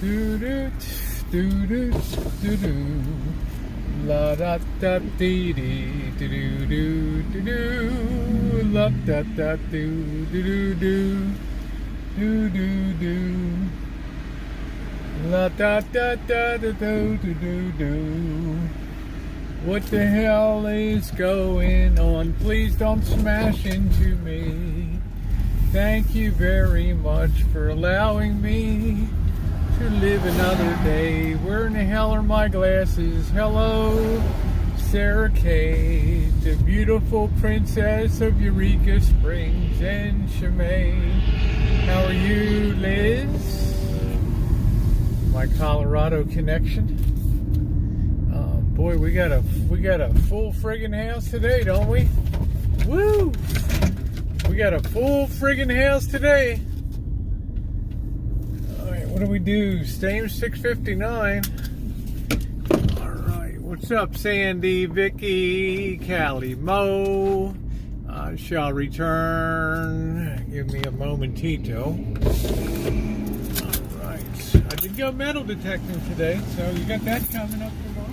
Do do do do do do. La da da dee dee do do do do do. La da da do do do do do do. La da da da da do do do do. What the hell is going on? Please don't smash into me. Thank you very much for allowing me to live another day. Where in the hell are my glasses? Hello, Sarah Kay, the beautiful princess of Eureka Springs and Chimay. How are you, Liz? My Colorado connection. Boy, we got a full friggin' house today, don't we? Woo! We got a full friggin' house today. All right, what do we do? Same 6:59. All right, what's up, Sandy, Vicky, Callie, Mo? I shall return. Give me a momentito. All right, I did go metal detecting today, so you got that coming up tomorrow.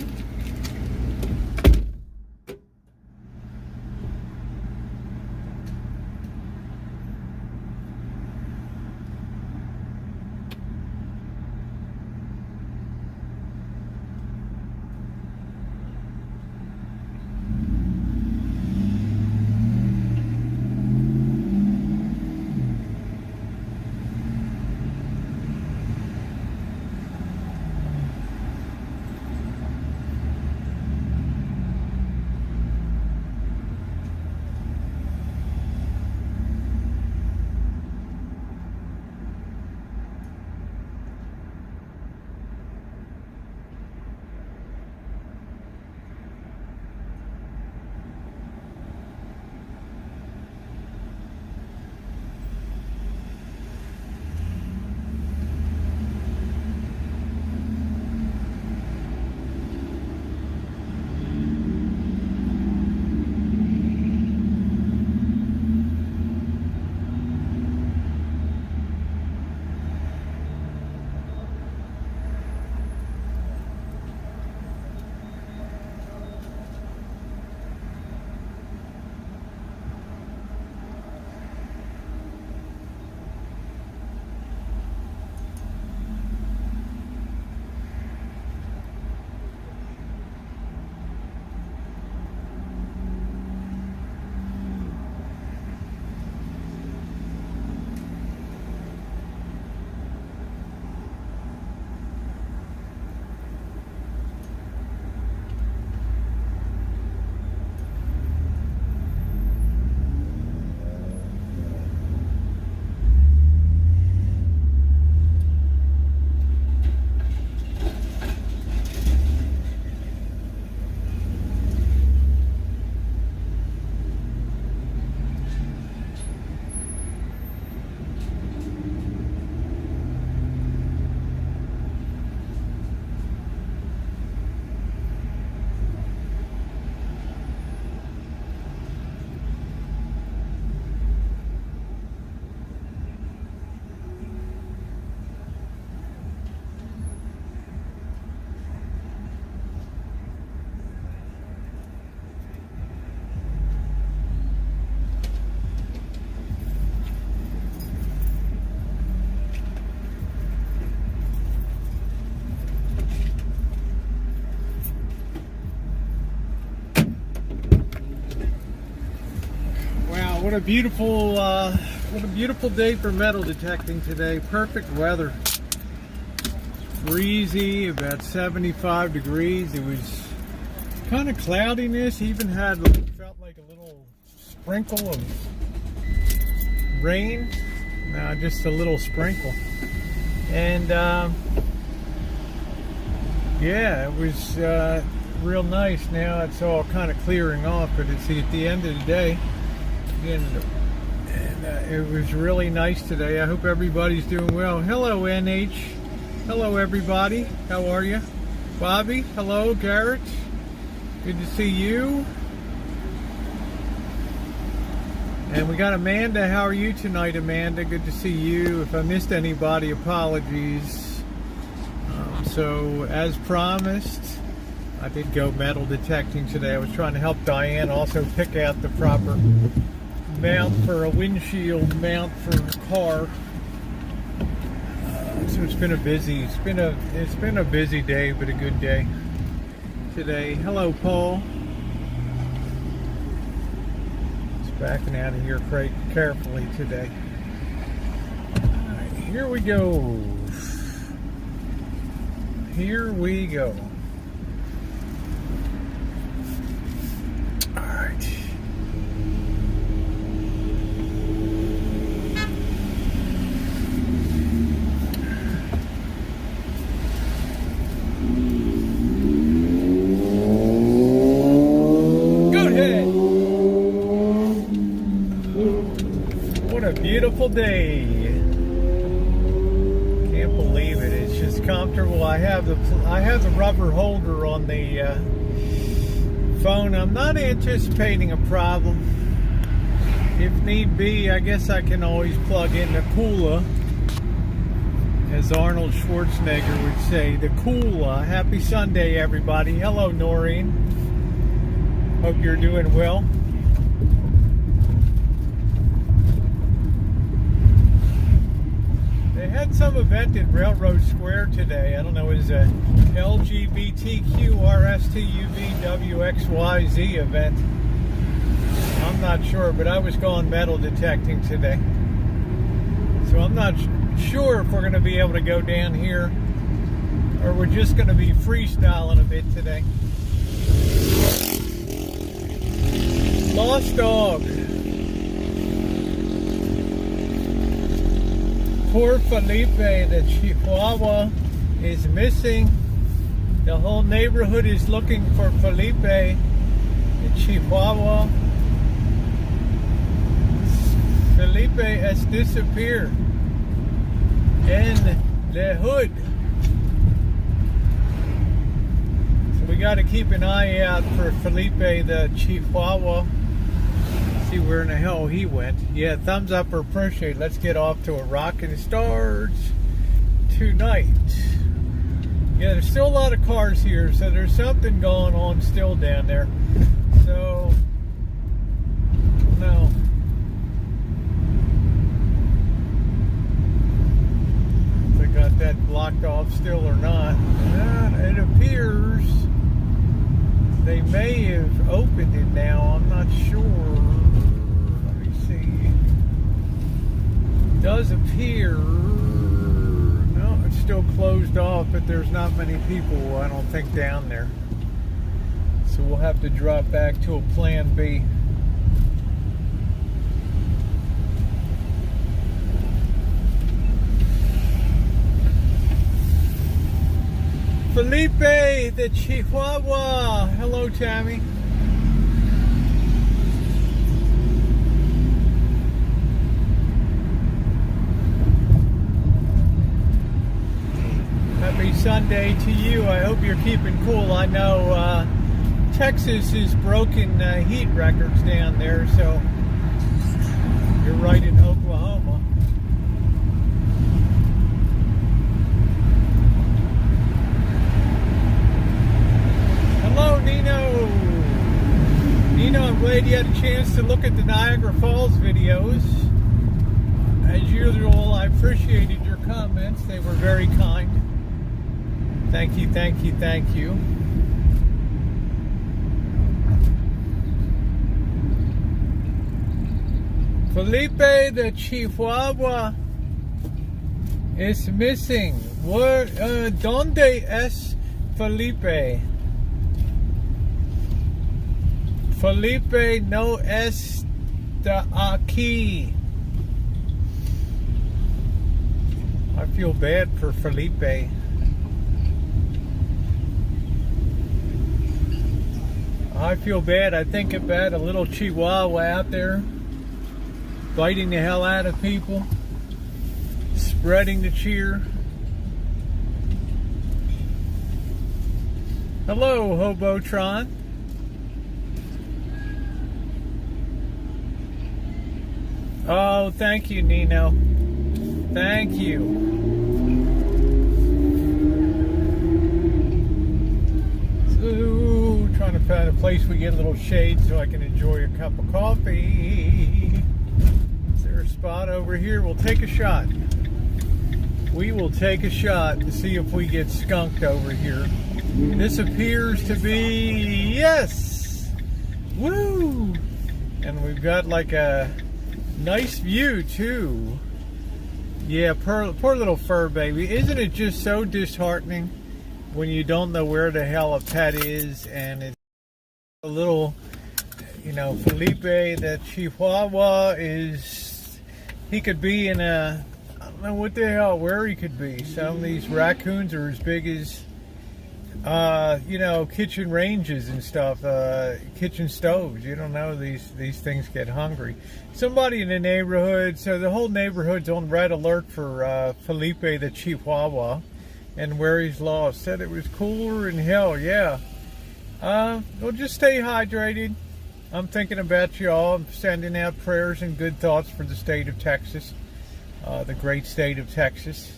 What a beautiful day for metal detecting today. Perfect weather. Breezy, about 75 degrees. It was kind of cloudiness. Even felt like a little sprinkle of rain. No, just a little sprinkle. And yeah, it was real nice. Now it's all kind of clearing off, but it's at the end of the day. And it was really nice today. I hope everybody's doing well. Hello, NH. Hello, everybody. How are you? Bobby. Hello, Garrett. Good to see you. And we got Amanda. How are you tonight, Amanda? Good to see you. If I missed anybody, apologies. So, as promised, I did go metal detecting today. I was trying to help Diane also pick out the proper mount for a windshield mount for a car. So it's been a busy day, but a good day today. Hello, Paul. Just backing out of here quite carefully today. All right, here we go. Here we go. All right. What a beautiful day. Can't believe it. It's just comfortable. I have the rubber holder on the phone. I'm not anticipating a problem. If need be, I guess I can always plug in the cooler, as Arnold Schwarzenegger would say, the cooler. Happy Sunday, everybody. Hello, Noreen. Hope you're doing well. They had some event in Railroad Square today. I don't know, is a LGBTQRSTUVWXYZ event. I'm not sure, but I was going metal detecting today. So I'm not sure if we're going to be able to go down here or we're just going to be freestyling a bit today. Lost dog. Poor Felipe, the Chihuahua, is missing. The whole neighborhood is looking for Felipe, the Chihuahua. Felipe has disappeared in the hood. So we got to keep an eye out for Felipe, the Chihuahua. See where in the hell he went. Yeah, thumbs up or appreciate. Let's get off to a rockin' start tonight. Yeah, there's still a lot of cars here, so there's something going on still down there. So, no. If I got that blocked off still or not. It appears they may have opened it now. I'm not sure. Does appear, no, it's still closed off, but there's not many people, I don't think, down there. So we'll have to drop back to a plan B. Felipe, the Chihuahua. Hello, Tammy. Happy Sunday to you. I hope you're keeping cool. I know Texas is broken heat records down there, so you're right in Oklahoma. Hello, Nino. Nino, I'm glad you had a chance to look at the Niagara Falls videos. As usual, I appreciated your comments. They were very kind. Thank you, thank you, thank you. Felipe the Chihuahua is missing. Where, ¿Dónde es Felipe? Felipe no está aquí. I feel bad for Felipe. I feel bad. I think about a little Chihuahua out there biting the hell out of people, spreading the cheer. Hello, Hobotron. Oh, thank you, Nino. Thank you. place we get a little shade so I can enjoy a cup of coffee. Is there a spot over here? We'll take a shot. We will take a shot to see if we get skunked over here. This appears to be, yes! Woo! And we've got like a nice view too. Yeah, poor little fur baby. Isn't it just so disheartening when you don't know where the hell a pet is, and it's a little, Felipe, that Chihuahua he could be in a, I don't know what the hell, where he could be. Some of these raccoons are as big as, kitchen ranges and stuff, kitchen stoves. You don't know, these things get hungry. Somebody in the neighborhood, so the whole neighborhood's on red alert for Felipe the Chihuahua and where he's lost. Said it was cooler in hell, yeah. Well, just stay hydrated. I'm thinking about y'all. I'm sending out prayers and good thoughts for the state of Texas, the great state of Texas.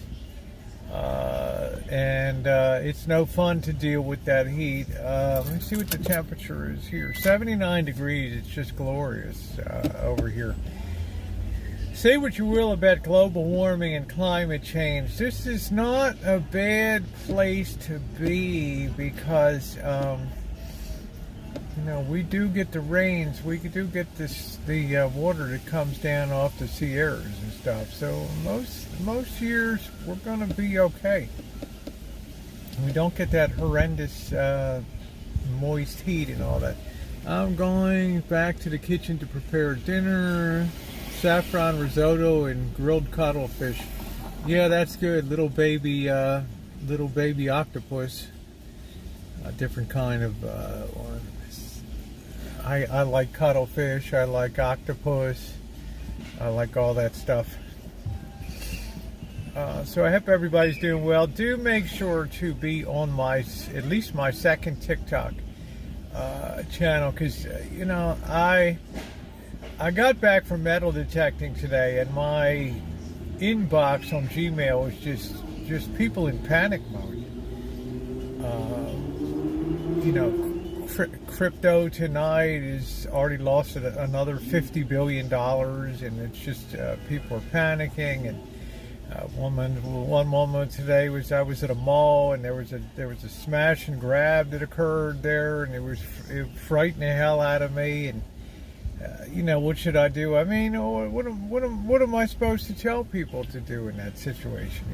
And it's no fun to deal with that heat. Let me see what the temperature is here. 79 degrees. It's just glorious over here. Say what you will about global warming and climate change. This is not a bad place to be because, we do get the rains. We do get the water that comes down off the Sierras and stuff. So most years we're going to be okay. We don't get that horrendous moist heat and all that. I'm going back to the kitchen to prepare dinner. Saffron risotto and grilled cuttlefish. Yeah, that's good. Little baby octopus. A different kind of one. I like cuttlefish. I like octopus. I like all that stuff. So I hope everybody's doing well. Do make sure to be on at least my second TikTok channel, because I got back from metal detecting today, and my inbox on Gmail was just people in panic mode. Crypto tonight is already lost another $50 billion, and it's just people are panicking. And one moment today was I was at a mall, and there was a smash and grab that occurred there, and it frightened the hell out of me. And what should I do? I mean, what am I supposed to tell people to do in that situation?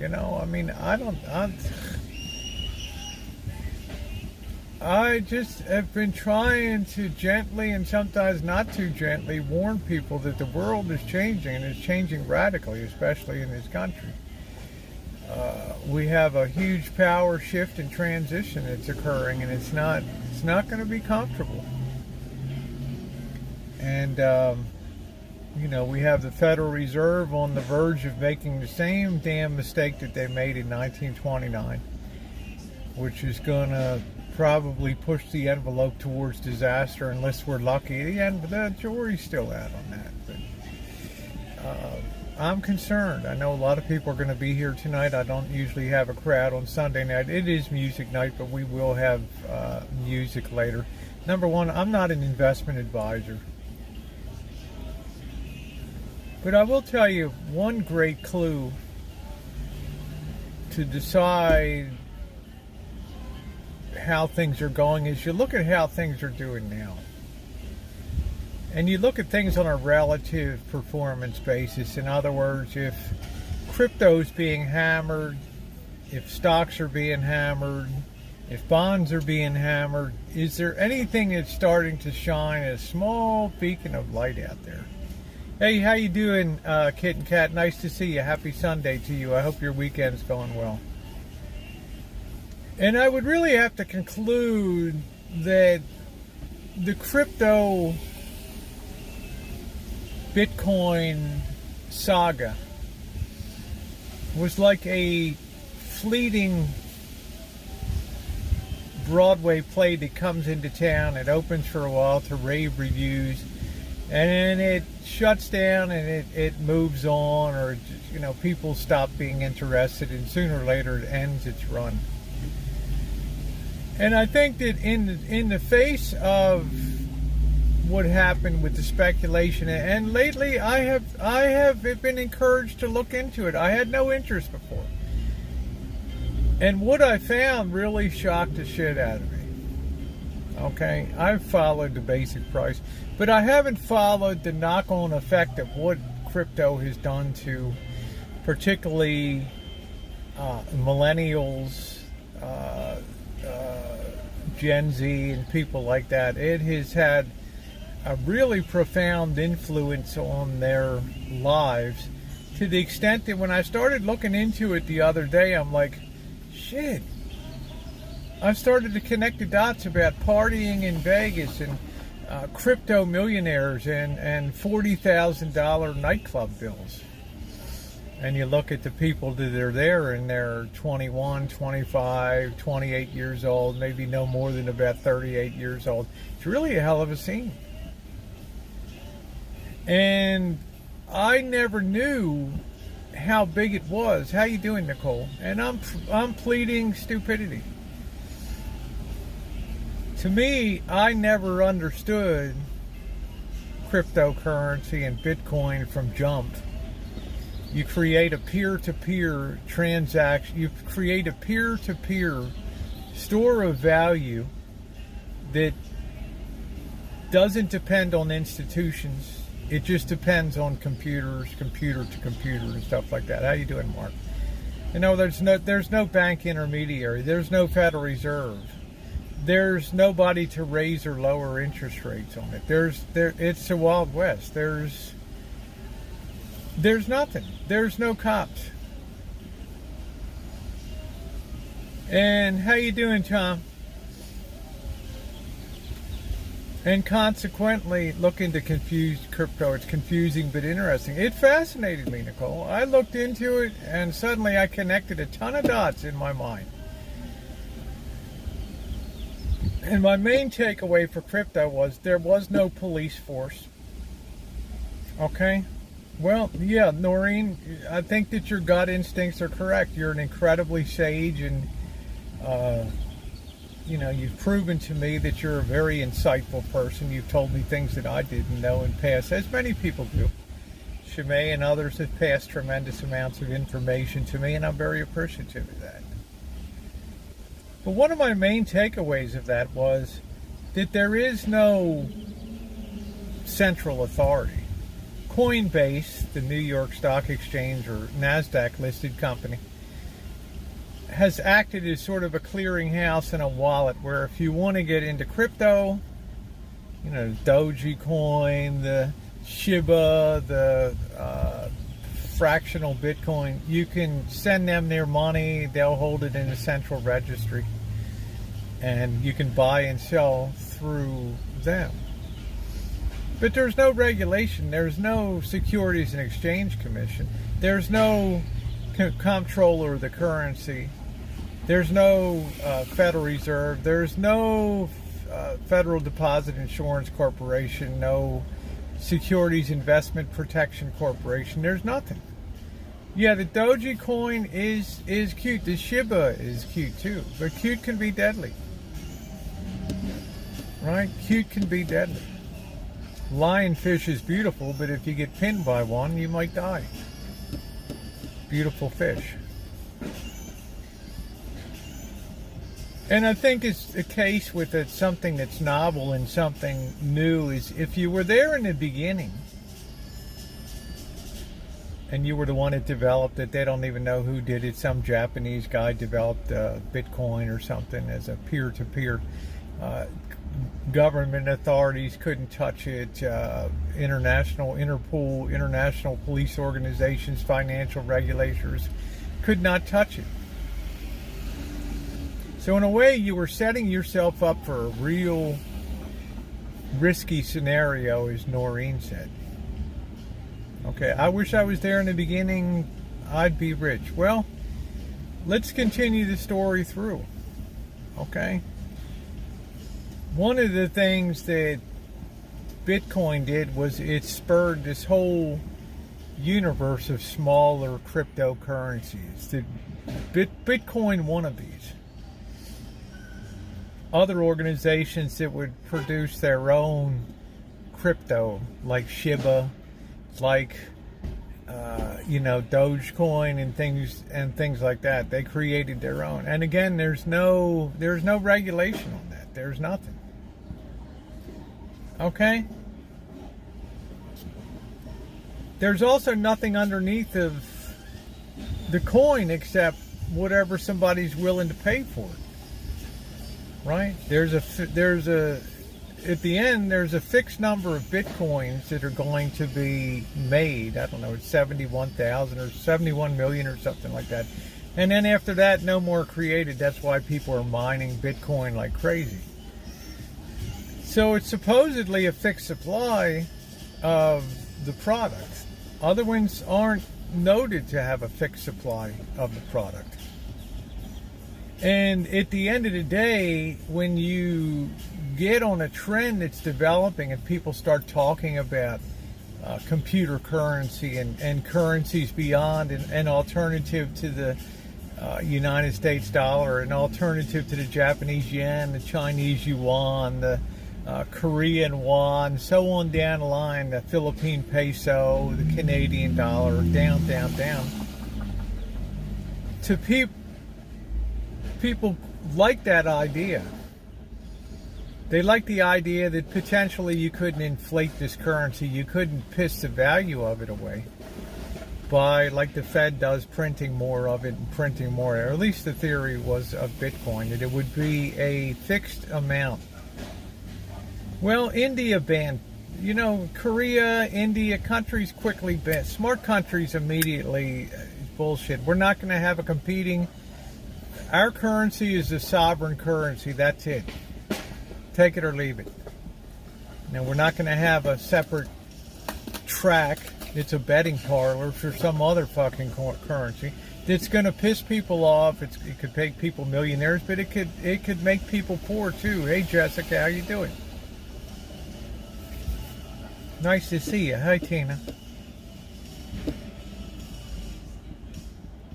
I just have been trying to gently, and sometimes not too gently, warn people that the world is changing, and it's changing radically, especially in this country. We have a huge power shift and transition that's occurring, and it's not going to be comfortable. And we have the Federal Reserve on the verge of making the same damn mistake that they made in 1929, which is going to probably push the envelope towards disaster unless we're lucky. The jury's still out on that. But I'm concerned. I know a lot of people are going to be here tonight. I don't usually have a crowd on Sunday night. It is music night, but we will have music later. Number one, I'm not an investment advisor. But I will tell you one great clue to decide how things are going is you look at how things are doing now. And you look at things on a relative performance basis. In other words, if crypto's being hammered, if stocks are being hammered, if bonds are being hammered, is there anything that's starting to shine a small beacon of light out there? Hey, how you doing, Kit and Kat? Nice to see you. Happy Sunday to you. I hope your weekend's going well. And I would really have to conclude that the crypto Bitcoin saga was like a fleeting Broadway play that comes into town. It opens for a while to rave reviews, and then it shuts down and it moves on, or people stop being interested, and sooner or later it ends its run. And I think that in the face of what happened with the speculation, and lately I have been encouraged to look into it. I had no interest before. And what I found really shocked the shit out of me. Okay, I've followed the basic price, but I haven't followed the knock-on effect of what crypto has done to particularly millennials, Gen Z, and people like that. It has had a really profound influence on their lives, to the extent that when I started looking into it the other day, I'm like, shit, I've started to connect the dots about partying in Vegas and crypto millionaires and $40,000 nightclub bills. And you look at the people that are there, and they're 21, 25, 28 years old, maybe no more than about 38 years old. It's really a hell of a scene. And I never knew how big it was. How you doing, Nicole? And I'm pleading stupidity. To me, I never understood cryptocurrency and Bitcoin from jump. You create a peer-to-peer transaction. You create a peer-to-peer store of value that doesn't depend on institutions. It just depends on computers, computer to computer, and stuff like that. How you doing, Mark? You know, there's no bank intermediary. There's no Federal Reserve. There's nobody to raise or lower interest rates on it. It's the Wild West. There's nothing. There's no cops. And how you doing, Tom? And consequently, looking to confuse crypto. It's confusing but interesting. It fascinated me, Nicole. I looked into it, and suddenly I connected a ton of dots in my mind. And my main takeaway for crypto was there was no police force. Okay? Well, yeah, Noreen, I think that your gut instincts are correct. You're an incredibly sage, and you've proven to me that you're a very insightful person. You've told me things that I didn't know in past, as many people do. Shimei and others have passed tremendous amounts of information to me, and I'm very appreciative of that. But one of my main takeaways of that was that there is no central authority. Coinbase, the New York Stock Exchange or NASDAQ listed company, has acted as sort of a clearinghouse and a wallet where if you want to get into crypto, Dogecoin, the Shiba, the fractional Bitcoin, you can send them their money, they'll hold it in a central registry, and you can buy and sell through them. But there's no regulation, there's no Securities and Exchange Commission, there's no comptroller of the currency, there's no Federal Reserve, there's no Federal Deposit Insurance Corporation, no Securities Investment Protection Corporation, there's nothing. Yeah, the Dogecoin is cute, the Shiba is cute too, but cute can be deadly. Right? Cute can be deadly. Lionfish is beautiful, but if you get pinned by one, you might die. Beautiful fish. And I think it's the case with something that's novel and something new is if you were there in the beginning and you were the one that developed it, they don't even know who did it. Some Japanese guy developed Bitcoin or something as a peer-to-peer. Government authorities couldn't touch it. Interpol, international police organizations, financial regulators could not touch it. So in a way, you were setting yourself up for a real risky scenario, as Noreen said. Okay, I wish I was there in the beginning. I'd be rich. Well, let's continue the story through. Okay? One of the things that Bitcoin did was it spurred this whole universe of smaller cryptocurrencies, the Bitcoin wannabes. other organizations that would produce their own crypto, like Shiba, like Dogecoin and things like that. They created their own. And again, there's no regulation on that. There's nothing. Okay? There's also nothing underneath of the coin except whatever somebody's willing to pay for it. Right? At the end, there's a fixed number of bitcoins that are going to be made. I don't know, it's 71,000 or 71 million or something like that. And then after that, no more created. That's why people are mining Bitcoin like crazy. So it's supposedly a fixed supply of the product. Other ones aren't noted to have a fixed supply of the product. And at the end of the day, when you get on a trend that's developing and people start talking about computer currency and currencies beyond an alternative to the United States dollar, an alternative to the Japanese yen, the Chinese yuan, the Korean won, so on down the line, the Philippine peso, the Canadian dollar, down. To people like that idea. They like the idea that potentially you couldn't inflate this currency, you couldn't piss the value of it away by, like the Fed does, printing more of it and printing more. Or at least the theory was of Bitcoin, that it would be a fixed amount. Well, India banned, Korea, India, countries quickly banned. Smart countries immediately, bullshit. We're not going to have a competing. Our currency is a sovereign currency. That's it. Take it or leave it. Now, we're not going to have a separate track. It's a betting parlor for some other fucking currency. It's going to piss people off. It could make people millionaires, but it could make people poor too. Hey, Jessica, how you doing? Nice to see you. Hi, Tina.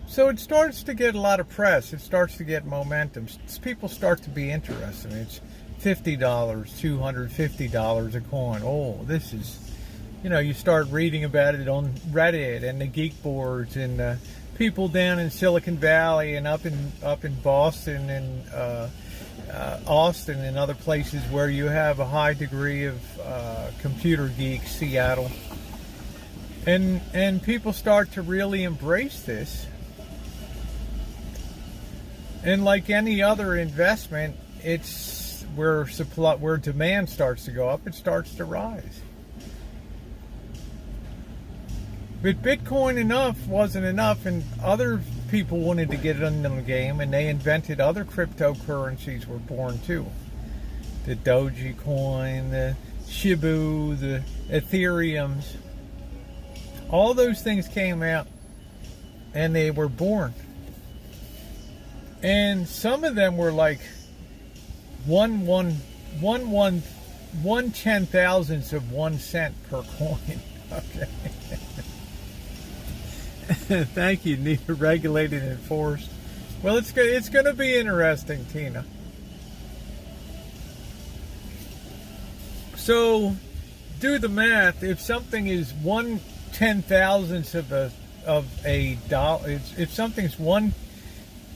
So it starts to get a lot of press. It starts to get momentum. People start to be interested. It's $50, $250 a coin. Oh, this is, you start reading about it on Reddit and the geek boards and people down in Silicon Valley and up in Boston and Austin and other places where you have a high degree of computer geeks, Seattle. And people start to really embrace this. And like any other investment, it's where demand starts to go up, it starts to rise. But Bitcoin wasn't enough, and other people wanted to get into the game, and they invented other cryptocurrencies were born too. The Dogecoin, the Shibu, the Ethereums. All those things came out, and they were born. And some of them were like one 10,000ths of 1 cent per coin. Okay. Thank you. Need to regulate and enforced. Well, it's going to be interesting, Tina. So, do the math. If something is 1 10,000th of a dollar, if something's one.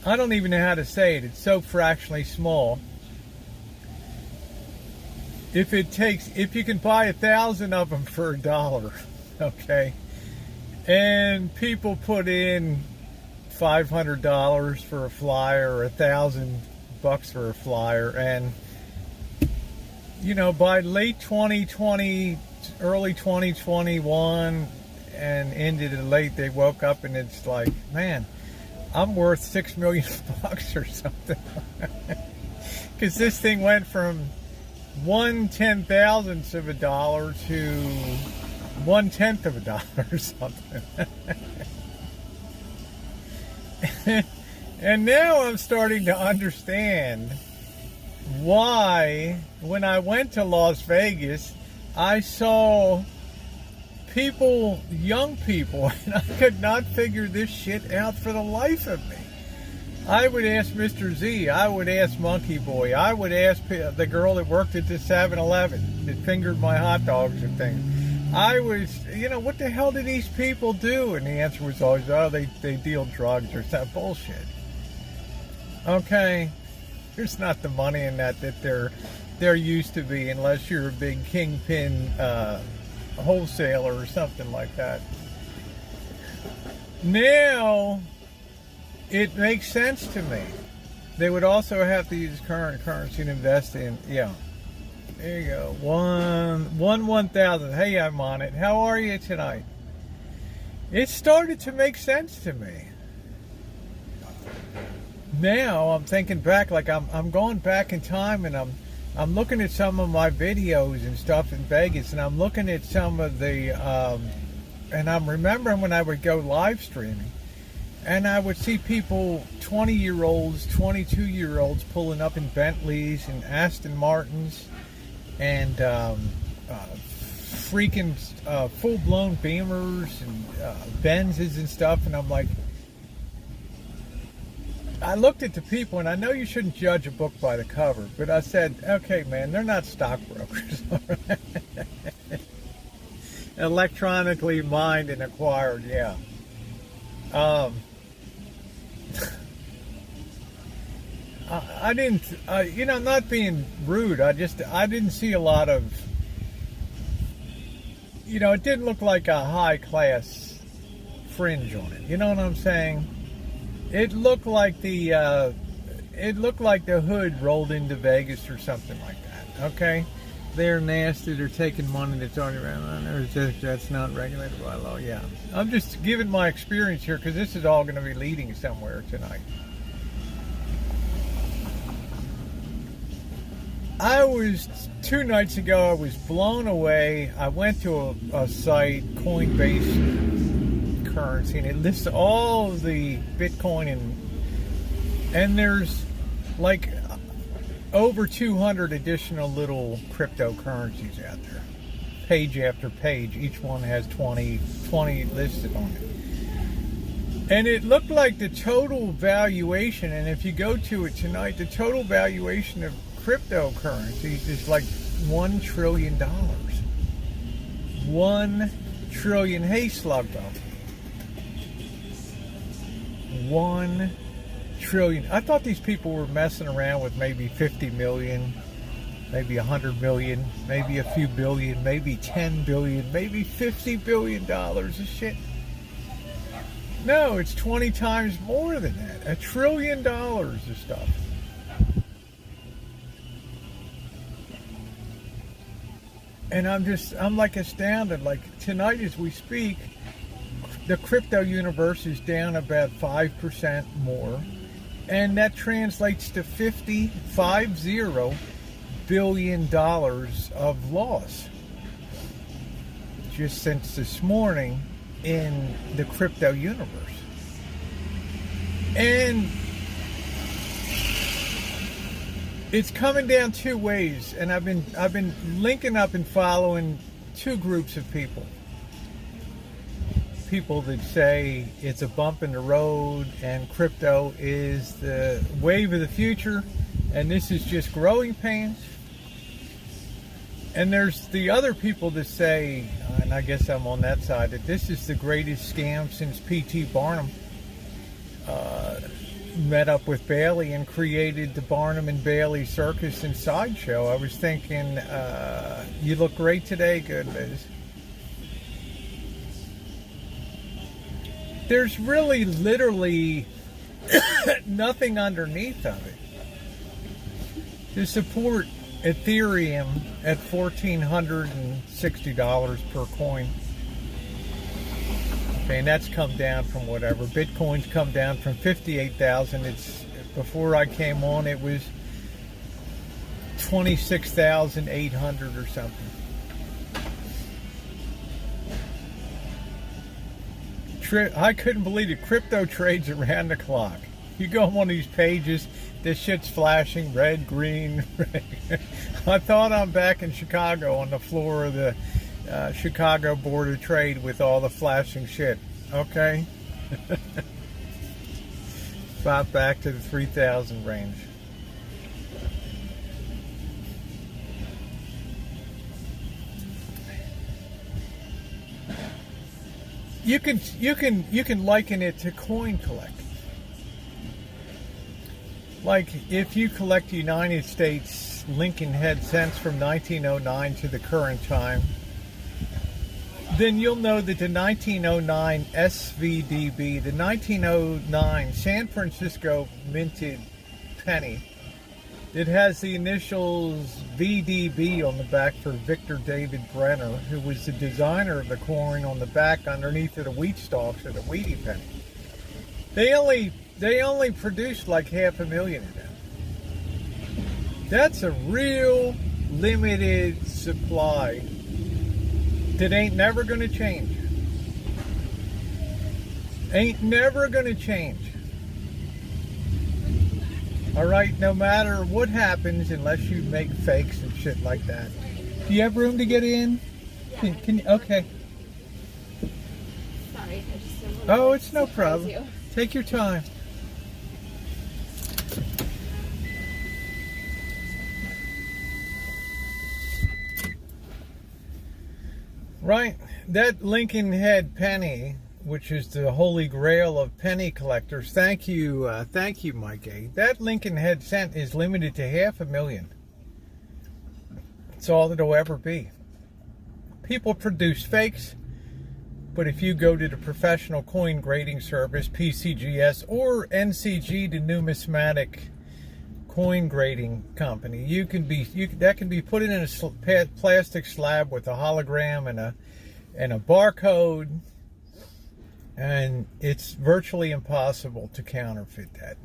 I don't even know how to say it. It's so fractionally small. If you can buy 1,000 of them for $1, okay, and people put in $500 for a flyer or $1,000 for a flyer, and by late 2020, early 2021, and into the late, they woke up and it's like, man, I'm worth $6 million or something. Because this thing went from 1 10,000th of a dollar to 1/10 of a dollar or something. And now I'm starting to understand why, when I went to Las Vegas, I saw young people, and I could not figure this shit out for the life of me. I would ask Mr. Z. I would ask Monkey Boy. I would ask the girl that worked at the 7-Eleven that fingered my hot dogs and things. I was, what the hell do these people do? And the answer was always, oh, they deal drugs or something. Bullshit. Okay? There's not the money in that there used to be, unless you're a big kingpin wholesaler or something like that. Now, it makes sense to me. They would also have to use current currency and invest in, yeah. There you go. 1,000. Hey, I'm on it. How are you tonight? It started to make sense to me. Now I'm thinking back, like I'm going back in time, and I'm looking at some of my videos and stuff in Vegas, and I'm looking at some of the and I'm remembering when I would go live streaming, and I would see people, 20-year-olds, 22-year-olds, pulling up in Bentleys and Aston Martins and freaking full-blown Beamers and Benzes and stuff, and I'm like, I looked at the people, and I know you shouldn't judge a book by the cover, but I said, okay, man, they're not stockbrokers. Electronically mined and acquired, yeah. I didn't, not being rude, I didn't see a lot of, it didn't look like a high-class fringe on it. You know what I'm saying? It looked like the hood rolled into Vegas or something like that. Okay, they're nasty. They're taking money that's already around. That's not regulated by law. Yeah, I'm just giving my experience here because this is all going to be leading somewhere tonight. I was 2 nights ago. I was blown away. I went to a site, Coinbase currency, and it lists all of the Bitcoin and there's like over 200 additional little cryptocurrencies out there, page after page. Each one has 20 listed on it, and it looked like the total valuation, and if you go to it tonight, the total valuation of cryptocurrencies is like $1 trillion. 1 trillion. Hey, Slugbo. 1 trillion. I thought these people were messing around with maybe 50 million, maybe 100 million, maybe a few billion, maybe 10 billion, maybe $50 billion of shit. No, it's 20 times more than that. $1 trillion of stuff. And I'm like astounded. Like tonight as we speak, the crypto universe is down about 5% more, and that translates to $50 billion of loss just since this morning in the crypto universe. And it's coming down 2 ways, and I've been linking up and following 2 groups of people. People that say it's a bump in the road and crypto is the wave of the future and this is just growing pains. And there's the other people that say, and I guess I'm on that side, that this is the greatest scam since P.T. Barnum met up with Bailey and created the Barnum and Bailey Circus and Sideshow. I was thinking, you look great today. Good, Liz. There's really literally nothing underneath of it to support Ethereum at $1,460 per coin. Okay, and that's come down from whatever. Bitcoin's come down from 58,000. It's before I came on, it was 26,800 or something. I couldn't believe it. Crypto trades around the clock. You go on one of these pages, this shit's flashing red, green, red. I thought I'm back in Chicago on the floor of the Chicago Board of Trade with all the flashing shit. Okay? Fought back to the 3,000 range. You can liken it to coin collecting. Like if you collect United States Lincoln head cents from 1909 to the current time, then you'll know that the 1909 SVDB, the 1909 San Francisco minted penny, it has the initials VDB on the back for Victor David Brenner, who was the designer of the coin, on the back underneath of the wheat stalks of the Wheatie penny. They only produced like 500,000 of them. That's a real limited supply that ain't never going to change. Ain't never going to change. All right, no matter what happens, unless you make fakes and shit like that. Do you have room to get in? Yeah. Can you? Okay. Sorry, I just didn't want to Oh, it's no surprise problem. you. Take your time. Right, that Lincoln head penny, which is the holy grail of penny collectors. Thank you, Mike A. That Lincoln head cent is limited to 500,000. It's all it'll ever be. People produce fakes, but if you go to the professional coin grading service, PCGS, or NCG, the numismatic coin grading company, that can be put in a plastic slab with a hologram and a barcode, and it's virtually impossible to counterfeit that.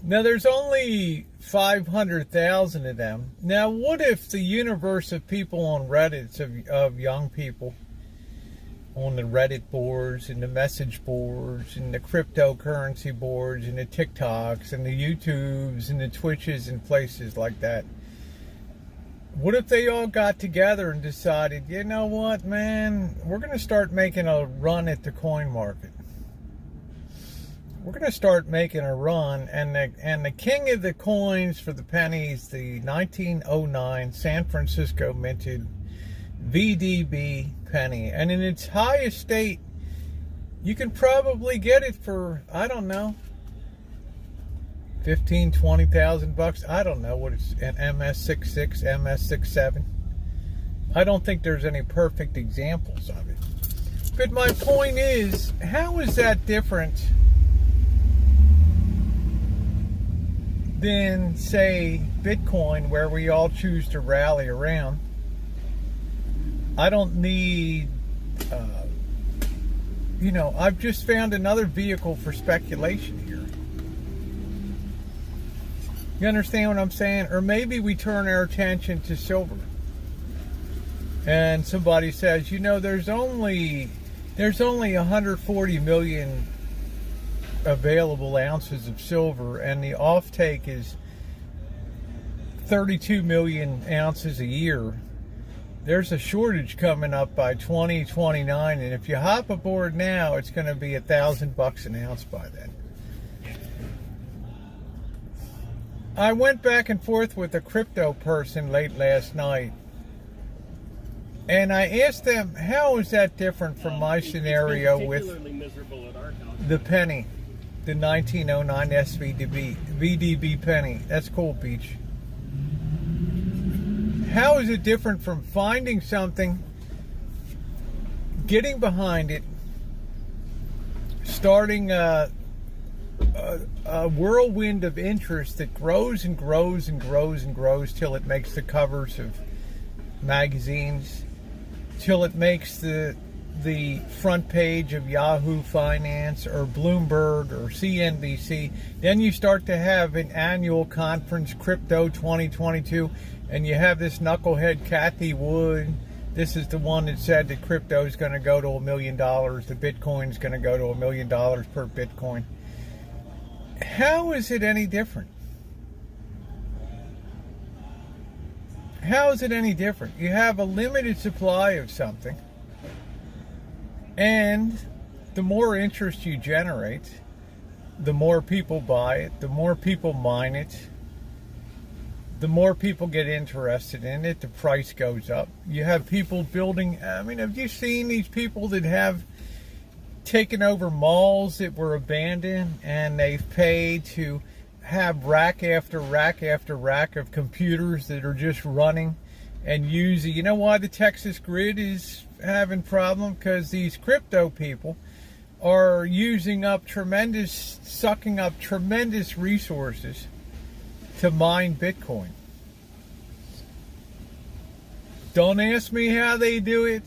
Now, there's only 500,000 of them. Now, what if the universe of people on Reddit, of young people on the Reddit boards and the message boards and the cryptocurrency boards and the TikToks and the YouTubes and the Twitches and places like that, what if they all got together and decided, you know what, man, we're going to start making a run at the coin market. We're going to start making a run, and the king of the coins for the pennies, the 1909 San Francisco minted VDB penny, and in its highest state, you can probably get it for, I don't know, $15,000-$20,000. I don't know what it's, an MS66, MS67. I don't think there's any perfect examples of it. But my point is, how is that different than, say, Bitcoin, where we all choose to rally around? I don't need, I've just found another vehicle for speculation here. You understand what I'm saying? Or maybe we turn our attention to silver. And somebody says, there's only 140 million available ounces of silver, and the offtake is 32 million ounces a year. There's a shortage coming up by 2029, and if you hop aboard now, it's going to be $1,000 an ounce by then. I went back and forth with a crypto person late last night, and I asked them, how is that different from my scenario with the penny, the 1909 VDB penny? That's cool, Beach. How is it different from finding something, getting behind it, starting a whirlwind of interest that grows and grows and grows and grows till it makes the covers of magazines, till it makes the front page of Yahoo Finance or Bloomberg or CNBC. Then you start to have an annual conference, Crypto 2022, and you have this knucklehead Kathy Wood. This is the one that said that crypto is going to go to $1 million. The Bitcoin is going to go to $1 million per Bitcoin. How is it any different? How is it any different? You have a limited supply of something, and the more interest you generate, the more people buy it, the more people mine it, the more people get interested in it, the price goes up. You have people building, I mean, have you seen these people that have taken over malls that were abandoned, and they've paid to have rack after rack after rack of computers that are just running and using? You know why the Texas grid is having problem? Because these crypto people are sucking up tremendous resources to mine Bitcoin. Don't ask me how they do it.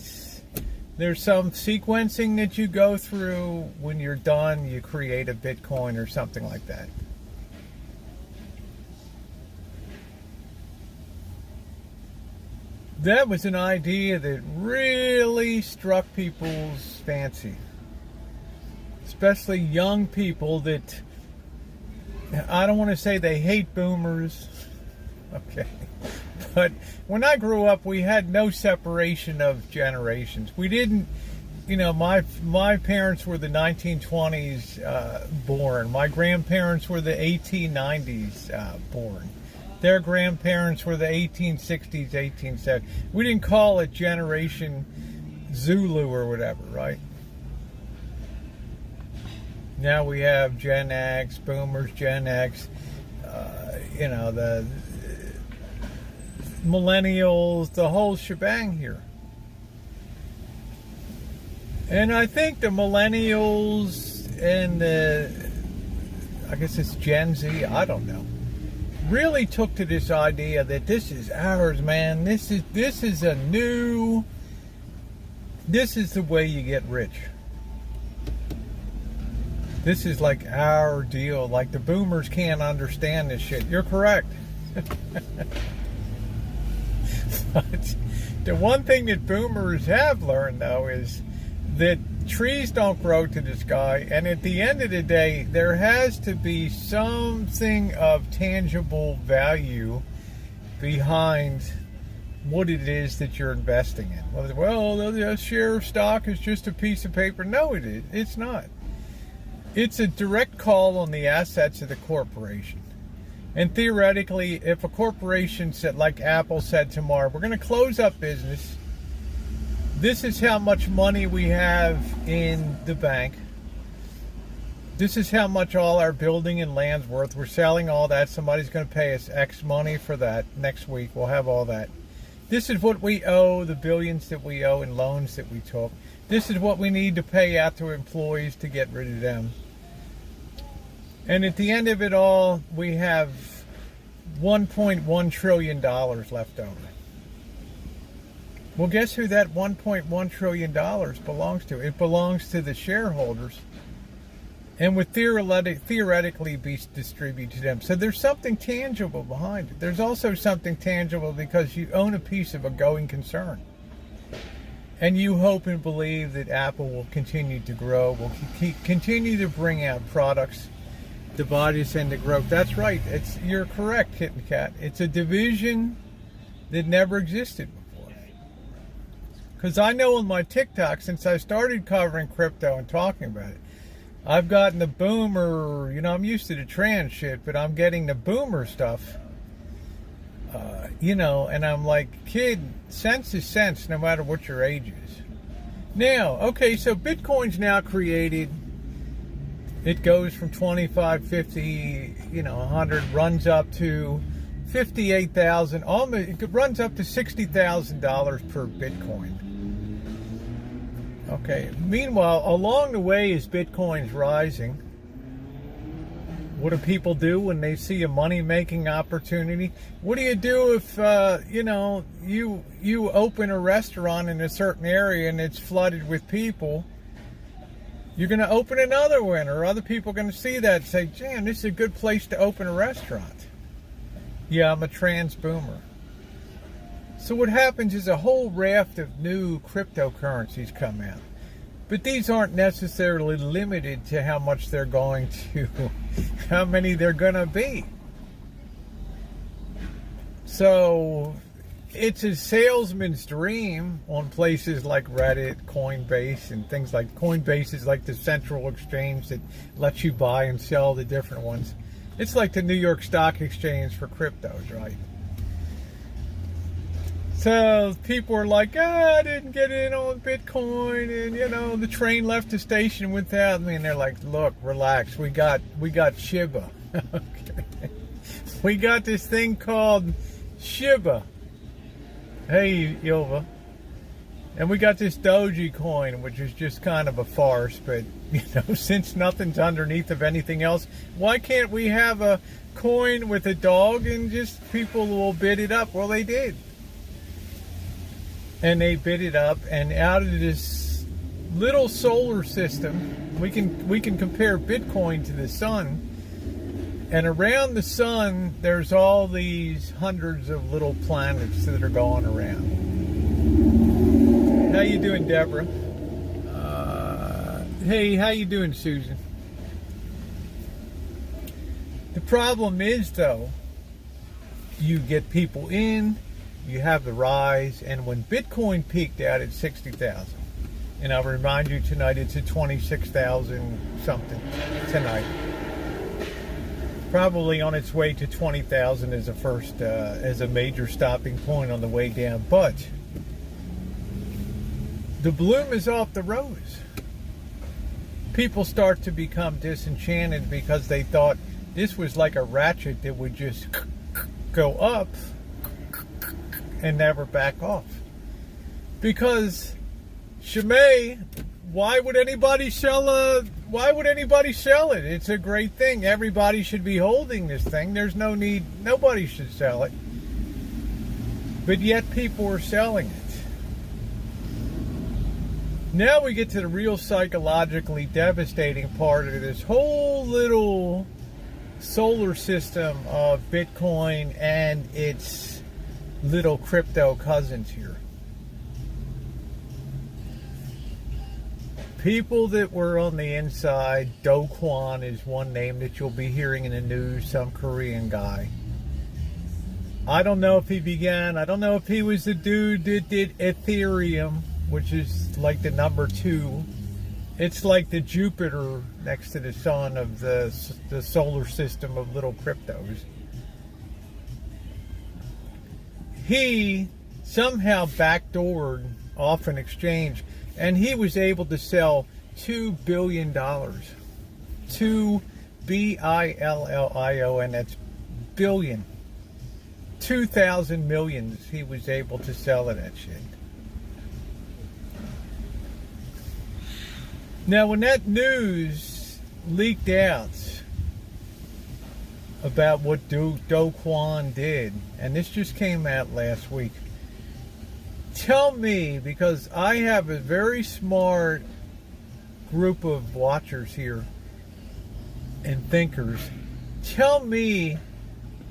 There's some sequencing that you go through. When you're done, you create a Bitcoin or something like that. That was an idea that really struck people's fancy. Especially young people that, I don't want to say they hate boomers, okay, but when I grew up, we had no separation of generations. We didn't, you know, my parents were the 1920s born. My grandparents were the 1890s born. Their grandparents were the 1860s, 1870s. We didn't call it Generation Zulu or whatever, right? Now we have Gen X, Boomers, Gen X, the Millennials, the whole shebang here. And I think the Millennials and I guess it's Gen Z, I don't know, really took to this idea that this is ours, man. This is the way you get rich. This is like our deal. Like the boomers can't understand this shit. You're correct. But the one thing that boomers have learned, though, is that trees don't grow to the sky. And at the end of the day, there has to be something of tangible value behind what it is that you're investing in. Well, the share of stock is just a piece of paper. No, it's not. It's a direct call on the assets of the corporation. And theoretically, if a corporation said, like Apple said tomorrow, we're going to close up business, this is how much money we have in the bank, this is how much all our building and land's worth, we're selling all that, somebody's going to pay us X money for that next week, we'll have all that. This is what we owe, the billions that we owe in loans that we took. This is what we need to pay out to employees to get rid of them. And at the end of it all, we have $1.1 trillion left over. Well, guess who that $1.1 trillion belongs to? It belongs to the shareholders and would theoretically be distributed to them. So there's something tangible behind it. There's also something tangible because you own a piece of a going concern. And you hope and believe that Apple will continue to grow, will continue to bring out products, the bodies and the growth. That's right. You're correct, Kitten Cat. It's a division that never existed before. Because I know on my TikTok, since I started covering crypto and talking about it, I've gotten the boomer, I'm used to the trans shit, but I'm getting the boomer stuff, and I'm like, kid, sense is sense no matter what your age is. Now, okay, so Bitcoin's now created. It goes from 25, 50, 100, runs up to 58,000, almost, it runs up to $60,000 per Bitcoin. Okay, meanwhile, along the way as Bitcoin's rising, what do people do when they see a money-making opportunity? What do you do if, you open a restaurant in a certain area and it's flooded with people? You're going to open another one, or other people are going to see that and say, "Damn, this is a good place to open a restaurant." Yeah, I'm a trans boomer. So what happens is a whole raft of new cryptocurrencies come out. But these aren't necessarily limited to how much they're going to, how many they're going to be. So it's a salesman's dream on places like Reddit, Coinbase, and things like Coinbase is like the central exchange that lets you buy and sell the different ones. It's like the New York Stock Exchange for cryptos, right? So people are like, I didn't get in on Bitcoin, and the train left the station without me. And they're like, look, relax. We got Shiba. Okay. We got this thing called Shiba. Hey, Ilva. And we got this Doji coin, which is just kind of a farce. But, since nothing's underneath of anything else, why can't we have a coin with a dog and just people will bid it up? Well, they did. And they bid it up, and out of this little solar system, we can compare Bitcoin to the sun. And around the sun, there's all these hundreds of little planets that are going around. How you doing, Deborah? Hey, how you doing, Susan? The problem is, though, you get people in, you have the rise, and when Bitcoin peaked out at 60,000, and I'll remind you tonight it's at 26,000 something tonight. Probably on its way to 20,000 as a major stopping point on the way down. But the bloom is off the rose. People start to become disenchanted because they thought this was like a ratchet that would just go up and never back off. Because Shimei, why would anybody sell it? It's a great thing. Everybody should be holding this thing. There's no need. Nobody should sell it. But yet people are selling it. Now we get to the real psychologically devastating part of this whole little solar system of Bitcoin and its little crypto cousins here. People that were on the inside, Do Kwon is one name that you'll be hearing in the news, some Korean guy. I don't know if he was the dude that did Ethereum, which is like the number 2. It's like the Jupiter next to the sun of the solar system of little cryptos. He somehow backdoored off an exchange, and he was able to sell $2 billion. 2 billion, that's billion. 2,000 millions he was able to sell of that shit. Now, when that news leaked out about what Do Kwon did, and this just came out last week, tell me, because I have a very smart group of watchers here and thinkers, tell me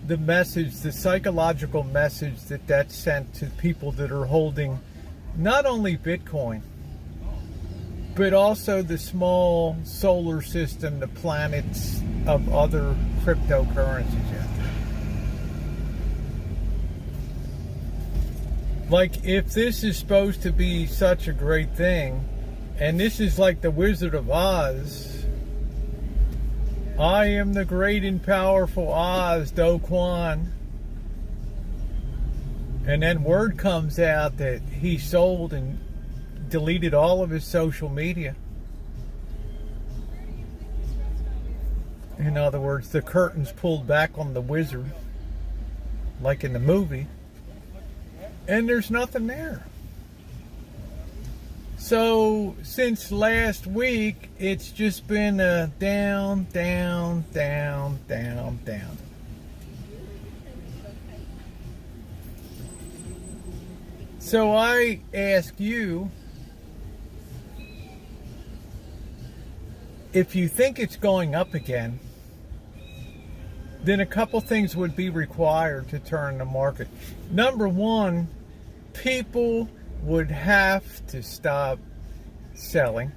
the message, the psychological message that sent to people that are holding not only Bitcoin, but also the small solar system, the planets of other cryptocurrencies out there. Like, if this is supposed to be such a great thing, and this is like the Wizard of Oz, I am the great and powerful Oz, Do Kwon. And then word comes out that he sold and deleted all of his social media. In other words, the curtains pulled back on the wizard, like in the movie, and there's nothing there. So since last week, it's just been a down, down, down, down, down. So I ask you, if you think it's going up again, then a couple things would be required to turn the market. Number one, people would have to stop selling.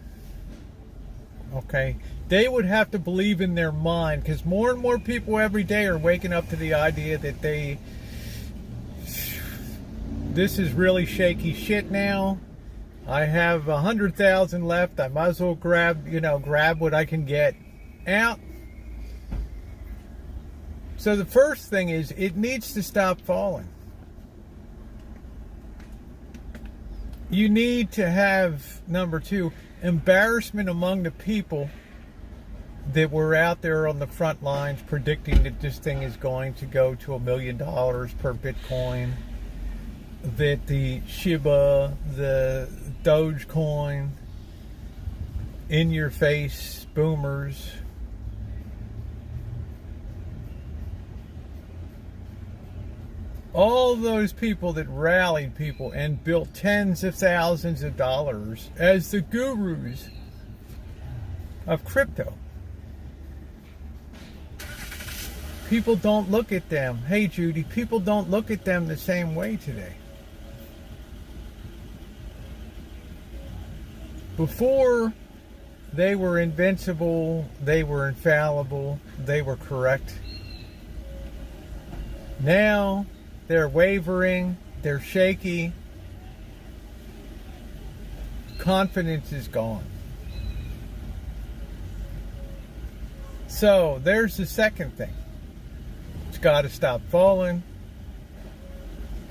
Okay? They would have to believe in their mind, because more and more people every day are waking up to the idea that this is really shaky shit now. I have 100,000 left. I might as well grab what I can get out. So the first thing is, it needs to stop falling. You need to have, number two, embarrassment among the people that were out there on the front lines predicting that this thing is going to go to $1 million per Bitcoin, that the Shiba, the Dogecoin, in your face boomers, all those people that rallied people and built tens of thousands of dollars as the gurus of crypto. People don't look at them. Hey, Judy, people don't look at them the same way today. Before, they were invincible, they were infallible, they were correct. Now, they're wavering, they're shaky. Confidence is gone. So, there's the second thing. It's got to stop falling.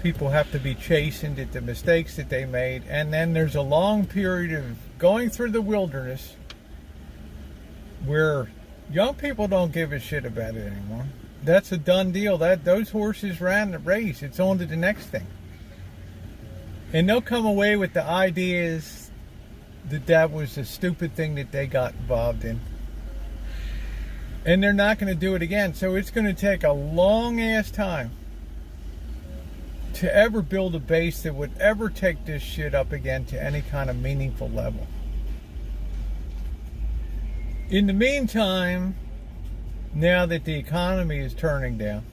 People have to be chastened at the mistakes that they made. And then there's a long period of going through the wilderness where young people don't give a shit about it anymore. That's a done deal. Those horses ran the race. It's on to the next thing. And they'll come away with the ideas that was a stupid thing that they got involved in. And they're not going to do it again. So it's going to take a long ass time to ever build a base that would ever take this shit up again to any kind of meaningful level. In the meantime, now that the economy is turning down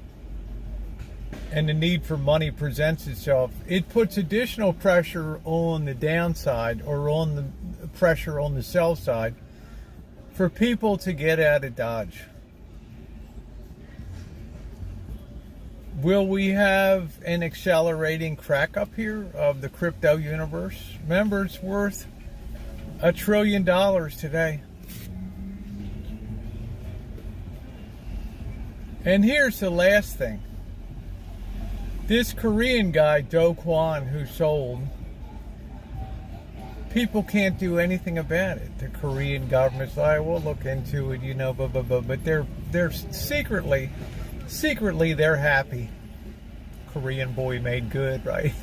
and the need for money presents itself, it puts additional pressure on the downside, or on the pressure on the sell side, for people to get out of Dodge. Will we have an accelerating crack up here of the crypto universe? Remember, it's worth $1 trillion today. And here's the last thing. This Korean guy, Do Kwon, who sold, people can't do anything about it. The Korean government's like, we'll look into it, blah, blah, blah. But they're secretly they're happy. Korean boy made good, right?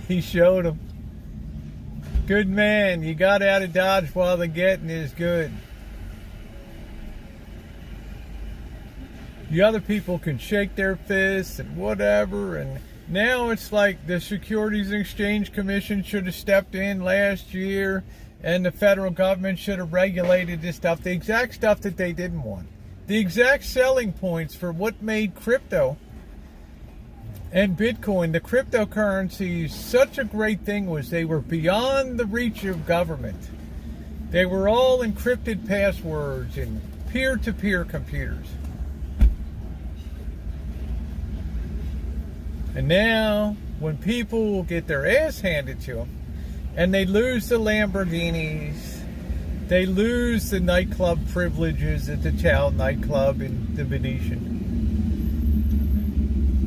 He showed them. Good man, you got out of Dodge while the getting is good. The other people can shake their fists and whatever, and now it's like the Securities and Exchange Commission should have stepped in last year, and the federal government should have regulated this stuff, the exact stuff that they didn't want. The exact selling points for what made crypto and Bitcoin, the cryptocurrencies, such a great thing was they were beyond the reach of government. They were all encrypted passwords and peer-to-peer computers. And now, when people get their ass handed to them, and they lose the Lamborghinis, they lose the nightclub privileges at the Chow nightclub in the Venetian.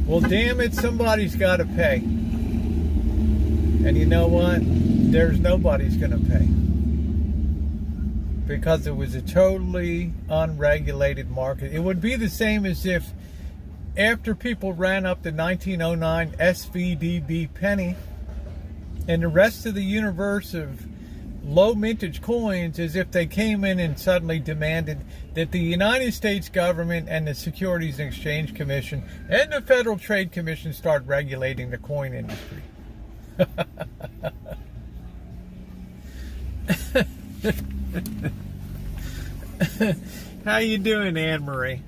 Well, damn it, somebody's got to pay. And you know what? There's nobody's going to pay. Because it was a totally unregulated market. It would be the same as if after people ran up the 1909 SVDB penny and the rest of the universe of low mintage coins, as if they came in and suddenly demanded that the United States government and the Securities and Exchange Commission and the Federal Trade Commission start regulating the coin industry. How you doing, Anne Marie?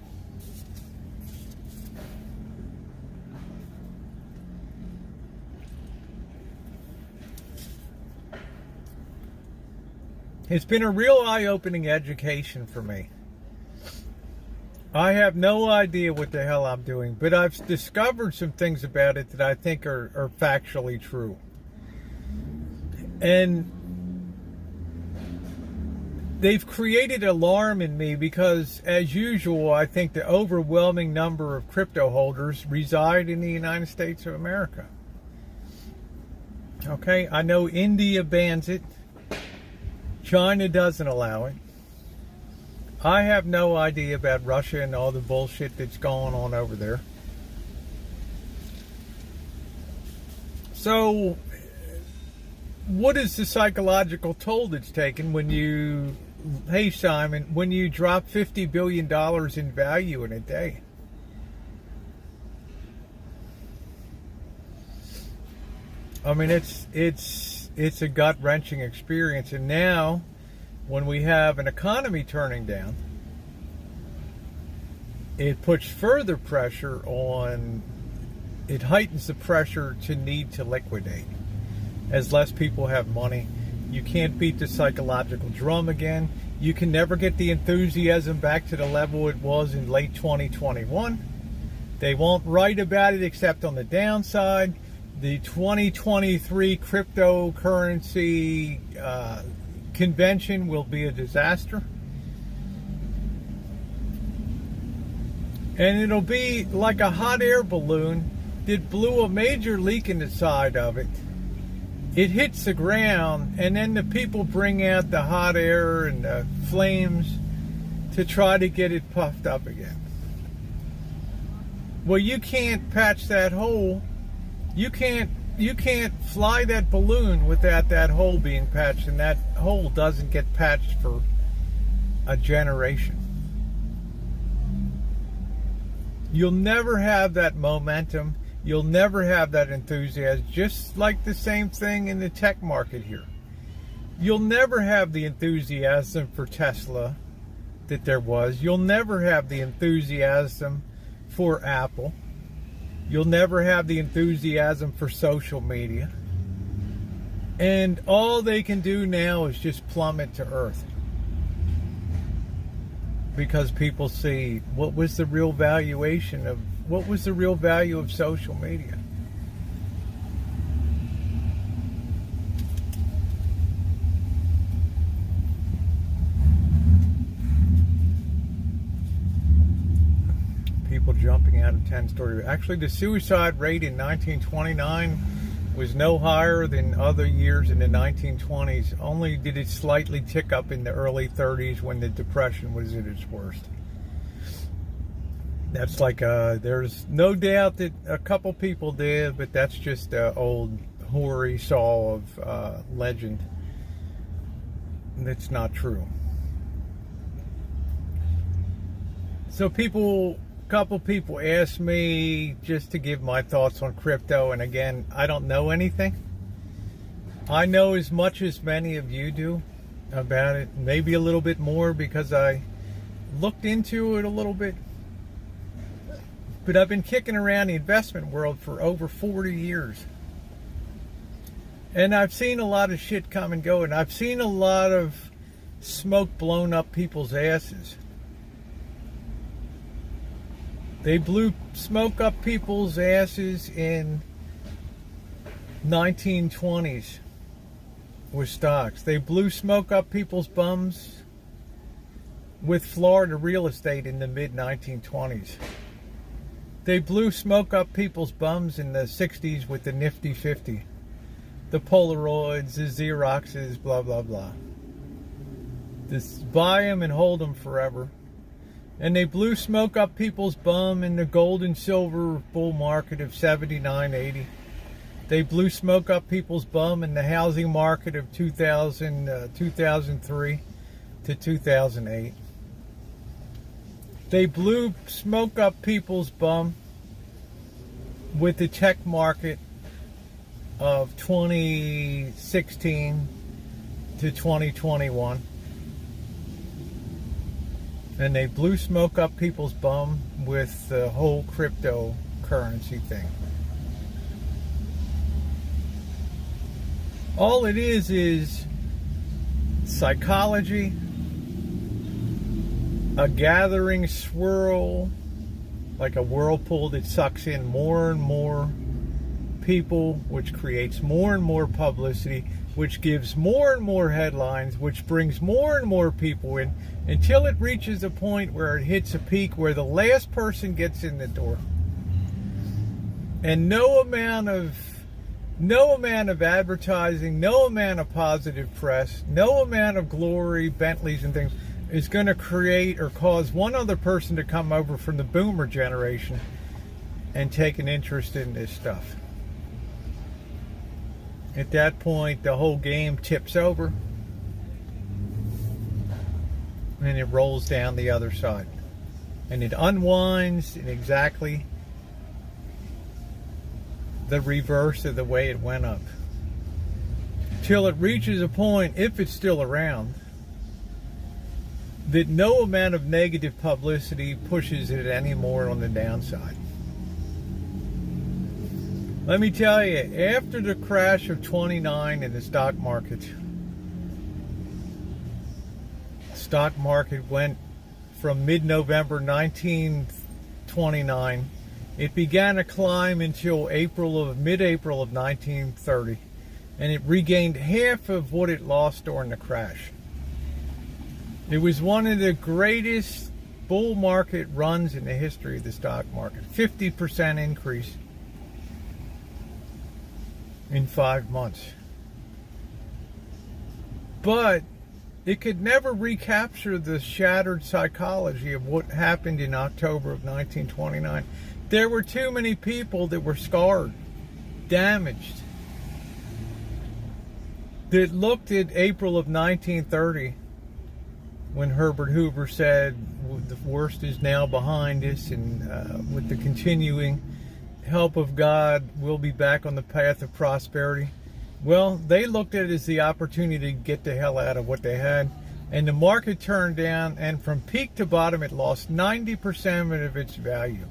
It's been a real eye-opening education for me. I have no idea what the hell I'm doing, but I've discovered some things about it that I think are factually true. And they've created alarm in me because, as usual, I think the overwhelming number of crypto holders reside in the United States of America. Okay, I know India bans it. China doesn't allow it. I have no idea about Russia and all the bullshit that's going on over there. So, what is the psychological toll that's taken when you, hey Simon, when you drop $50 billion in value in a day? I mean, it's a gut-wrenching experience. And now, when we have an economy turning down, it puts further pressure on, it heightens the pressure to need to liquidate. As less people have money, you can't beat the psychological drum again. You can never get the enthusiasm back to the level it was in late 2021. They won't write about it except on the downside. The 2023 cryptocurrency convention will be a disaster. And it'll be like a hot air balloon that blew a major leak in the side of it. It hits the ground, and then the people bring out the hot air and the flames to try to get it puffed up again. Well, you can't patch that hole. You can't fly that balloon without that hole being patched, and that hole doesn't get patched for a generation. You'll never have that momentum. You'll never have that enthusiasm, just like the same thing in the tech market here. You'll never have the enthusiasm for Tesla that there was. You'll never have the enthusiasm for Apple. You'll never have the enthusiasm for social media. And all they can do now is just plummet to earth. Because people see what was the real value of social media. People jumping out of 10-story. Actually, the suicide rate in 1929 was no higher than other years in the 1920s. Only did it slightly tick up in the early 30s when the Depression was at its worst. That's like, there's no doubt that a couple people did, but that's just an old hoary saw of legend. That's not true. So a couple people asked me just to give my thoughts on crypto, and again, I don't know anything. I know as much as many of you do about it, maybe a little bit more because I looked into it a little bit. But I've been kicking around the investment world for over 40 years. And I've seen a lot of shit come and go, and I've seen a lot of smoke blown up people's asses. They blew smoke up people's asses in 1920s with stocks. They blew smoke up people's bums with Florida real estate in the mid-1920s. They blew smoke up people's bums in the 60s with the Nifty 50. The Polaroids, the Xeroxes, blah, blah, blah. Just buy them and hold them forever. And they blew smoke up people's bum in the gold and silver bull market of 79, 80. They blew smoke up people's bum in the housing market of 2003 to 2008. They blew smoke up people's bum with the tech market of 2016 to 2021. And they blew smoke up people's bum with the whole cryptocurrency thing. All it is psychology, a gathering swirl, like a whirlpool that sucks in more and more people, which creates more and more publicity, which gives more and more headlines, which brings more and more people in, until it reaches a point where it hits a peak where the last person gets in the door. And no amount of advertising, no amount of positive press, no amount of glory, Bentleys and things is going to create or cause one other person to come over from the boomer generation and take an interest in this stuff. At that point, the whole game tips over and it rolls down the other side. And it unwinds in exactly the reverse of the way it went up. Till it reaches a point, if it's still around, that no amount of negative publicity pushes it anymore on the downside. Let me tell you, after the crash of 29 in the stock market went from mid-November 1929. It began to climb until mid-April of 1930, and it regained half of what it lost during the crash. It was one of the greatest bull market runs in the history of the stock market. 50% increase in 5 months. But it could never recapture the shattered psychology of what happened in October of 1929. There were too many people that were scarred, damaged, that looked at April of 1930 when Herbert Hoover said the worst is now behind us, and with the continuing help of God, we'll be back on the path of prosperity. Well, they looked at it as the opportunity to get the hell out of what they had, and the market turned down, and from peak to bottom it lost 90% of its value.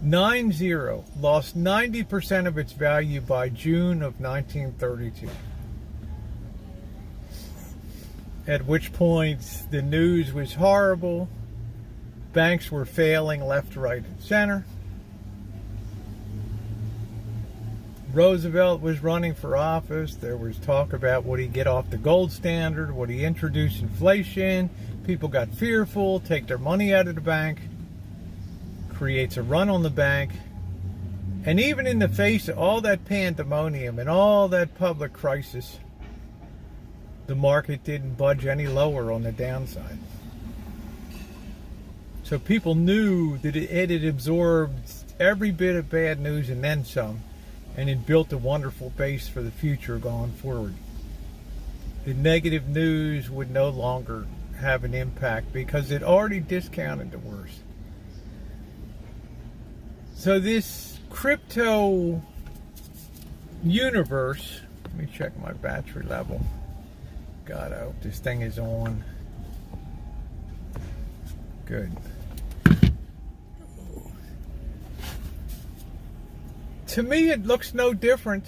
9-0, lost 90% of its value by June of 1932. At which point the news was horrible. Banks were failing left, right, and center. Roosevelt was running for office. There was talk about would he get off the gold standard, would he introduce inflation. People got fearful, take their money out of the bank, creates a run on the bank. And even in the face of all that pandemonium and all that public crisis, the market didn't budge any lower on the downside. So people knew that it had absorbed every bit of bad news and then some, and it built a wonderful base for the future going forward. The negative news would no longer have an impact because it already discounted the worst. So this crypto universe, let me check my battery level. God, I hope this thing is on. Good. To me, it looks no different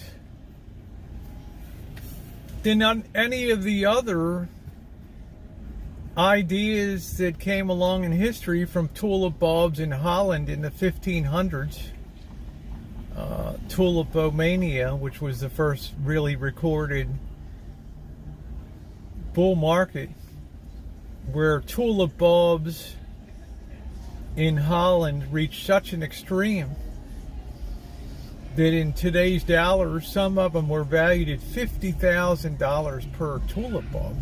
than on any of the other ideas that came along in history, from tulip bulbs in Holland in the 1500s, tulipomania, which was the first really recorded bull market, where tulip bulbs in Holland reached such an extreme that in today's dollars, some of them were valued at $50,000 per tulip bulb.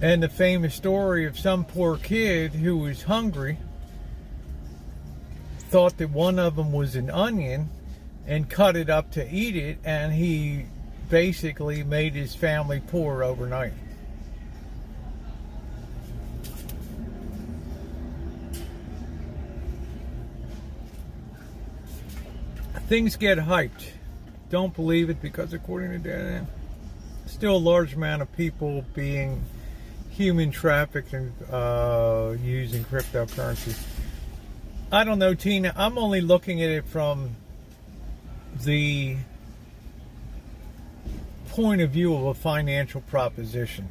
And the famous story of some poor kid who was hungry, thought that one of them was an onion and cut it up to eat it, and he basically made his family poor overnight. Things get hyped. Don't believe it, because according to data, still a large amount of people being human trafficked and using cryptocurrency. I don't know, Tina. I'm only looking at it from the point of view of a financial proposition.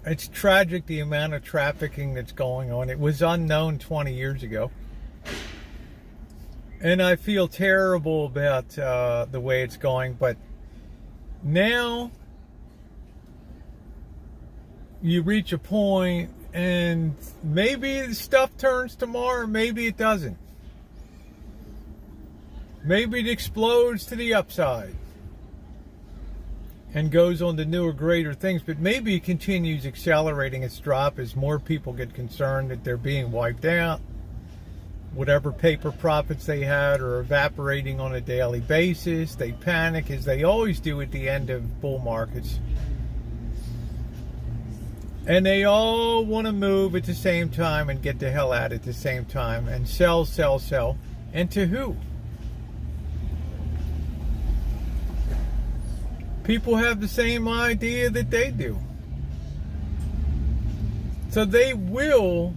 It's tragic the amount of trafficking that's going on. It was unknown 20 years ago. And I feel terrible about the way it's going. But now you reach a point and maybe the stuff turns tomorrow, maybe it doesn't. Maybe it explodes to the upside and goes on to newer, greater things, but maybe it continues accelerating its drop as more people get concerned that they're being wiped out. Whatever paper profits they had are evaporating on a daily basis. They panic, as they always do at the end of bull markets. And they all want to move at the same time and get the hell out at the same time and sell, sell, sell. And to who? People have the same idea that they do. So they will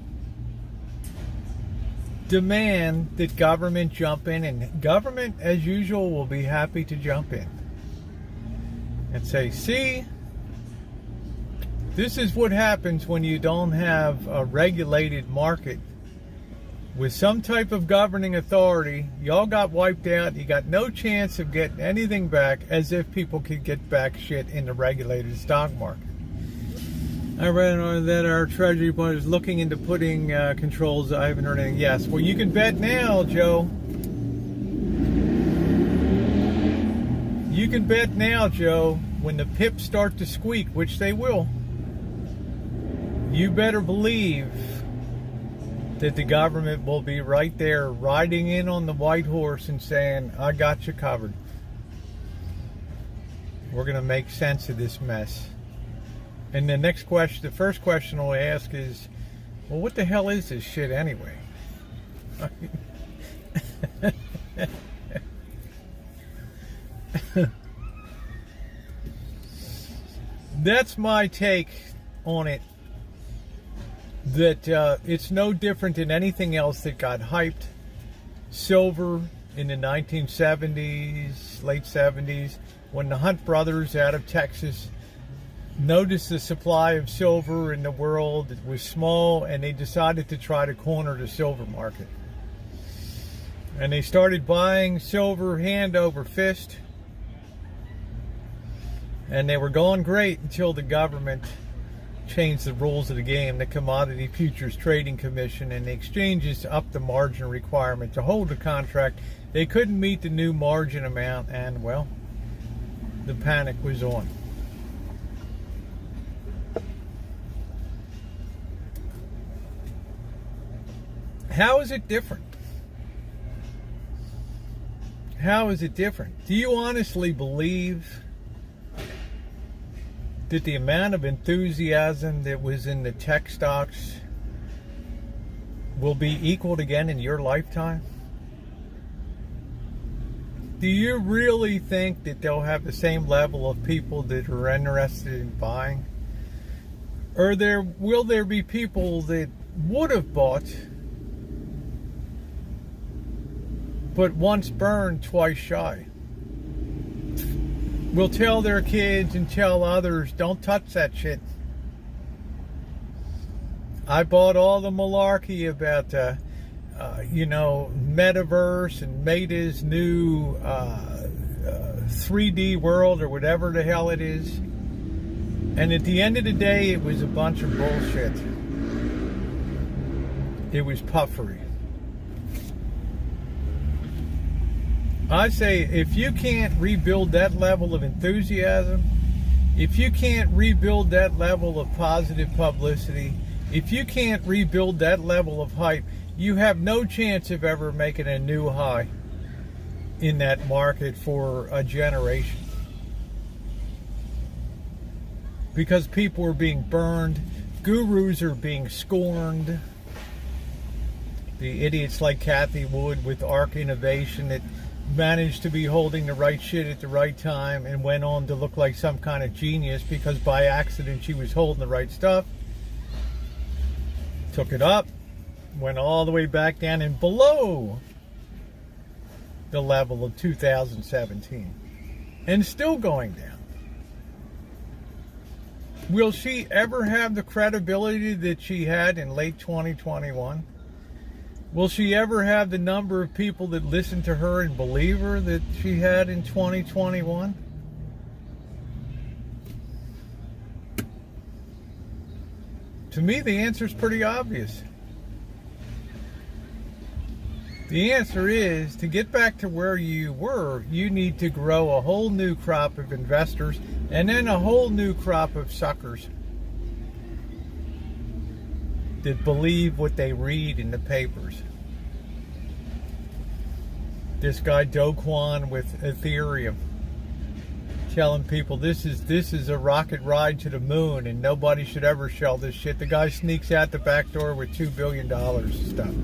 demand that government jump in, and government, as usual, will be happy to jump in and say, see, this is what happens when you don't have a regulated market with some type of governing authority. Y'all got wiped out. You got no chance of getting anything back, as if people could get back shit in the regulated stock market. I read that our Treasury Board is looking into putting controls. I haven't heard anything. Yes. Well, you can bet now, Joe. You can bet now, Joe, when the pips start to squeak, which they will, you better believe that the government will be right there riding in on the white horse and saying, I got you covered. We're going to make sense of this mess. And the next question, the first question we'll ask is, well, what the hell is this shit anyway? That's my take on it. That it's no different than anything else that got hyped. Silver in the 1970s, late 70s, when the Hunt brothers out of Texas noticed the supply of silver in the world was small, and they decided to try to corner the silver market. And they started buying silver hand over fist. And they were going great until the government changed the rules of the game. The Commodity Futures Trading Commission and the exchanges upped the margin requirement to hold the contract. They couldn't meet the new margin amount, and well, the panic was on. How is it different? How is it different? Do you honestly believe that the amount of enthusiasm that was in the tech stocks will be equaled again in your lifetime? Do you really think that they'll have the same level of people that are interested in buying? Or will there be people that would have bought, but once burned, twice shy? Will tell their kids and tell others, don't touch that shit. I bought all the malarkey about, metaverse and Meta's new 3D world or whatever the hell it is. And at the end of the day, it was a bunch of bullshit. It was puffery. I say, if you can't rebuild that level of enthusiasm, if you can't rebuild that level of positive publicity, if you can't rebuild that level of hype, you have no chance of ever making a new high in that market for a generation. Because people are being burned, gurus are being scorned. The idiots like Kathy Wood with ARC Innovation that managed to be holding the right shit at the right time and went on to look like some kind of genius because by accident she was holding the right stuff. Took it up, went all the way back down and below the level of 2017 and still going down. Will she ever have the credibility that she had in late 2021? Will she ever have the number of people that listen to her and believe her that she had in 2021? To me, the answer is pretty obvious. The answer is, to get back to where you were, you need to grow a whole new crop of investors and then a whole new crop of suckers that believe what they read in the papers. This guy Do Kwon with Ethereum telling people this is a rocket ride to the moon and nobody should ever sell this shit. The guy sneaks out the back door with $2 billion stuff.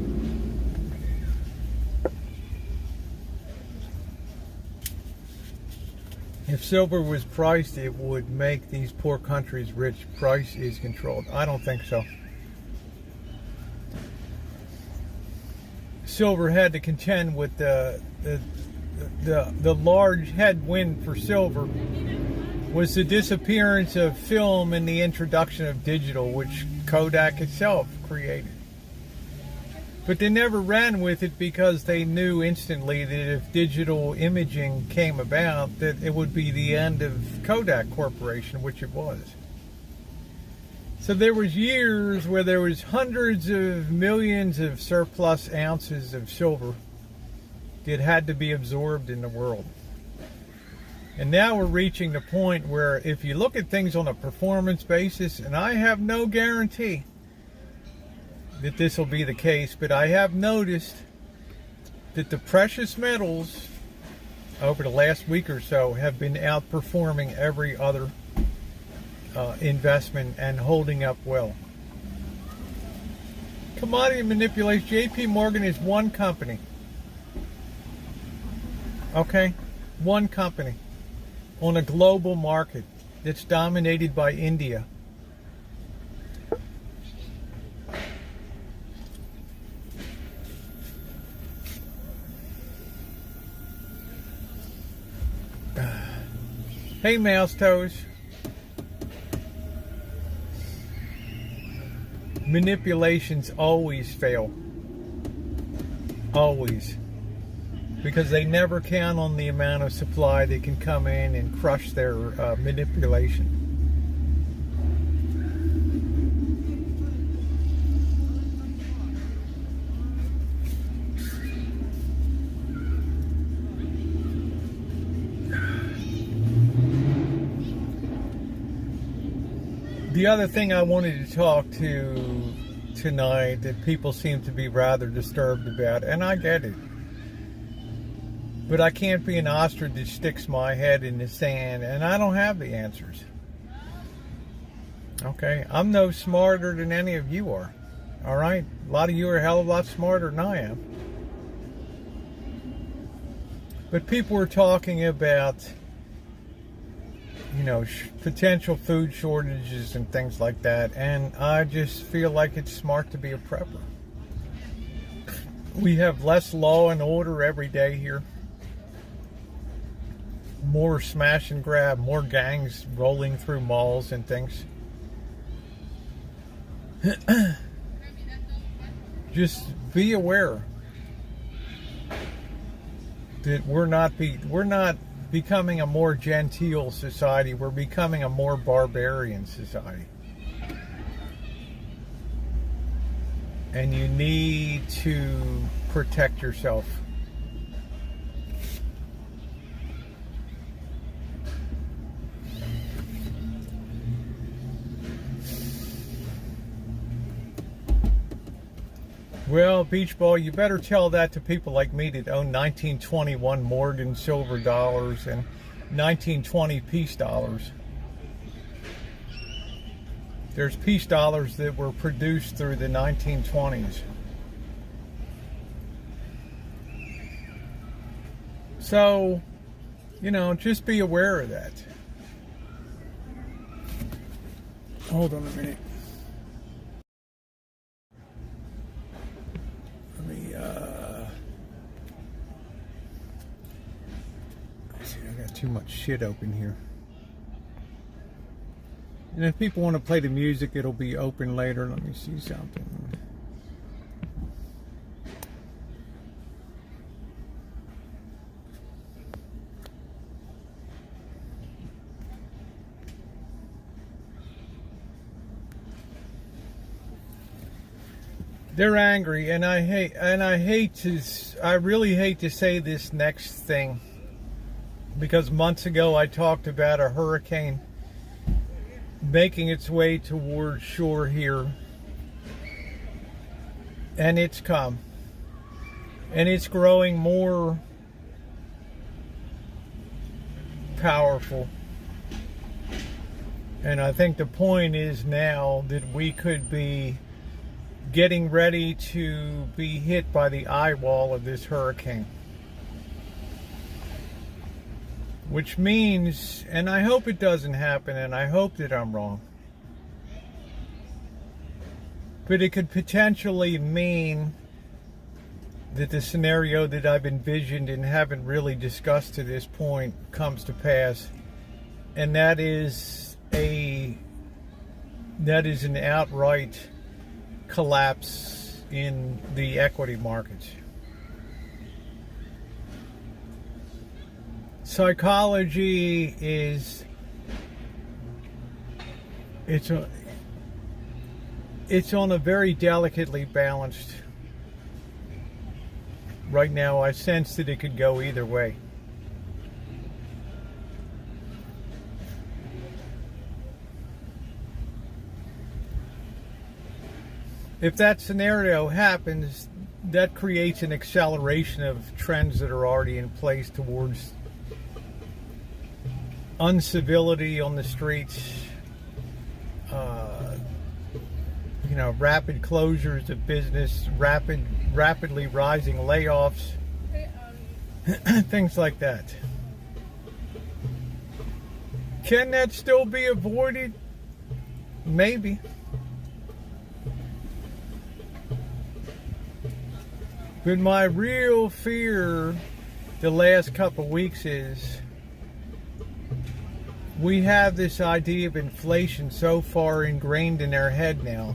If silver was priced, it would make these poor countries rich. Price is controlled. I don't think so. Silver had to contend with the large headwind for silver was the disappearance of film and the introduction of digital, which Kodak itself created. But they never ran with it because they knew instantly that if digital imaging came about, that it would be the end of Kodak Corporation, which it was. So there was years where there was hundreds of millions of surplus ounces of silver that had to be absorbed in the world. And now we're reaching the point where if you look at things on a performance basis, and I have no guarantee that this will be the case, but I have noticed that the precious metals over the last week or so have been outperforming every other investment and holding up well. Commodity manipulation. JP Morgan is one company. Okay? One company on a global market that's dominated by India. Hey, Mouse Toes. Manipulations always fail. Always. Because they never count on the amount of supply that can come in and crush their manipulation. The other thing I wanted to talk to tonight that people seem to be rather disturbed about, and I get it, but I can't be an ostrich that sticks my head in the sand, and I don't have the answers. Okay? I'm no smarter than any of you are. Alright? A lot of you are a hell of a lot smarter than I am. But people were talking about, you know, potential food shortages and things like that, and I just feel like it's smart to be a prepper. We have less law and order every day here. More smash and grab, more gangs rolling through malls and things. Just be aware that we're not becoming a more genteel society. We're becoming a more barbarian society. And you need to protect yourself. Well, Beach Ball, you better tell that to people like me that own 1921 Morgan silver dollars and 1920 peace dollars. There's peace dollars that were produced through the 1920s. So, you know, just be aware of that. Hold on a minute. Too much shit open here. And if people want to play the music, it'll be open later. Let me see something. They're angry, and I really hate to say this next thing, because months ago I talked about a hurricane making its way towards shore here, and it's come, and it's growing more powerful. And I think the point is now that we could be getting ready to be hit by the eye wall of this hurricane. Which means, and I hope it doesn't happen, and I hope that I'm wrong, but it could potentially mean that the scenario that I've envisioned and haven't really discussed to this point comes to pass, and that is an outright collapse in the equity markets. Psychology is it's on a very delicately balanced. Right now I sense that it could go either way. If that scenario happens, that creates an acceleration of trends that are already in place towards uncivility on the streets, rapid closures of business, rapidly rising layoffs, things like that. Can that still be avoided? Maybe. But my real fear the last couple of weeks is we have this idea of inflation so far ingrained in our head now.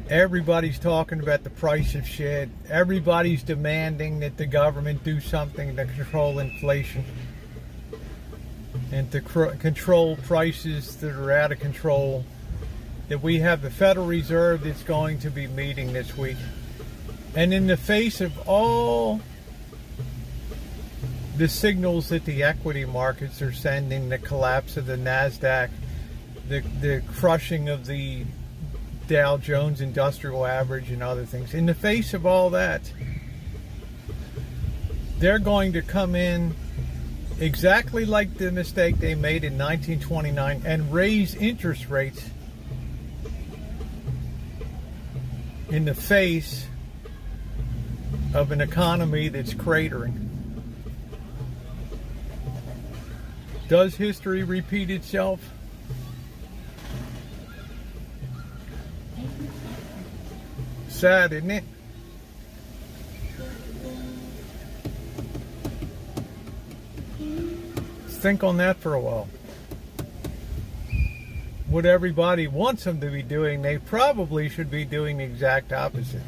Everybody's talking about the price of shit. Everybody's demanding that the government do something to control inflation and to control prices that are out of control. That we have the Federal Reserve that's going to be meeting this week. And in the face of all the signals that the equity markets are sending, the collapse of the NASDAQ, the crushing of the Dow Jones Industrial Average and other things, in the face of all that, they're going to come in exactly like the mistake they made in 1929 and raise interest rates in the face of an economy that's cratering. Does history repeat itself? Sad, isn't it? Let's think on that for a while. What everybody wants them to be doing, they probably should be doing the exact opposite.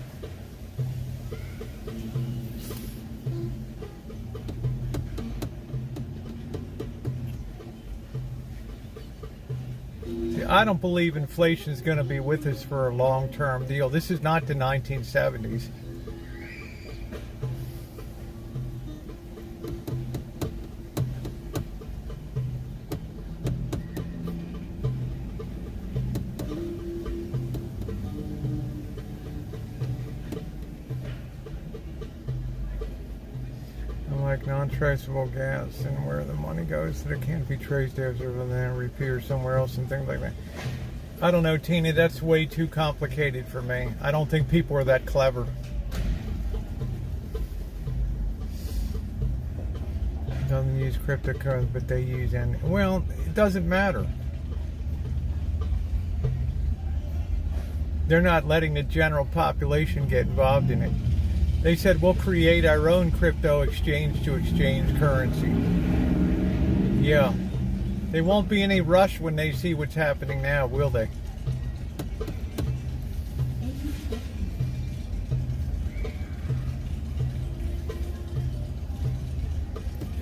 I don't believe inflation is going to be with us for a long-term deal. This is not the 1970s. Like non-traceable gas, and where the money goes that it can't be traced after then repair somewhere else and things like that. I don't know, Tina, that's way too complicated for me. I don't think people are that clever. Doesn't use cryptocurrency, but they use well, it doesn't matter. They're not letting the general population get involved in it. They said, we'll create our own crypto exchange to exchange currency. Yeah. They won't be any rush when they see what's happening now, will they?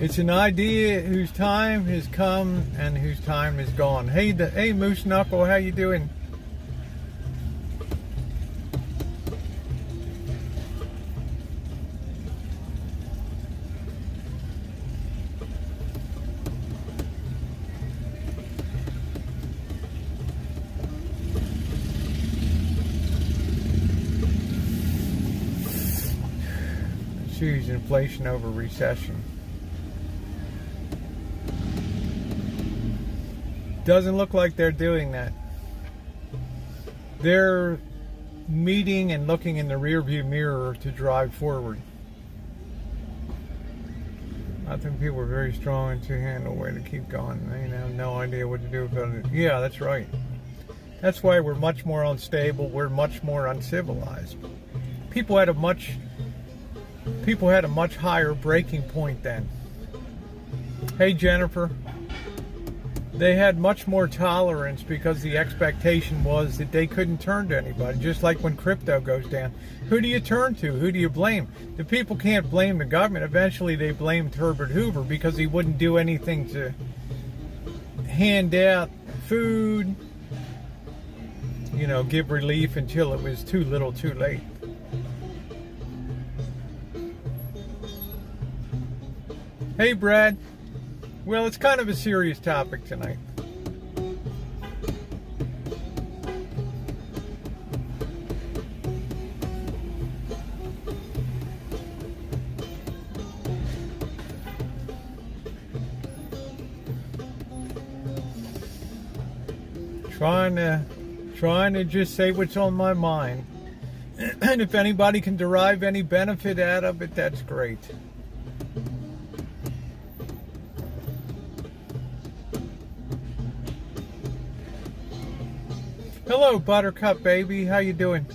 It's an idea whose time has come and whose time is gone. Hey, Moose Knuckle, how you doing? Choose inflation over recession. Doesn't look like they're doing that. They're meeting and looking in the rearview mirror to drive forward. I think people are very strong and two-handle way to keep going. They have no idea what to do about it. Yeah, that's right. That's why we're much more unstable. We're much more uncivilized. People had a much higher breaking point then. Hey, Jennifer. They had much more tolerance because the expectation was that they couldn't turn to anybody. Just like when crypto goes down. Who do you turn to? Who do you blame? The people can't blame the government. Eventually they blamed Herbert Hoover because he wouldn't do anything to hand out food, give relief until it was too little too late. Hey, Brad. Well, it's kind of a serious topic tonight. Trying to just say what's on my mind. And if anybody can derive any benefit out of it, that's great. Hello, Buttercup baby. How you doing?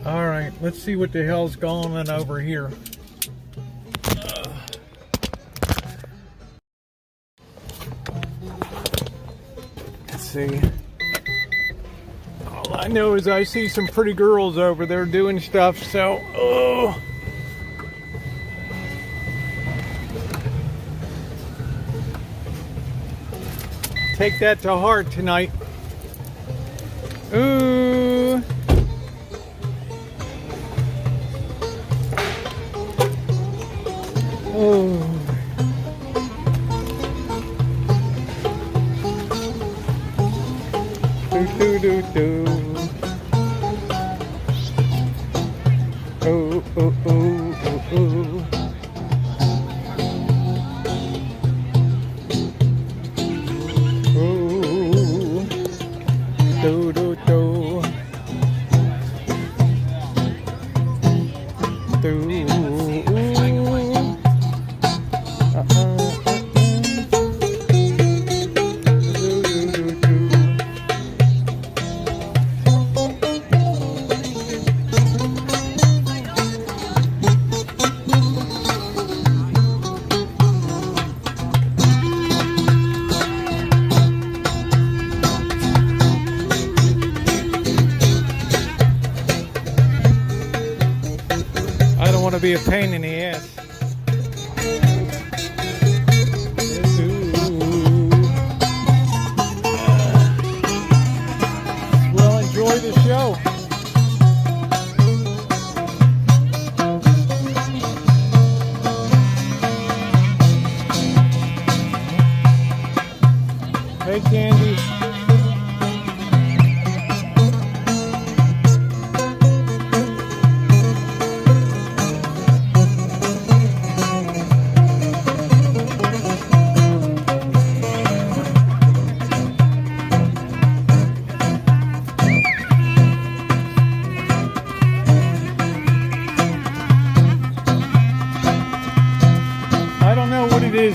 All right, let's see what the hell's going on over here. Let's see. All I know is I see some pretty girls over there doing stuff, so take that to heart tonight. Ooh. Oh. Do do do do. Oh oh oh oh oh. Do do do do. To be a pain in the ass. Well, enjoy the show. Hey, Candy.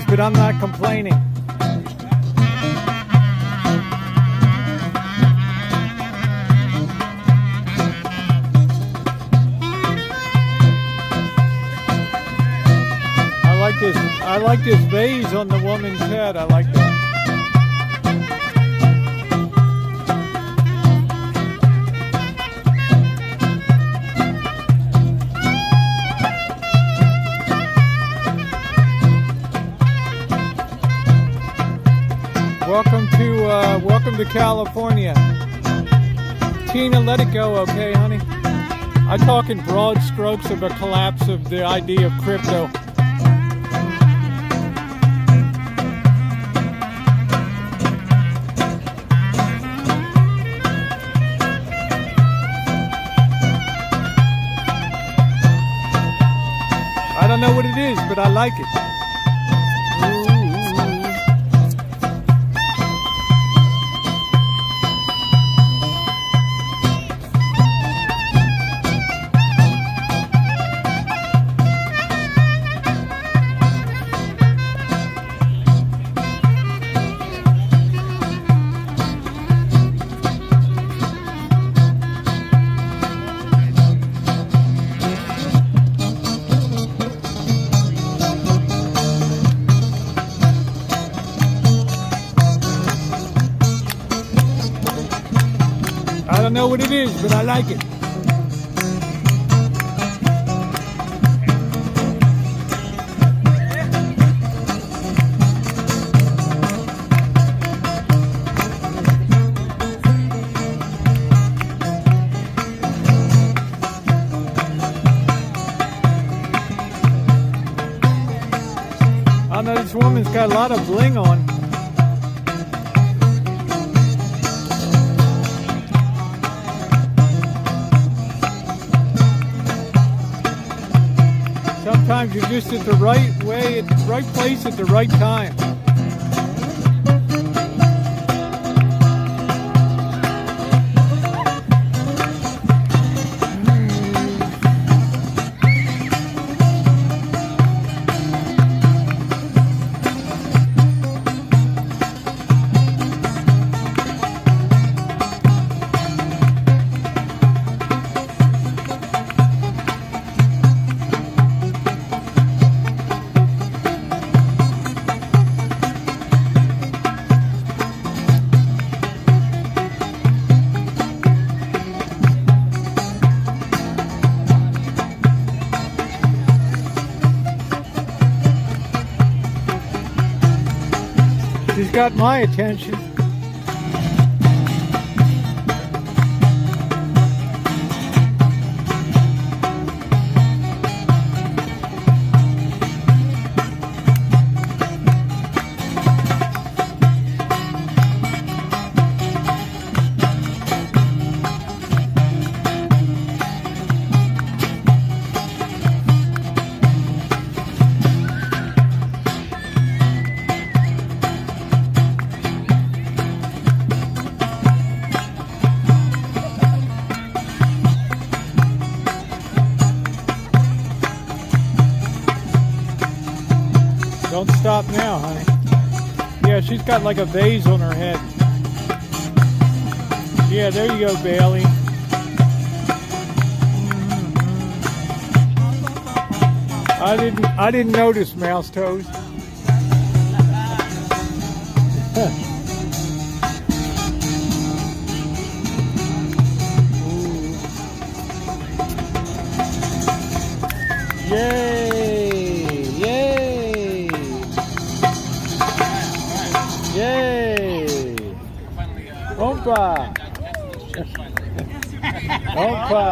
But I'm not complaining. I I like this vase on the woman's head. I like that. Welcome to California. Tina, let it go, okay, honey? I talk in broad strokes of a collapse of the idea of crypto. I don't know what it is, but I like it. I don't know what it is, but I like it. I know this woman's got a lot of bling on. Sometimes you're just at the right way, at the right place at the right time. She's got my attention. Don't stop now, honey. Yeah, she's got like a vase on her head. Yeah, there you go, Bailey. I didn't notice, Mouse Toes. Yay! Yay! Yay! Opa! Opa!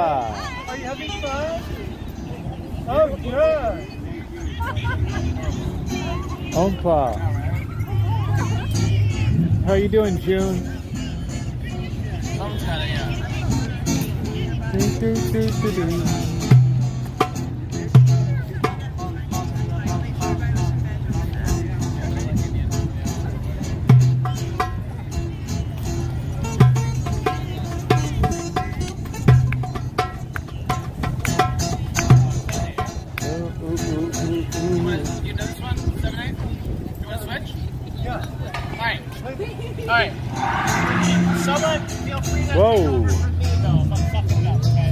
Are you having fun? Oh, good. Opa! How you doing, June? Someone's got a, You know this one? 7-8? You want to switch? Yeah. Alright. Alright. Someone feel free to Whoa. take over from me though if I'm fucking up, okay?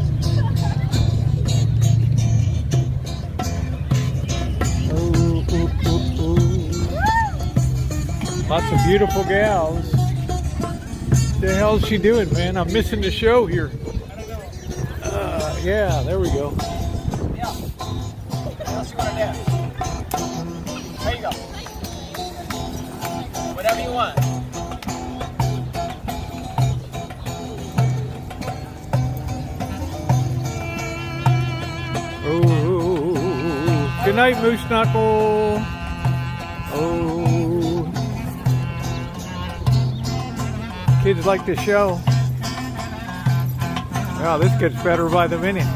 Some beautiful gals. The hell's she doing, man? I'm missing the show here. Yeah, there we go. Yeah. What else you want to do? There you go. Whatever you want. Oh, good night, Moose Knuckle. Oh, kids like the show. Wow, this gets better by the minute.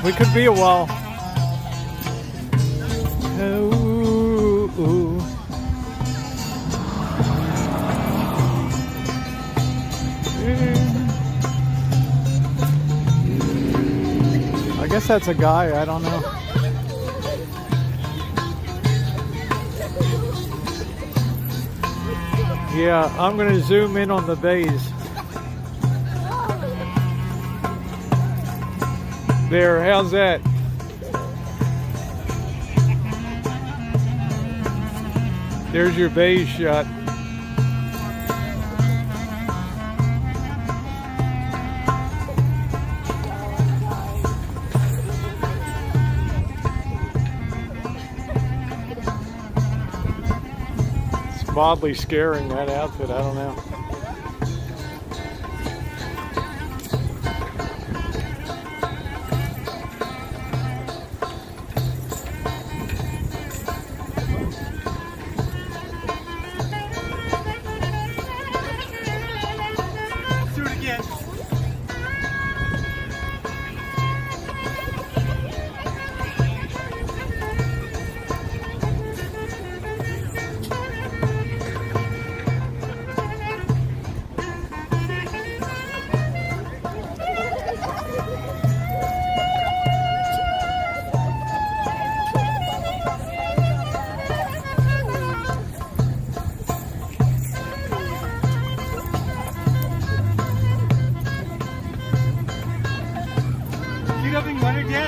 We could be a while. Ooh, ooh. I guess that's a guy, I don't know. Yeah, I'm going to zoom in on the bays. There, how's that? There's your bay shot. It's oddly scaring, that outfit, I don't know.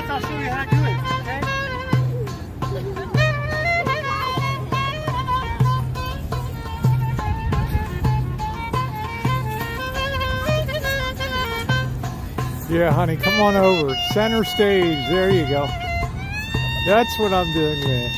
I'll show you how to do it, okay? Yeah, honey, come on over. Center stage. There you go. That's what I'm doing, yeah.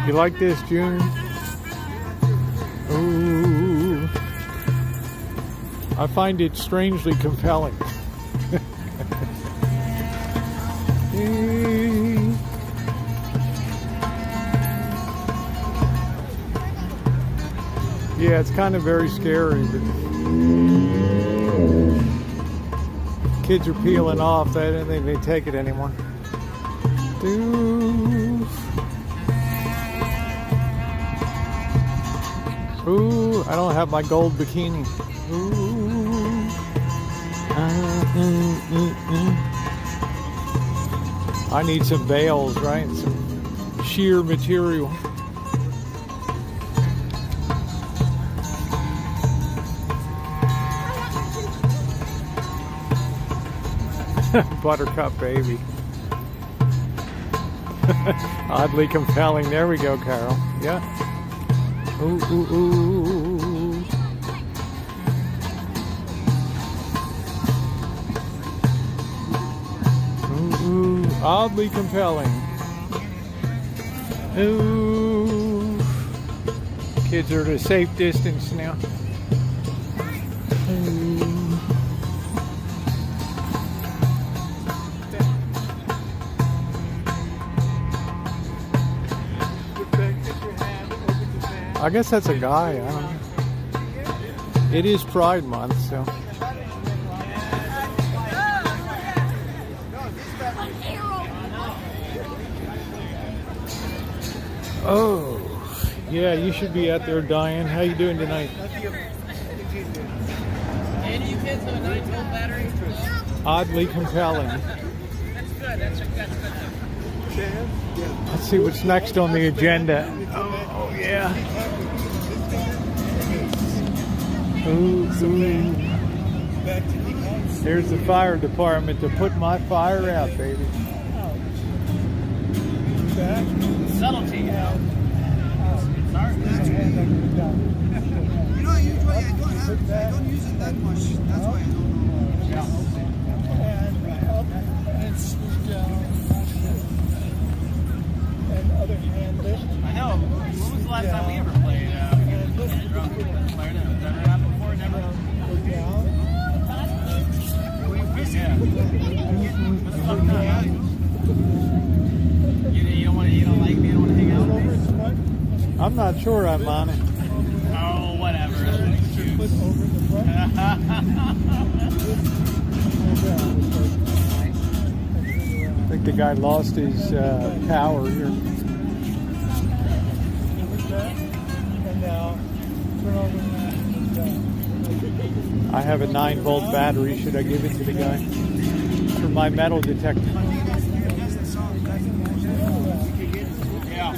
You like this, June? Ooh. I find it strangely compelling. Yeah, it's kind of very scary, but kids are peeling off. I don't think they take it anymore. Ooh, I don't have my gold bikini. Ooh. I need some bales, right? Some sheer material. Buttercup baby. Oddly compelling. There we go, Carol. Yeah. Ooh, ooh, ooh. Ooh, ooh. Oddly compelling. Ooh. Kids are at a safe distance now. Ooh. I guess that's a guy. I don't know. It is Pride Month, so. Oh, Yeah, you should be out there, Diane. How you doing tonight? Any of you kids have a 9-volt battery? Oddly compelling. That's good. That's good. Let's see what's next on the agenda. Oh yeah. Ooh. There's the fire department to put my fire out, baby. Subtlety, you know. You know, usually I don't use it that much. That's why I don't know. And up and swoop down. And other hand lift. I know. When was the last time we ever played? Clarinet? Has that ever happened before? Never. Go down. Yeah. What's the fuck going? You don't want to. You don't like me. You don't want to hang out with me. I'm not sure I'm on it. Oh, whatever. Foot over the front. I think the guy lost his power here. And now turn over. I have a 9-volt battery. Should I give it to the guy for my metal detector? Yeah.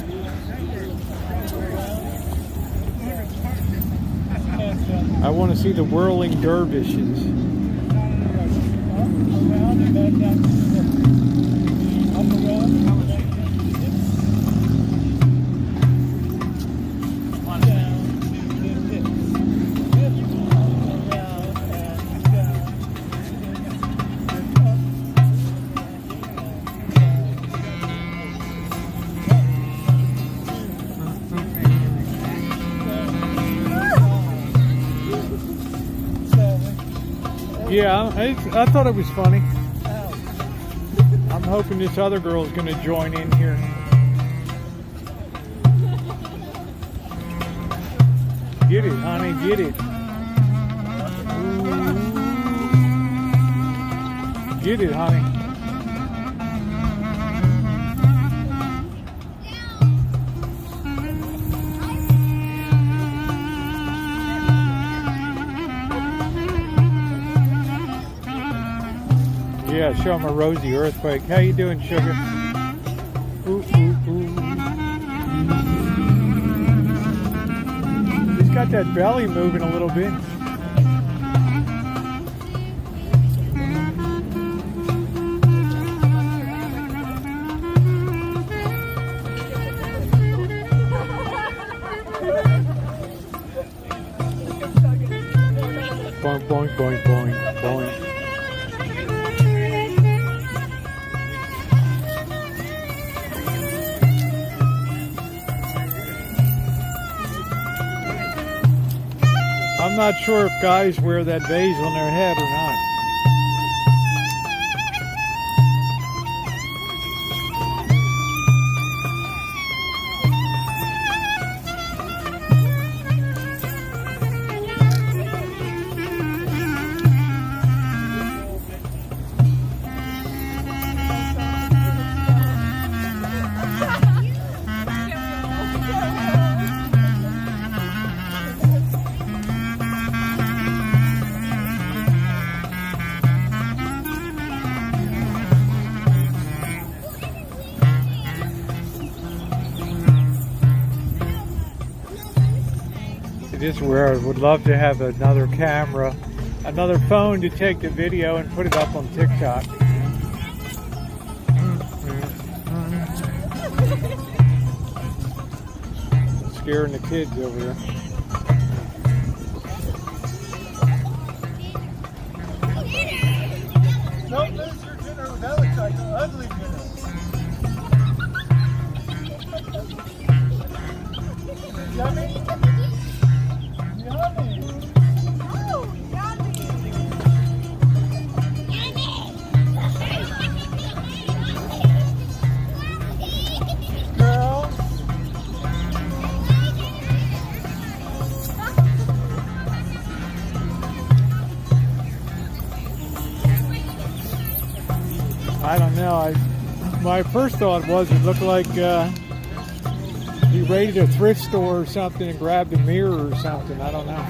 I want to see the whirling dervishes. Yeah, I thought it was funny. I'm hoping this other girl's going to join in here. Get it, honey, get it. Ooh. Get it, honey. Yeah, show him a rosy earthquake. How you doing, sugar? Ooh, ooh, ooh. He's got that belly moving a little bit. Boing, boing, boing, boing, boing. I'm not sure if guys wear that vase on their head or not. This is where I would love to have another camera, another phone to take the video and put it up on TikTok. Scaring the kids over there. Don't lose your dinner with Alex like an ugly dinner. Yummy? Yummy. Oh, yummy. Girl. I don't know. My first thought was it looked like He raided a thrift store or something and grabbed a mirror or something. I don't know.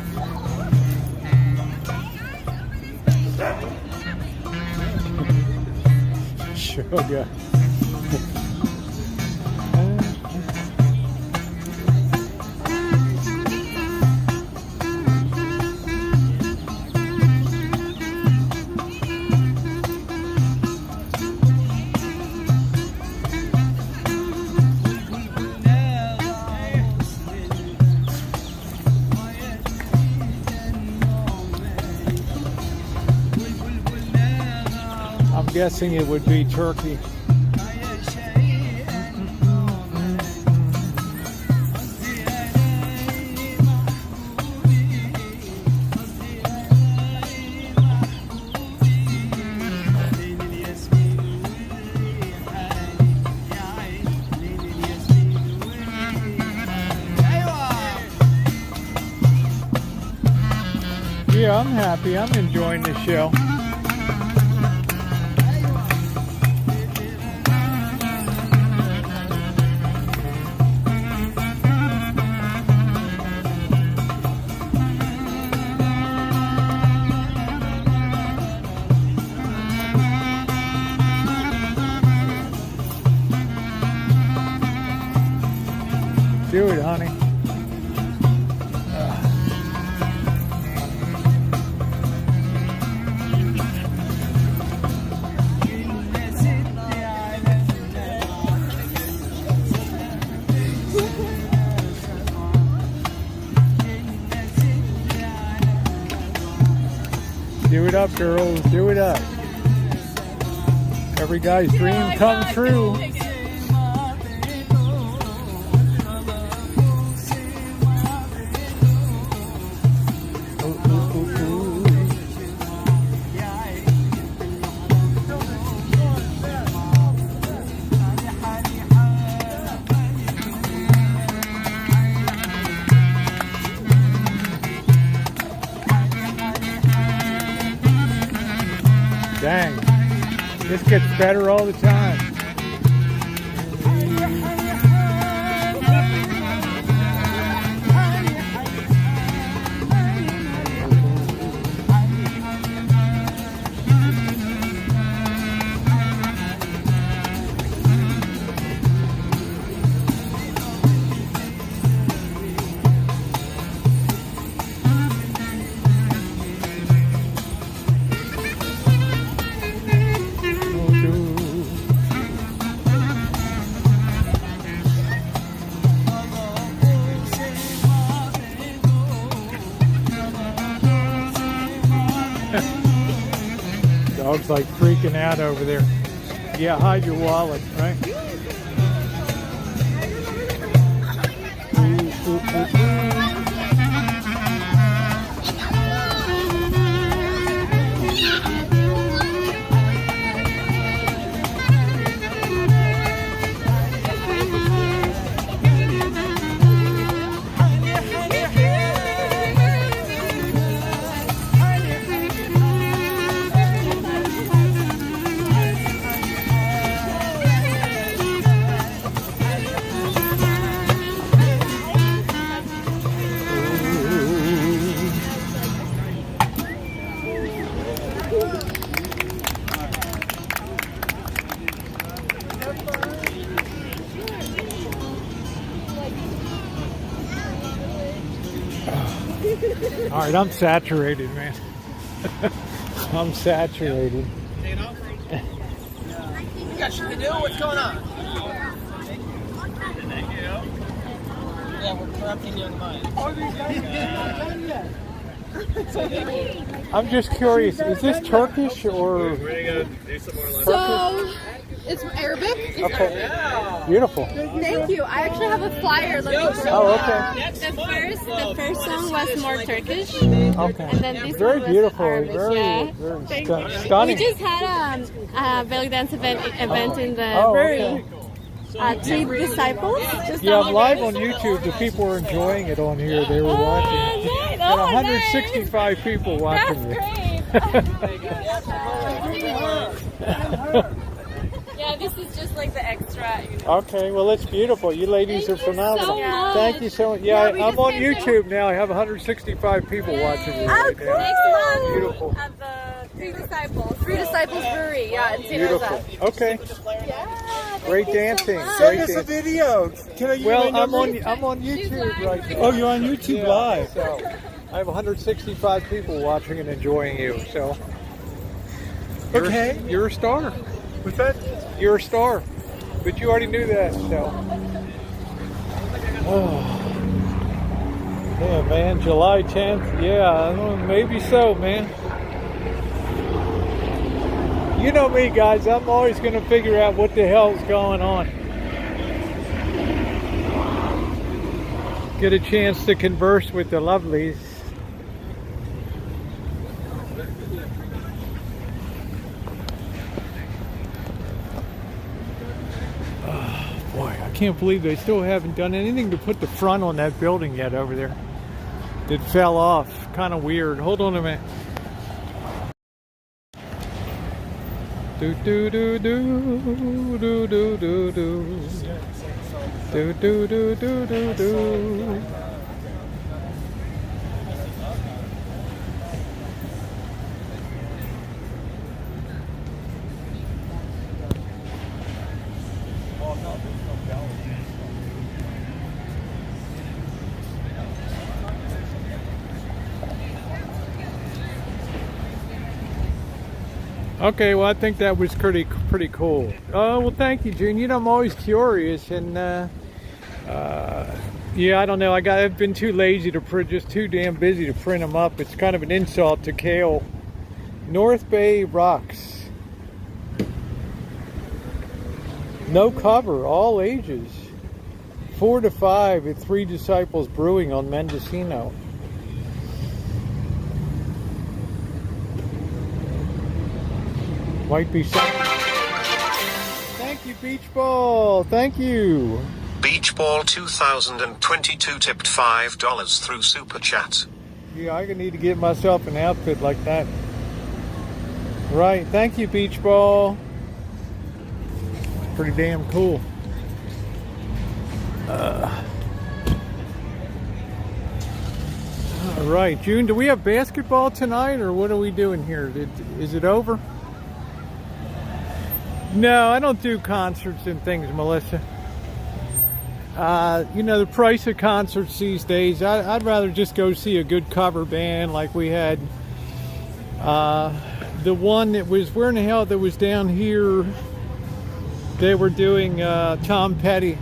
Sugar. I'm guessing it would be Turkey. Yeah, I'm happy. I'm enjoying the show. Do it, honey. Do it up, girls. Do it up. Every guy's dream come true. Dang, this gets better all the time. Dog's like freaking out over there. Yeah, hide your wallet, right? Ooh, ooh, ooh, ooh. All right, I'm saturated, man. I'm saturated. You got shit to do? What's going on? Yeah, we're corrupting young minds. I'm just curious, is this Turkish or? So, it's Arabic. Okay, beautiful. Thank you. I actually have a flyer. Let me show Oh, you. okay. The first song was more Turkish. Okay. And then this Very one was beautiful, Arabic. very We stunning. just had a belly dance event in the Oh, brewery. okay. Three disciples. Just Yeah, I'm over live here. on YouTube. The people were enjoying it on here. They were watching. Nice. Got Oh, 165 people watching That's it. great. Yeah, this is just like the extra, you know. Okay, well, it's beautiful. You ladies Thank are you phenomenal. so much. Thank you so much. Yeah, we I'm just on came from- YouTube now. I have 165 people watching me right now. Next month Beautiful. at the Three Disciples Brewery, yeah, in San Beautiful. Jose. Okay. Yeah, Great dancing. much. Great Send us a dancing. video. Can I use Well, my number? I'm on YouTube right now. Oh, you're on YouTube Yeah, Live. So I have 165 people watching and enjoying you. So Okay. you're a star. What's that? You're a star. But you already knew that. So. Oh. Yeah, man. July 10th. Yeah, maybe so, man. You know me, guys. I'm always going to figure out what the hell's going on. Get a chance to converse with the lovelies. Oh, boy, I can't believe they still haven't done anything to put the front on that building yet over there. It fell off. Kind of weird. Hold on a minute. Do do do do do do do do do do do do do do. Okay, well, I think that was pretty cool. Oh, well, thank you, June. You know, I'm always curious, and yeah, I don't know. I've been too lazy to print, just too damn busy to print them up. It's kind of an insult to Kale. North Bay Rocks. No cover, all ages. 4 to 5 at Three Disciples Brewing on Mendocino. Might be something. Thank you, Beach Ball. Thank you. Beach Ball 2022 tipped $5 through Super Chat. Yeah, I need to get myself an outfit like that. Right. Thank you, Beach Ball. Pretty damn cool. All right, June, do we have basketball tonight, or what are we doing here? Is it over? No, I don't do concerts and things, Melissa. You know, the price of concerts these days, I'd rather just go see a good cover band like we had. The one that was, where in the hell, that was down here, they were doing Tom Petty,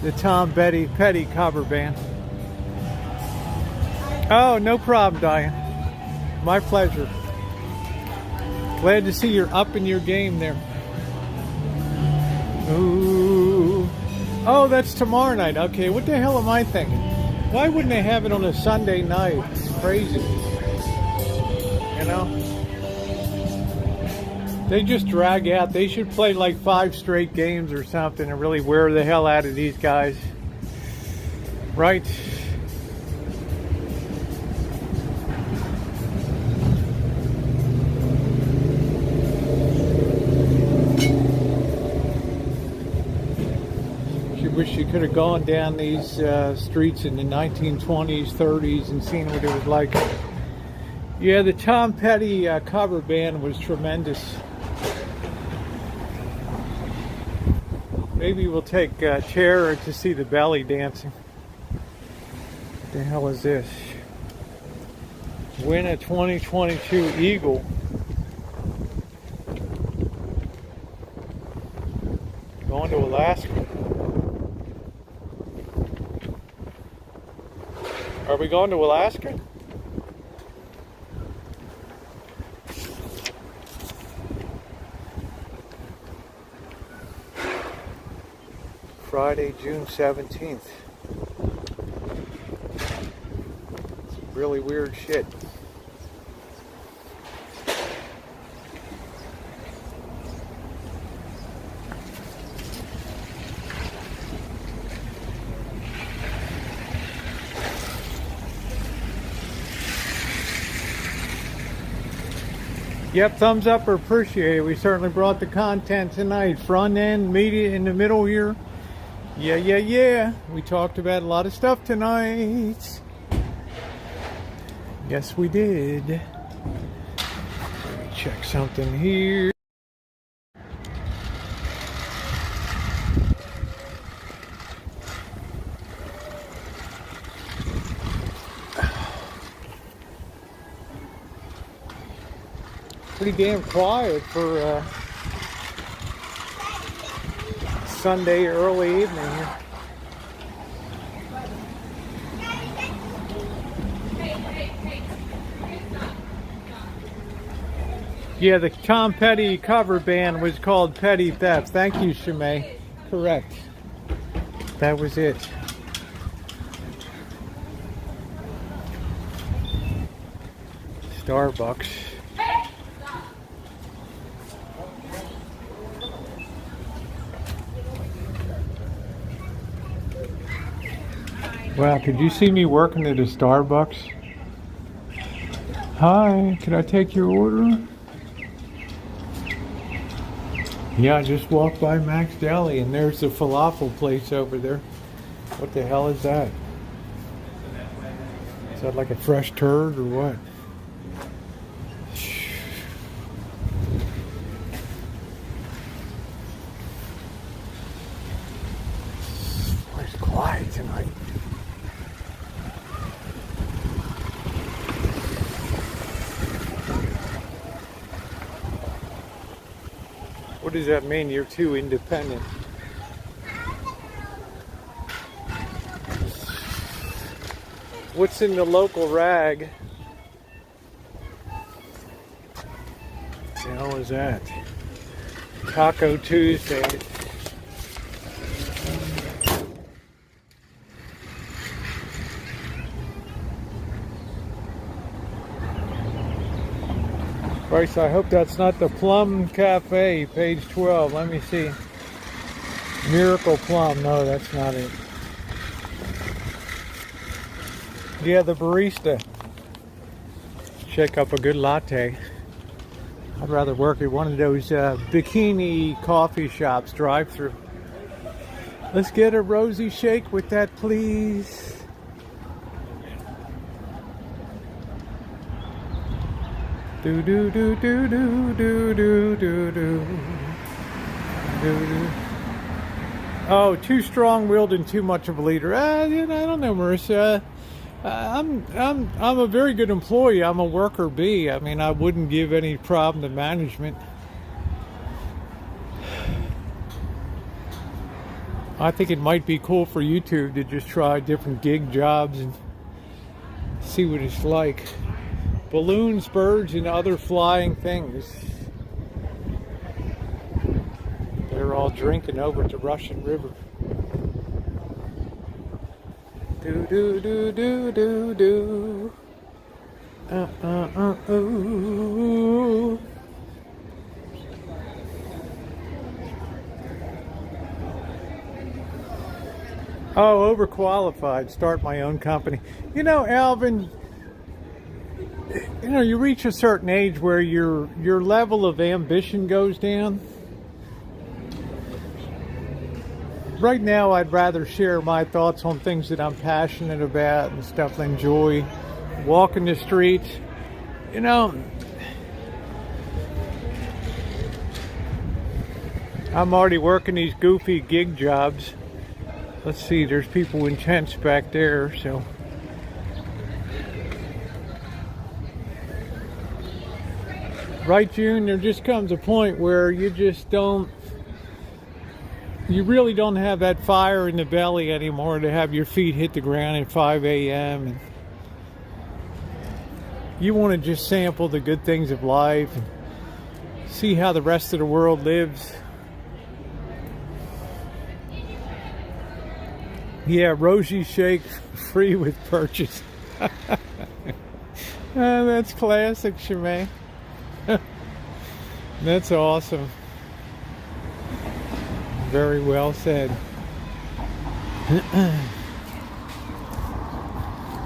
the Tom Petty cover band. Oh, no problem, Diane. My pleasure. Glad to see you're up in your game there. Ooh. Oh, that's tomorrow night. Okay, what the hell am I thinking? Why wouldn't they have it on a Sunday night? It's crazy. You know? They just drag out. They should play like 5 straight games or something and really wear the hell out of these guys. Right? Wish you could have gone down these streets in the 1920s, 30s and seen what it was like. Yeah, the Tom Petty cover band was tremendous. Maybe we'll take Tara to see the belly dancing. What the hell is this? Win a 2022 Eagle. Going to Alaska. Are we going to Alaska? Friday, June 17th. Some really weird shit. Yep, thumbs up or appreciate it. We certainly brought the content tonight. Front end, media in the middle here. Yeah. We talked about a lot of stuff tonight. Yes, we did. Let me check something here. Pretty damn quiet for Sunday early evening here. Yeah, the Tom Petty cover band was called Petty Theft. Thank you, Shimei. Correct. That was it. Starbucks. Wow, could you see me working at a Starbucks? Hi, can I take your order? Yeah, I just walked by Max Deli and there's the falafel place over there. What the hell is that? Is that like a fresh turd or what? It's quiet tonight. What does that mean? You're too independent. What's in the local rag? What the hell is that? Taco Tuesday. Bryce, I hope that's not the Plum Cafe, page 12. Let me see. Miracle Plum. No, that's not it. Yeah, the barista. Shake up a good latte. I'd rather work at one of those bikini coffee shops, drive-through. Let's get a rosy shake with that, please. Do do do do do do do do do do. Oh, too strong-willed and too much of a leader. I don't know, Marissa. I'm a very good employee. I'm a worker bee. I mean, I wouldn't give any problem to management. I think it might be cool for YouTube to just try different gig jobs and see what it's like. Balloons, birds, and other flying things. They're all drinking over at the Russian River. Do do do do do do. Ooh. Oh, overqualified. Start my own company. You know, Alvin. You know, you reach a certain age where your level of ambition goes down. Right now, I'd rather share my thoughts on things that I'm passionate about and stuff I enjoy. Walking the streets. You know, I'm already working these goofy gig jobs. Let's see, there's people in tents back there, so... Right, June, there just comes a point where you just don't, you really don't have that fire in the belly anymore to have your feet hit the ground at 5 a.m. And you want to just sample the good things of life and see how the rest of the world lives. Yeah, Roshi Shake free with purchase. That's classic, Shemay. That's awesome. Very well said.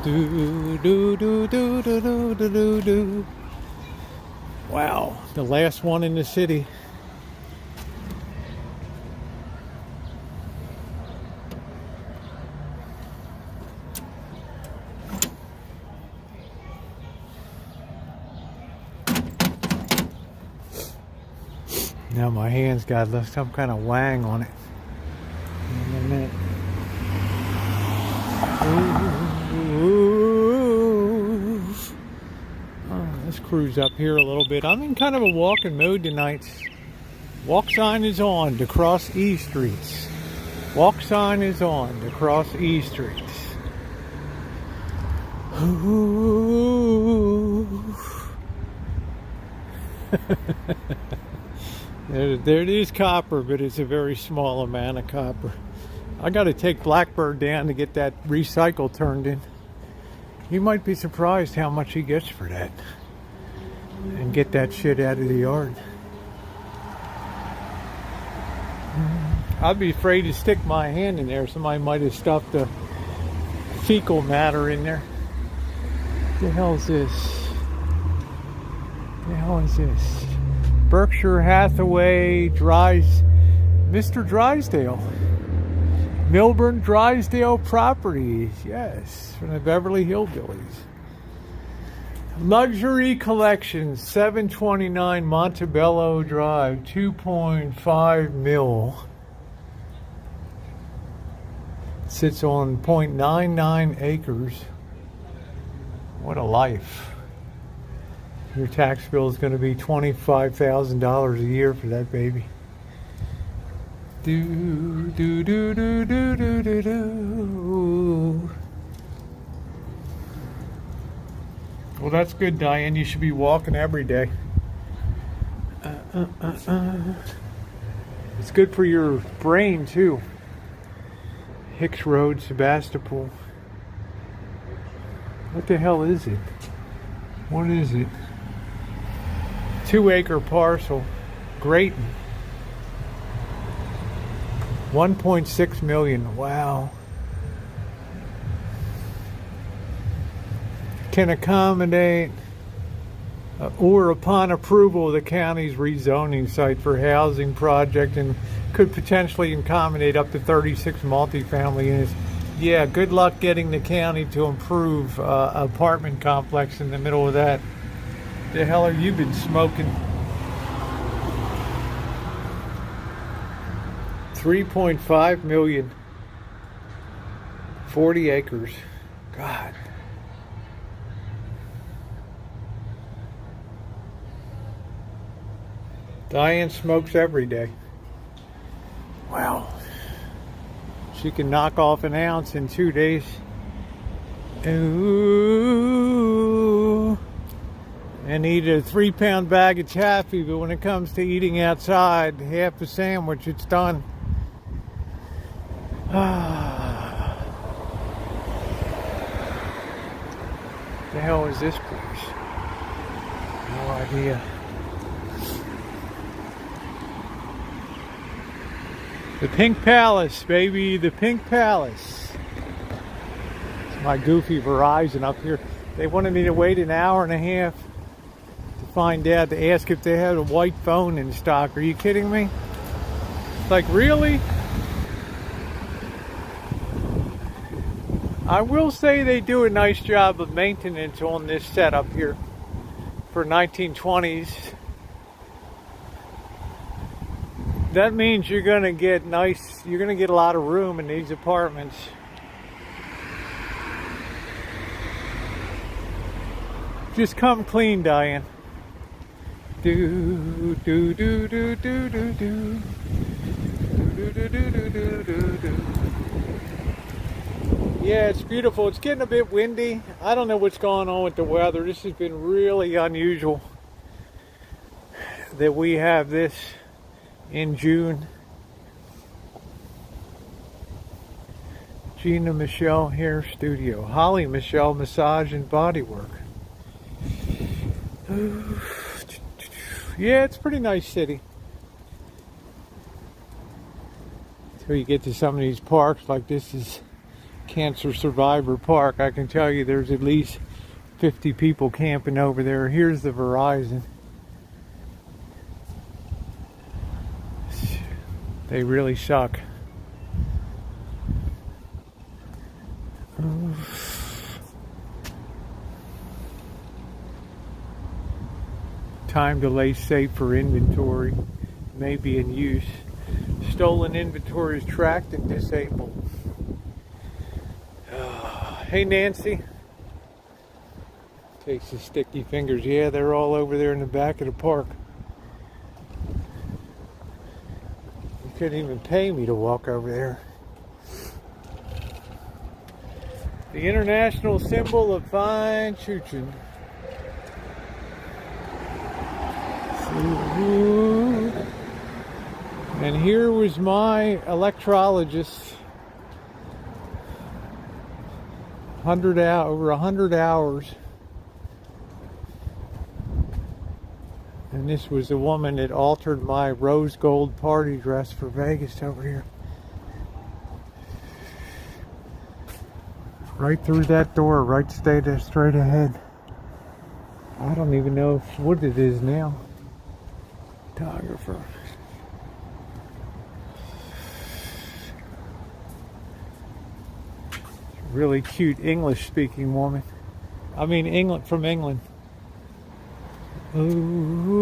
Do do do do do do do do. Wow, the last one in the city. Now my hand's got some kind of wang on it. In a minute. Ooh. Oh, let's cruise up here a little bit. I'm in kind of a walking mood tonight. Walk sign is on to cross E streets. Walk sign is on to cross E streets. Ooh. There it is, copper, but it's a very small amount of copper. I got to take Blackbird down to get that recycle turned in. You might be surprised how much he gets for that. And get that shit out of the yard. I'd be afraid to stick my hand in there. Somebody might have stuffed the fecal matter in there. What the hell is this? What the hell is this? Berkshire Hathaway Mr. Drysdale. Milburn Drysdale Properties. Yes, from the Beverly Hillbillies. Luxury Collection, 729 Montebello Drive, 2.5 mil. Sits on 0.99 acres. What a life. Your tax bill is going to be $25,000 a year for that baby. Do do do do do do do do. Well, that's good, Diane. You should be walking every day. It's good for your brain too. Hicks Road, Sebastopol. What the hell is it? What is it? 2-acre parcel, Grayton. 1.6 million. Wow. Can accommodate or upon approval of the county's rezoning site for housing project and could potentially accommodate up to 36 multifamily units. Yeah, good luck getting the county to improve apartment complex in the middle of that. The hell have you been smoking? 3.5 million. 40 acres. God. Diane smokes every day. Wow. She can knock off an ounce in 2 days. Ooh. And eat a 3-pound bag of taffy, but when it comes to eating outside, half a sandwich, it's done. The hell is this place? No idea. The Pink Palace, baby, the Pink Palace. It's my goofy Verizon up here. They wanted me to wait an hour and a half to find out, to ask if they had a white phone in stock. Are you kidding me? Like, really? I will say they do a nice job of maintenance on this setup here for 1920s. That means you're going to get a lot of room in these apartments. Just come clean, Diane. Do do do do do do do do do do do do do. Yeah, it's beautiful. It's getting a bit windy. I don't know what's going on with the weather. This has been really unusual that we have this in June. Gina Michelle Hair Studio. Holly Michelle Massage and Body Work. Yeah, it's a pretty nice city. Until you get to some of these parks, like this is Cancer Survivor Park. I can tell you there's at least 50 people camping over there. Here's the Verizon. They really suck. Time to lay safe for inventory. May be in use. Stolen inventory is tracked and disabled. Hey Nancy. Takes his sticky fingers. Yeah, they're all over there in the back of the park. You couldn't even pay me to walk over there. The international symbol of fine choo-choo. And here was my electrologist. Over 100 hours. And this was the woman that altered my rose gold party dress for Vegas over here. Right through that door, right straight ahead. I don't even know what it is now. Photographer. Really cute English-speaking woman. I mean, from England. Ooh.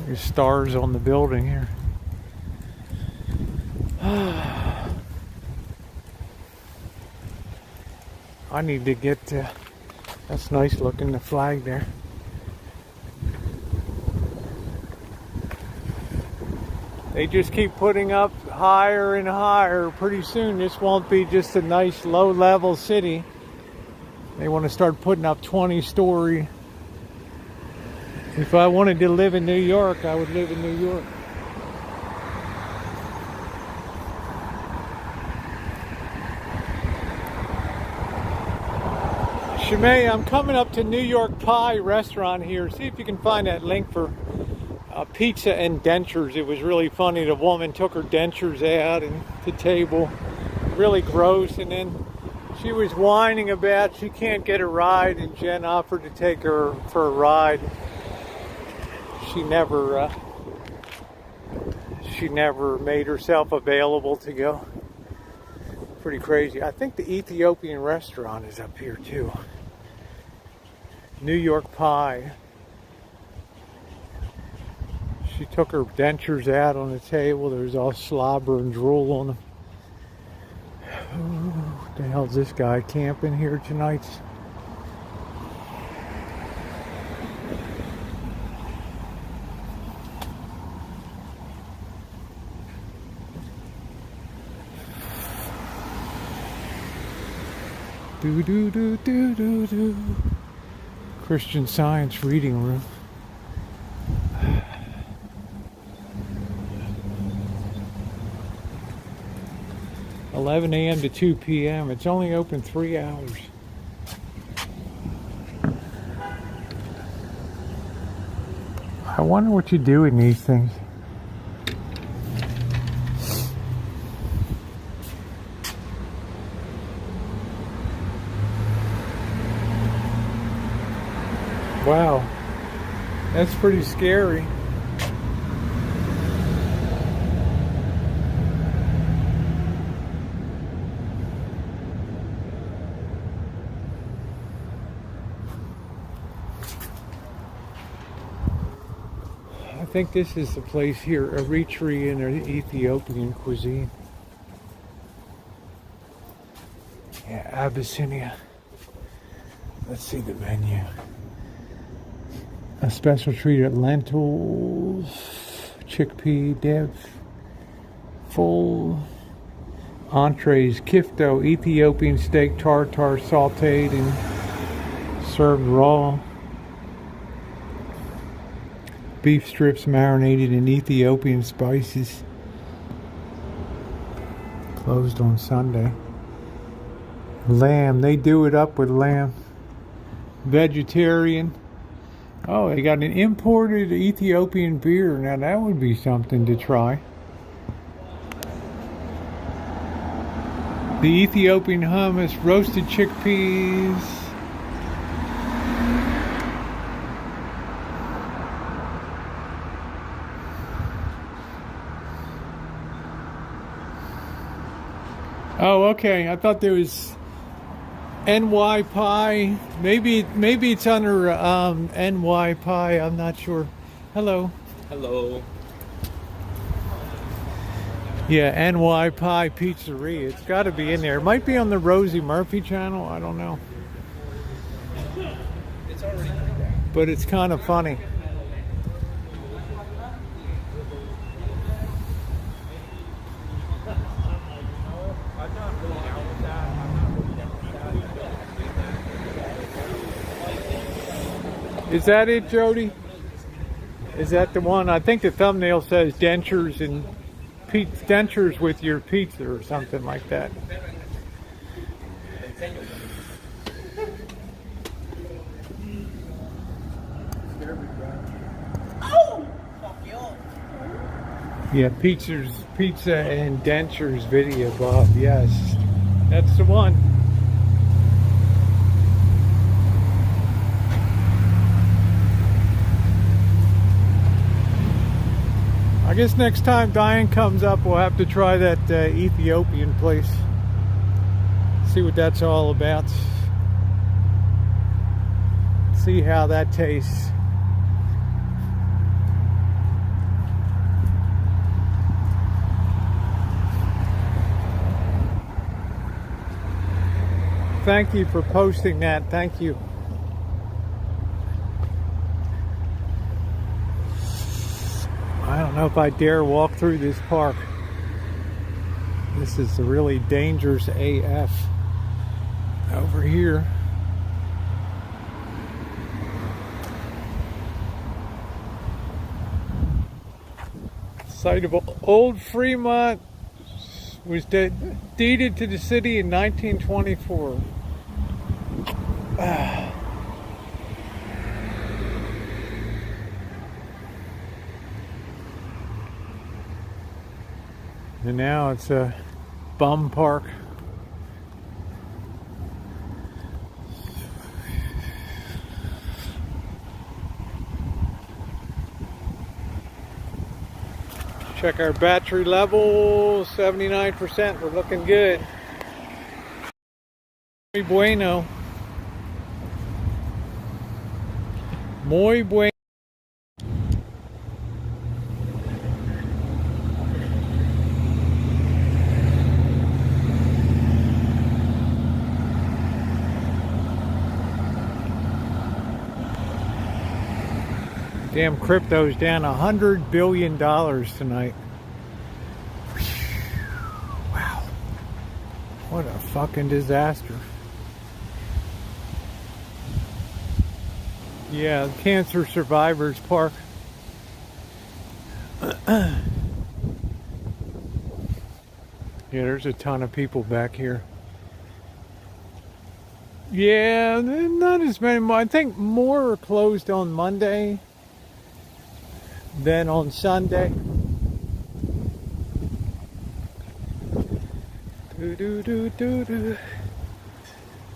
There's stars on the building here. I need to get that's nice looking, the flag there. They just keep putting up higher and higher. Pretty soon this won't be just a nice low-level city. They want to start putting up 20-story. If I wanted to live in New York, I would live in New York. Shimei, I'm coming up to New York Pie restaurant here. See if you can find that link for pizza and dentures. It was really funny. The woman took her dentures out and the table. Really gross. And then she was whining about she can't get a ride, and Jen offered to take her for a ride. She never made herself available to go. Pretty crazy. I think the Ethiopian restaurant is up here too. New York Pie. She took her dentures out on the table. There was all slobber and drool on them. What the hell's this guy camping here tonight? Do do do do do do. Christian Science reading room. 11 a.m. to 2 p.m. It's only open 3 hours. I wonder what you do in these things. Wow, that's pretty scary. I think this is the place here, Eritrean or Ethiopian cuisine. Yeah, Abyssinia. Let's see the menu. A special treat at lentils, chickpea dip, full entrees, kifto, Ethiopian steak tartare, sauteed and served raw. Beef strips marinated in Ethiopian spices. Closed on Sunday. Lamb, they do it up with lamb. Vegetarian. Oh, they got an imported Ethiopian beer. Now that would be something to try. The Ethiopian hummus, roasted chickpeas. Oh, okay. I thought there was NY Pie. Maybe it's under NY Pie. I'm not sure. Hello. Hello. Yeah, NY Pie Pizzeria. It's got to be in there. It might be on the Rosie Murphy channel. I don't know. But it's kind of funny. Is that it, Jody? Is that the one? I think the thumbnail says dentures and dentures with your pizza or something like that. Yeah, pizza and dentures video, Bob. Yes, that's the one. I guess next time Diane comes up, we'll have to try that Ethiopian place. See what that's all about. See how that tastes. Thank you for posting that. Thank you. I don't know if I dare walk through this park. This is really dangerous AF over here. Site of Old Fremont was deeded to the city in 1924. And now it's a bum park. Check our battery level, 79%. We're looking good. Muy bueno. Muy bueno. Damn, crypto's down $100 billion tonight. Wow. What a fucking disaster. Yeah, Cancer Survivors Park. Yeah, there's a ton of people back here. Yeah, not as many. I think more are closed on Monday than on Sunday.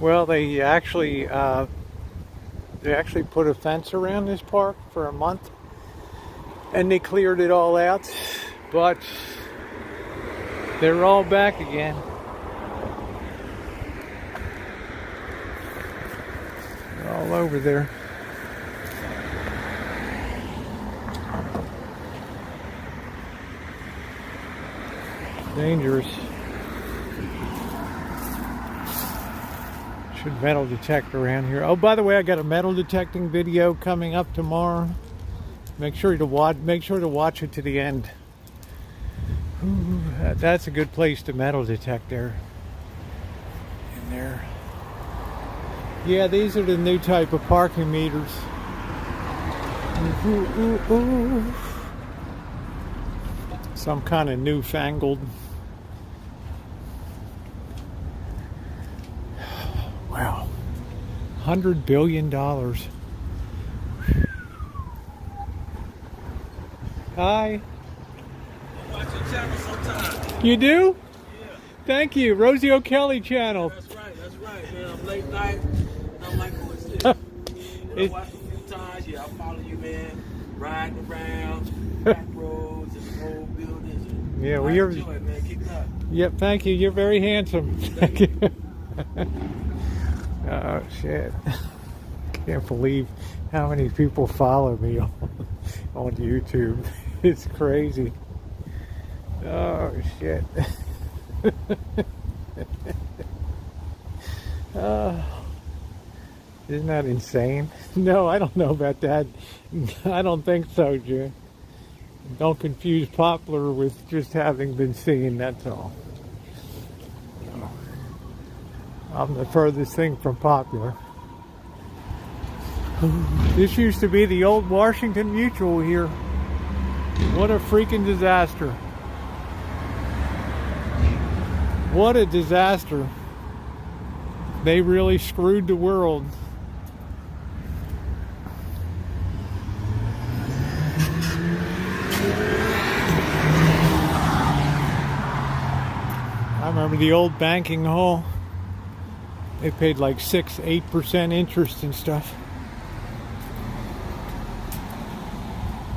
Well, they actually put a fence around this park for a month, and they cleared it all out, but they're all back again. They're all over there. Dangerous. Should metal detect around here. Oh, by the way, I got a metal detecting video coming up tomorrow. Make sure to watch it to the end. Ooh, that's a good place to metal detect there. In there. Yeah, these are the new type of parking meters. Ooh, ooh, ooh. Some kind of newfangled. Wow. $100 billion. Hi. Watch your channel sometime. You do? Yeah. Thank you. Rosie O'Kelly channel. That's right, man. I'm late night. I'm like, who is this? I watched a few times. Yeah, I follow you, man. Riding around, back roads and old buildings. Yeah, well, I enjoy it, man. Keep it up. Yep, thank you. You're very handsome. Thank you. Oh, shit. Can't believe how many people follow me on YouTube. It's crazy. Oh, shit. Isn't that insane? No, I don't know about that. I don't think so, Jim. Don't confuse popular with just having been seen, that's all. I'm the furthest thing from popular. This used to be the old Washington Mutual here. What a freaking disaster. What a disaster. They really screwed the world. I remember the old banking hall. They paid like 6-8% interest and stuff.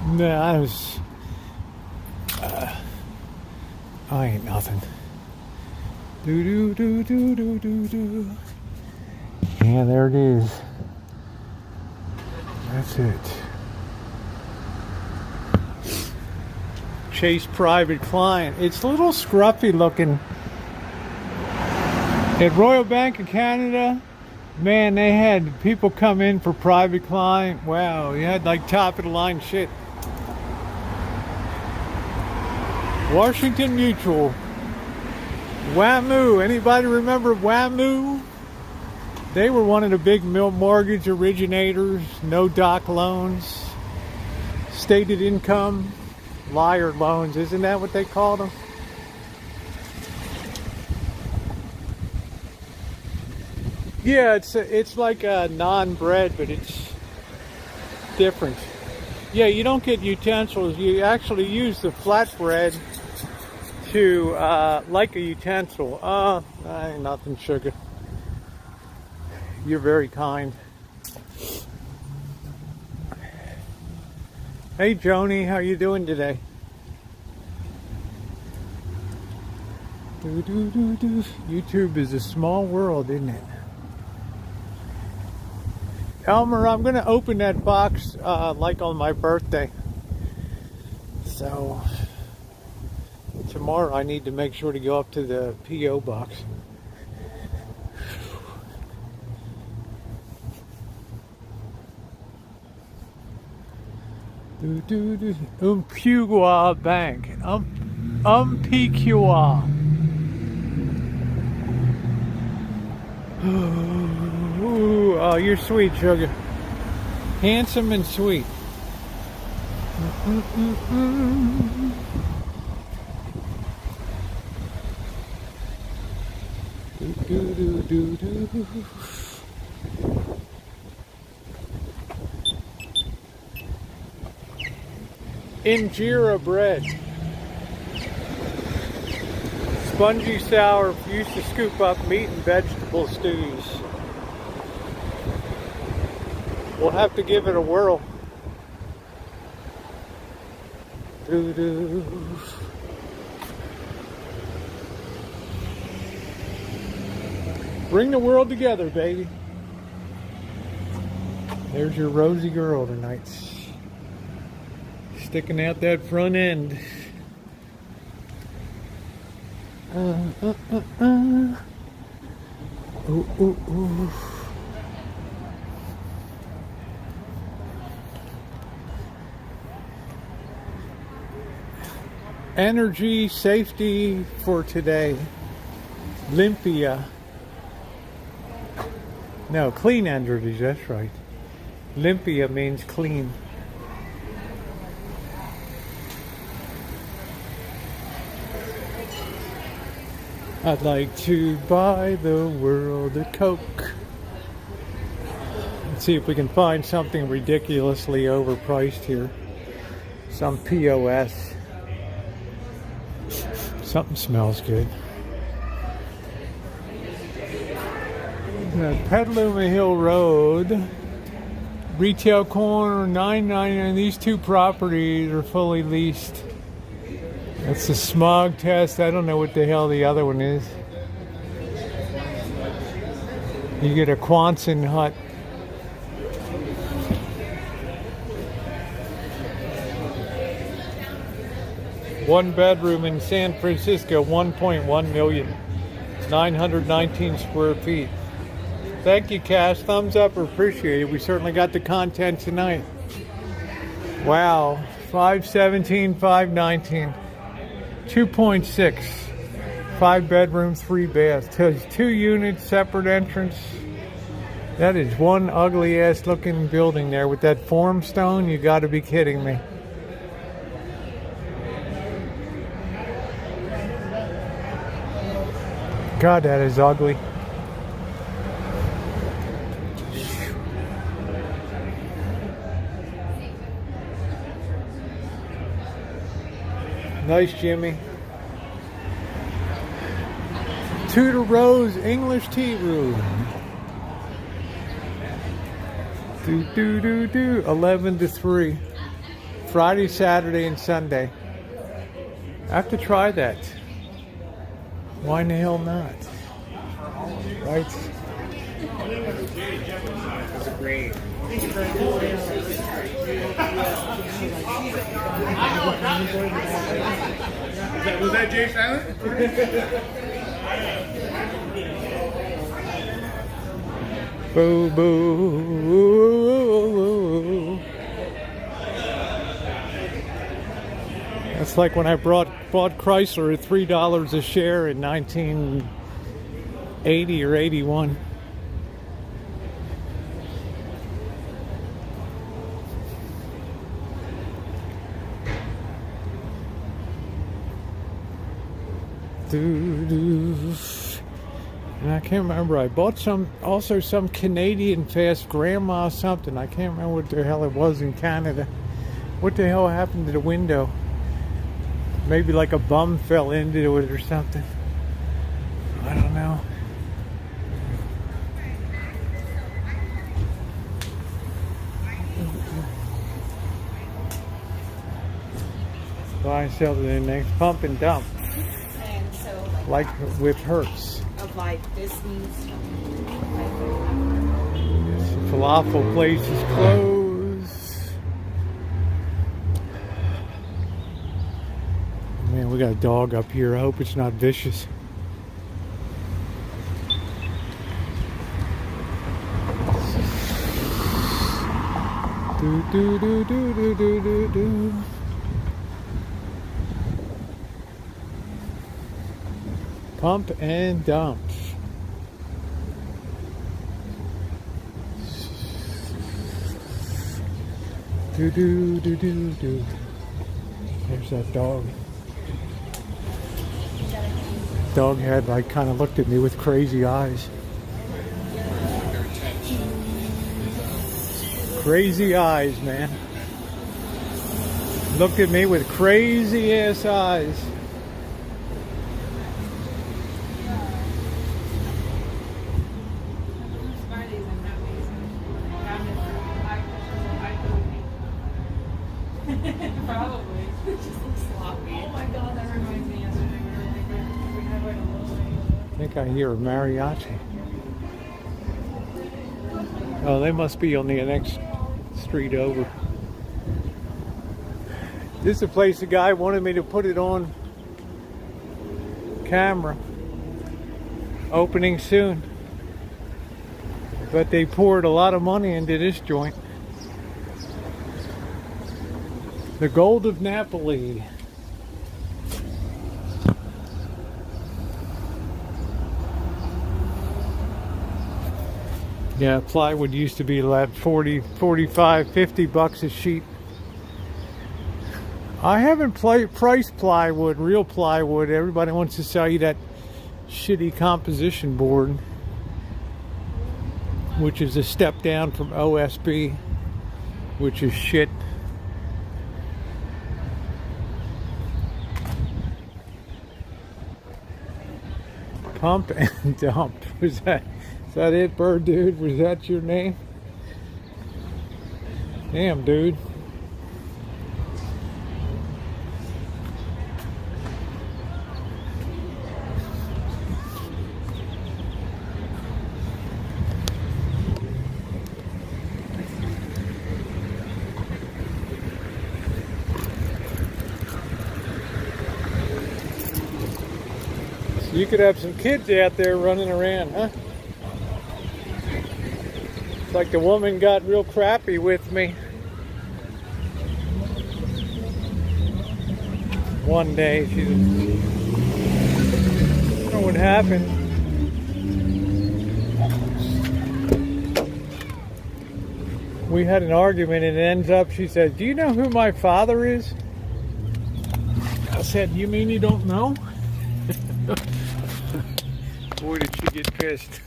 Nah, I ain't nothing. Do do do do do do do. Yeah, there it is. That's it. Chase Private Client. It's a little scruffy looking. At Royal Bank of Canada, man, they had people come in for private client. Wow, you had like top of the line shit. Washington Mutual. WAMU. Anybody remember WAMU? They were one of the big mortgage originators. No doc loans. Stated income. Liar loans. Isn't that what they called them? Yeah, it's like a non-bread, but it's different. Yeah, you don't get utensils. You actually use the flatbread to like a utensil. Ain't nothing, sugar. You're very kind. Hey, Joni, how you doing today? YouTube is a small world, isn't it? Elmer, I'm going to open that box like on my birthday. So tomorrow I need to make sure to go up to the P.O. box. Umpqua Bank. Umpqua. Ooh, oh, you're sweet, sugar. Handsome and sweet. Injera bread. Spongy sour, used to scoop up meat and vegetable stews. We'll have to give it a whirl. Bring the world together, baby. There's your rosy girl tonight. Sticking out that front end. Ooh, ooh, ooh. Energy safety for today. Limpia. No, clean energy, that's right. Limpia means clean. I'd like to buy the world a Coke. Let's see if we can find something ridiculously overpriced here. Some POS. Something smells good. Petaluma Hill Road, retail corner, $9.99. These two properties are fully leased. That's the smog test. I don't know what the hell the other one is. You get a Quonset hut. One bedroom in San Francisco, 1.1 million, 919 square feet. Thank you, Cash. Thumbs up or appreciate it. We certainly got the content tonight. Wow, 517, 519, 2.6, 5 bedrooms, 3 baths. Tells you 2 units, separate entrance. That is one ugly ass looking building there with that form stone. You got to be kidding me. God, that is ugly. Nice, Jimmy. Tudor Rose English Tea Room. 11 to 3. Friday, Saturday, and Sunday. I have to try that. Why in the hell not? Right? Was that Jay Silent? Boo boo. That's like when I bought Chrysler at $3 a share in 1980 or 81. And I can't remember. I bought some Canadian fast grandma something. I can't remember what the hell it was in Canada. What the hell happened to the window? Maybe like a bum fell into it or something. I don't know. Buy and sell to the next pump and dump. And so, Like with Hertz. of like this means The falafel place is closed. Man, we got a dog up here. I hope it's not vicious. Do. Pump and dump. Do. There's that dog. Dog had like kind of looked at me with crazy eyes. Crazy eyes, man. Looked at me with crazy ass eyes. probably. It just looks sloppy. Oh my god, that reminds me yesterday we had like a little. I think I hear a mariachi. Oh, they must be on the next street over. This is a place the guy wanted me to put it on camera. Opening soon. But they poured a lot of money into this joint. The Gold of Napoli. Yeah, plywood used to be like 40, 45, 50 bucks a sheet. I haven't priced plywood, real plywood. Everybody wants to sell you that shitty composition board, which is a step down from OSB, which is shit. Pump and dump. Is that it, Bird Dude? Was that your name? Damn, dude. You could have some kids out there running around, huh? It's like the woman got real crappy with me one day. She was, I don't know what happened. We had an argument and it ends up, she said, "Do you know who my father is?" I said, "You mean you don't know?" Boy, did she get pissed.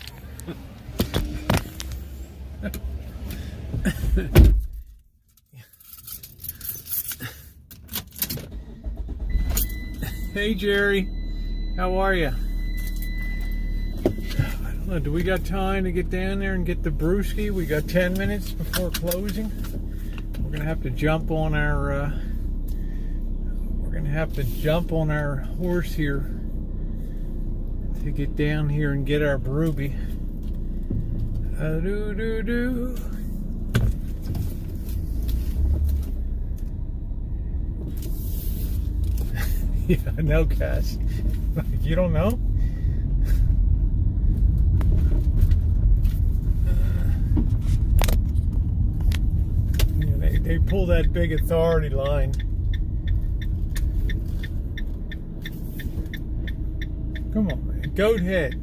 Hey, Jerry. How are you? I don't know. Do we got time to get down there and get the brewski? We got 10 minutes before closing. We're going to have to jump on our... we're going to have to jump on our horse here to get down here and get our brewbie. Do-do-do. Yeah, no, Cass. You don't know? Yeah, they pull that big authority line. Come on, man. Goat head.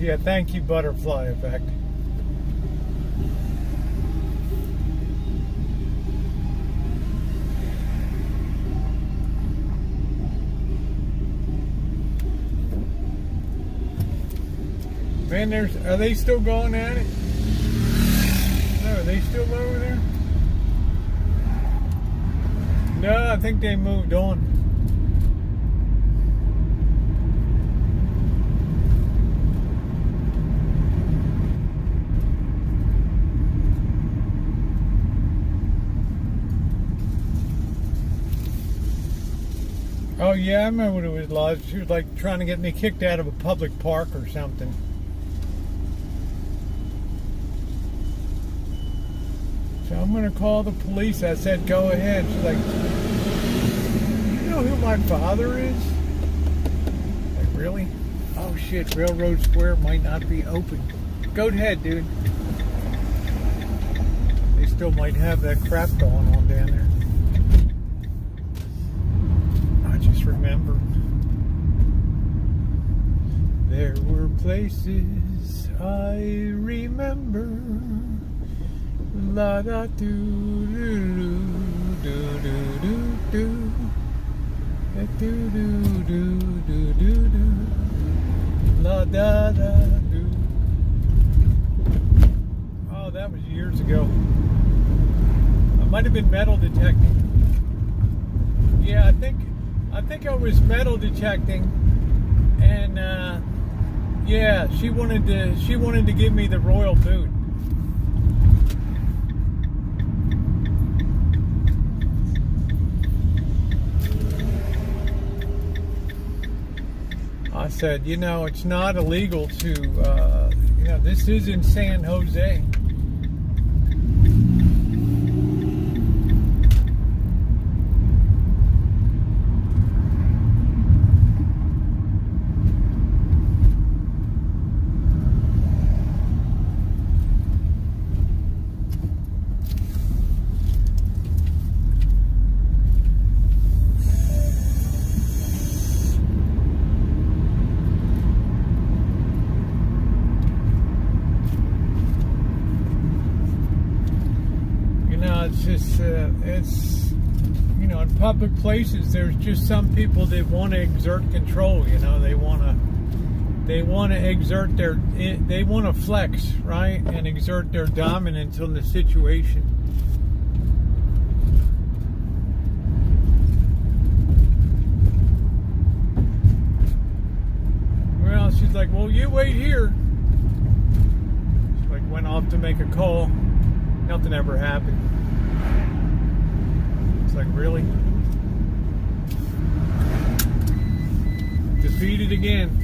Yeah, thank you, Butterfly Effect. Man, are they still going at it? No, are they still over there? No, I think they moved on. Oh yeah, I remember what it was like. She was like trying to get me kicked out of a public park or something. So I'm gonna call the police. I said, go ahead. She's like, you know who my father is? Like, really? Oh shit, Railroad Square might not be open. Go ahead, dude. They still might have that crap going on down there. Remember, there were places I remember. La da do do do do do do do do do do do do la da da do. Oh, that was years ago. I might have been metal detecting. Yeah, I think I was metal detecting, and yeah, she wanted to give me the royal boot. I said, you know, it's not illegal to, you know, this is in San Jose. It's, you know, in public places, there's just some people that want to exert control. You know, they want to exert their, they want to flex, right, and exert their dominance on the situation. Well, she's like, well, you wait here. She like went off to make a call. Nothing ever happened. It's like, really? Defeated again.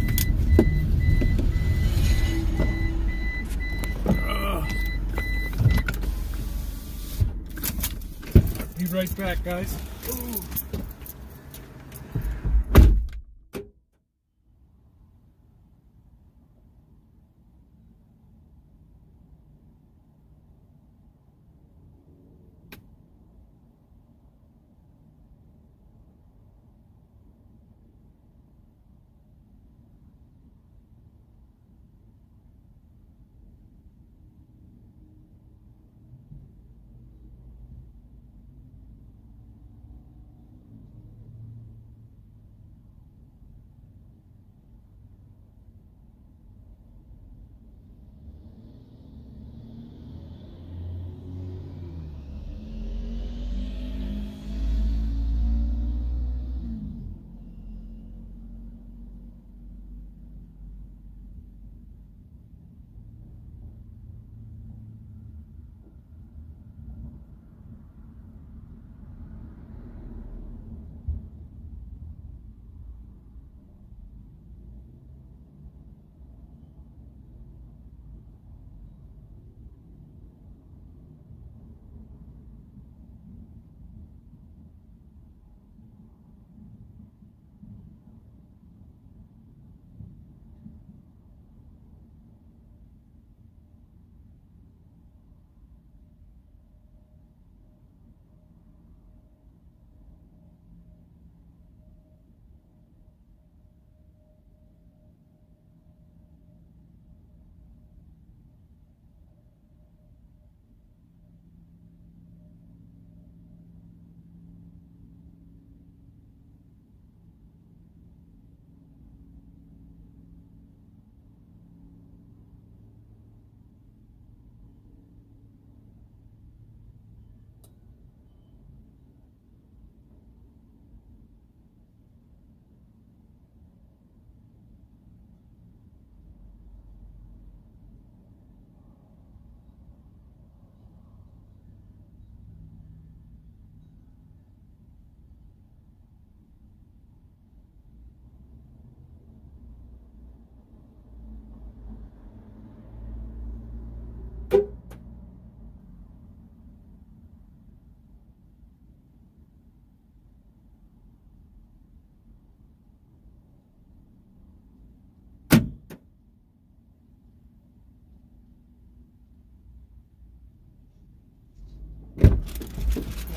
Be right back, guys. Ooh.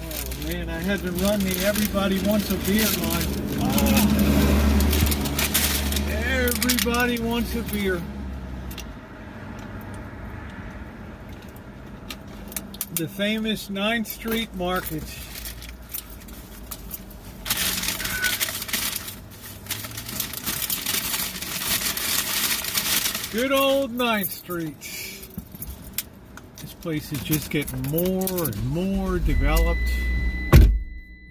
Oh man, I had to run the everybody wants a beer line. Oh. Everybody wants a beer. The famous 9th Street Market. Good old 9th Street. This place is just getting more and more developed.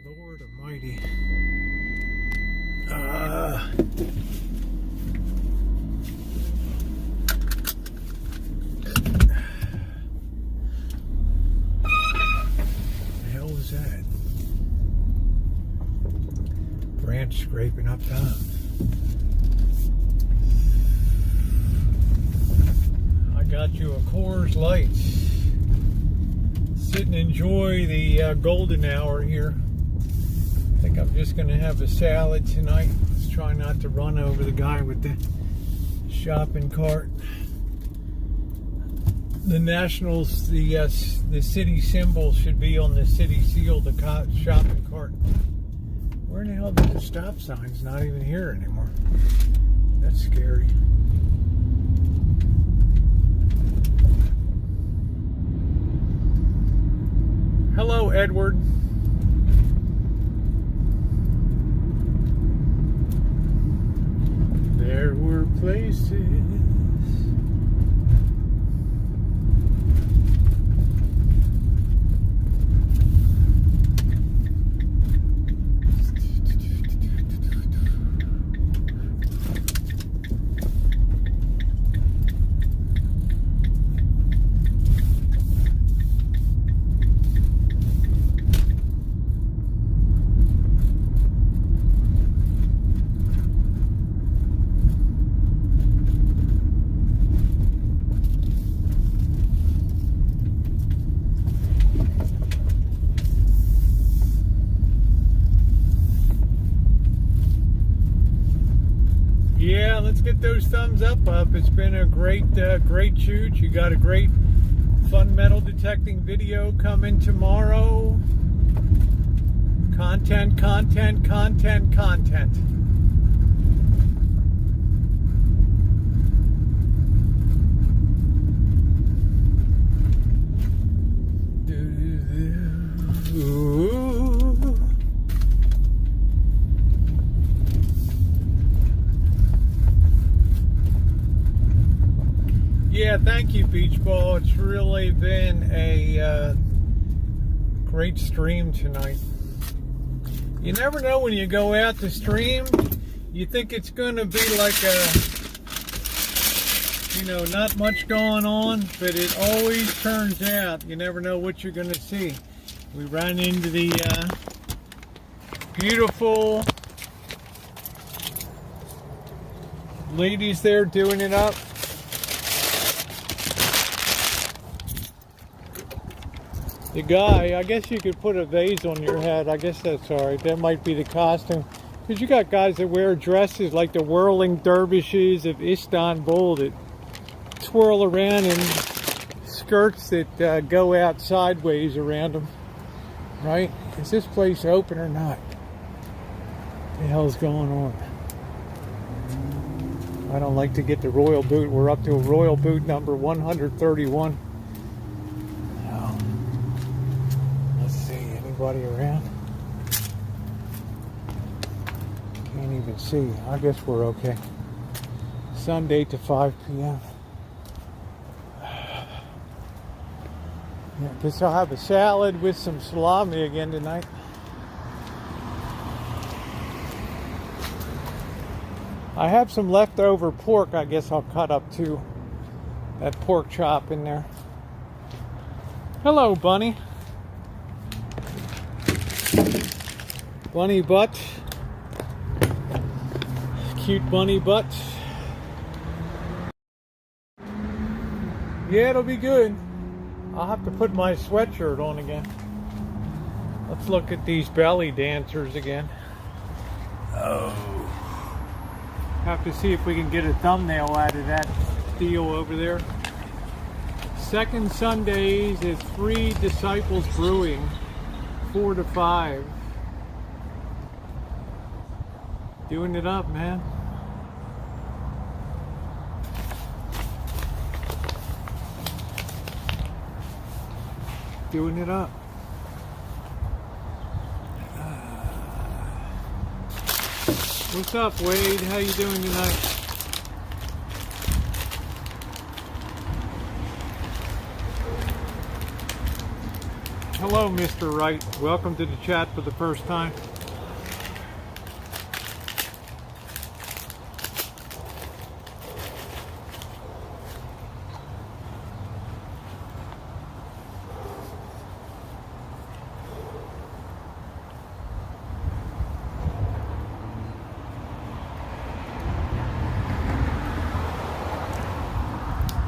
Lord Almighty. The hell is that? Branch scraping up time. Got you a Coors Light. Sit and enjoy the golden hour here. I think I'm just going to have a salad tonight. Let's try not to run over the guy with the shopping cart. The Nationals, the city symbol should be on the city seal, the shopping cart. Where in the hell did the stop sign's not even here anymore? That's scary. Hello, Edward. There were places. let's get those thumbs up. It's been a great shoot. You got a great fun metal detecting video coming tomorrow. Content. Ooh. Yeah, thank you, Beach Ball. It's really been a great stream tonight. You never know when you go out to stream. You think it's going to be like not much going on, but it always turns out you never know what you're going to see. We ran into the beautiful ladies there doing it up. The guy, I guess you could put a vase on your head. I guess that's all right. That might be the costume. Because you got guys that wear dresses like the whirling dervishes of Istanbul that twirl around in skirts that go out sideways around them. Right? Is this place open or not? What the hell's going on? I don't like to get the royal boot. We're up to a royal boot number 131. Anybody around? Can't even see. I guess we're okay. Sunday to 5 p.m. Yeah, guess I'll have a salad with some salami again tonight. I have some leftover pork. I guess I'll cut up too. That pork chop in there. Hello, Bunny. Bunny butt. Cute bunny butt. Yeah, it'll be good. I'll have to put my sweatshirt on again. Let's look at these belly dancers again. Oh. Have to see if we can get a thumbnail out of that deal over there. Second Sundays at 3 Disciples Brewing, 4 to 5. Doing it up, man. Doing it up. What's up, Wade? How you doing tonight? Hello, Mr. Wright. Welcome to the chat for the first time.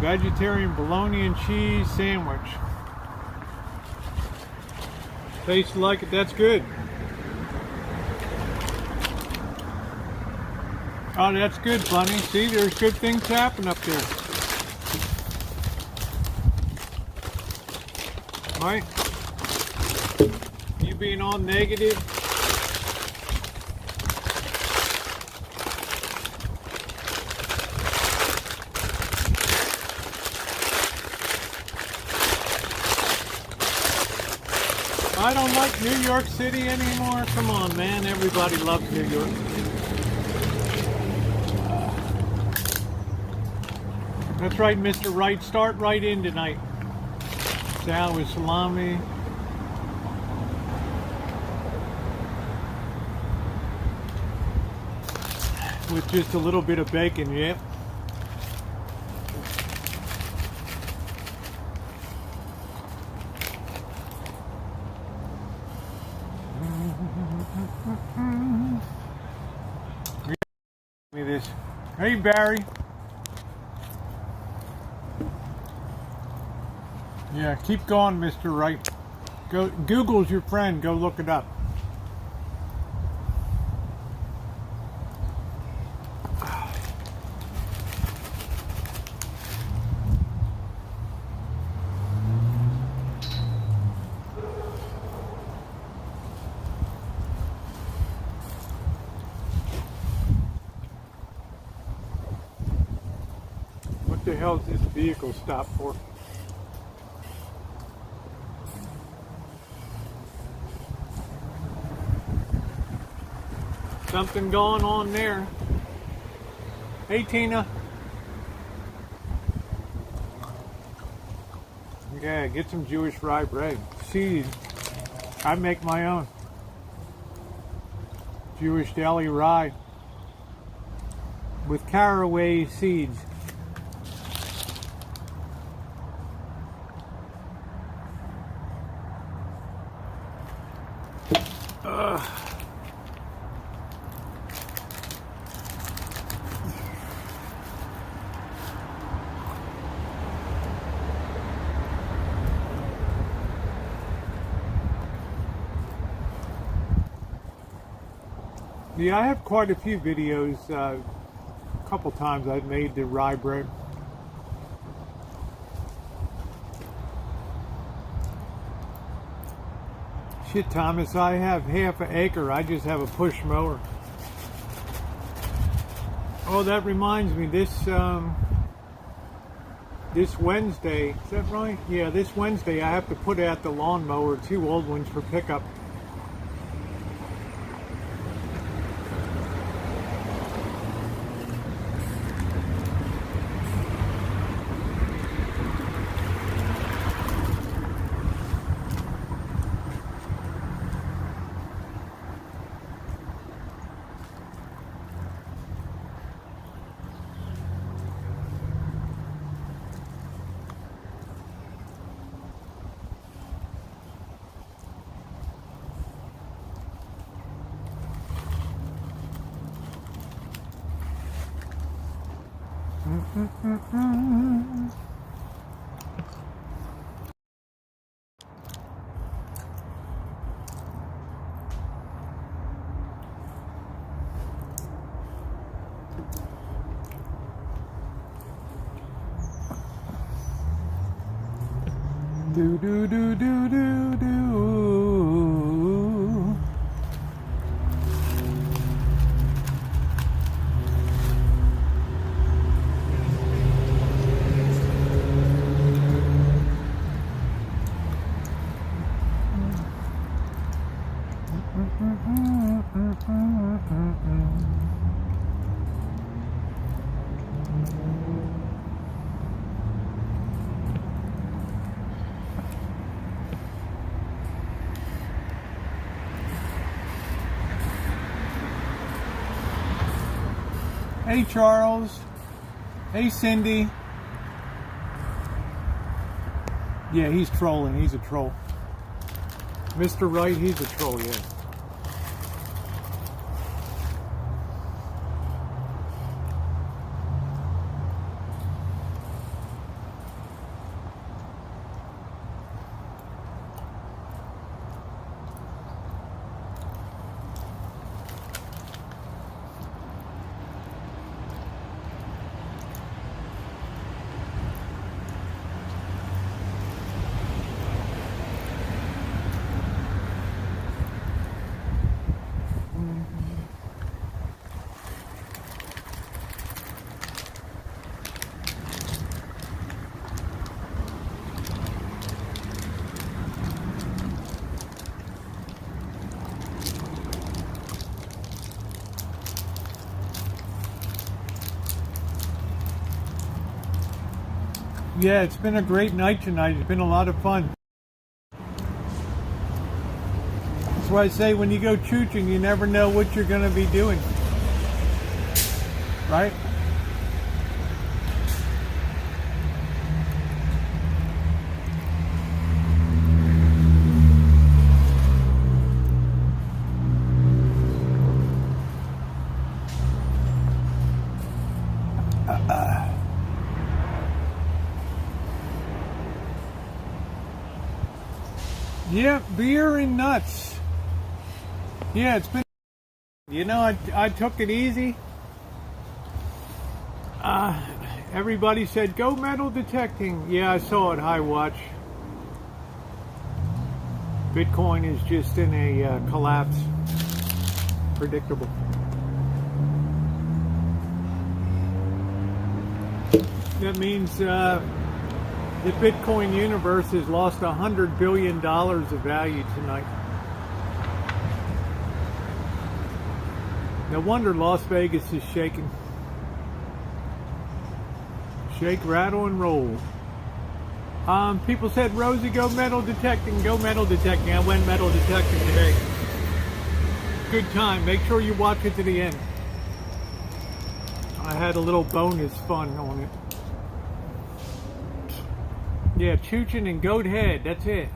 Vegetarian bologna and cheese sandwich. Tastes like it, that's good. Oh, that's good, Bunny. See, there's good things happen up there. Right? You being all negative. I don't like New York City anymore. Come on, man. Everybody loves New York. That's right, Mr. Wright. Start right in tonight. Sal with salami. With just a little bit of bacon, yep. Me this. Hey, Barry. Yeah, keep going, Mr. Wright. Go. Google's your friend. Go look it up. hell is this vehicle stopped for? Something going on there. Hey, Tina. Yeah, get some Jewish rye bread. Seed. I make my own. Jewish deli rye with caraway seeds. Yeah, I have quite a few videos. A couple times I've made the rye bread. Shit, Thomas, I have half an acre. I just have a push mower. Oh, that reminds me. This Wednesday, is that right? Yeah, this Wednesday I have to put out the lawnmower, 2 old ones for pickup. Do do do do do do. Hey Charles. Hey Cindy. Yeah, he's trolling. He's a troll. Mr. Wright, he's a troll, yeah. Yeah, it's been a great night tonight. It's been a lot of fun. That's why I say when you go chooching, you never know what you're going to be doing. Right? Yeah, beer and nuts. Yeah, it's been... You know, I took it easy. Everybody said, go metal detecting. Yeah, I saw it, High Watch. Bitcoin is just in a collapse. Predictable. That means the Bitcoin universe has lost $100 billion of value tonight. No wonder Las Vegas is shaking. Shake, rattle, and roll. People said, Rosie, go metal detecting. Go metal detecting. I went metal detecting today. Good time. Make sure you watch it to the end. I had a little bonus fun on it. Yeah, Choochen and Goat Head. That's it.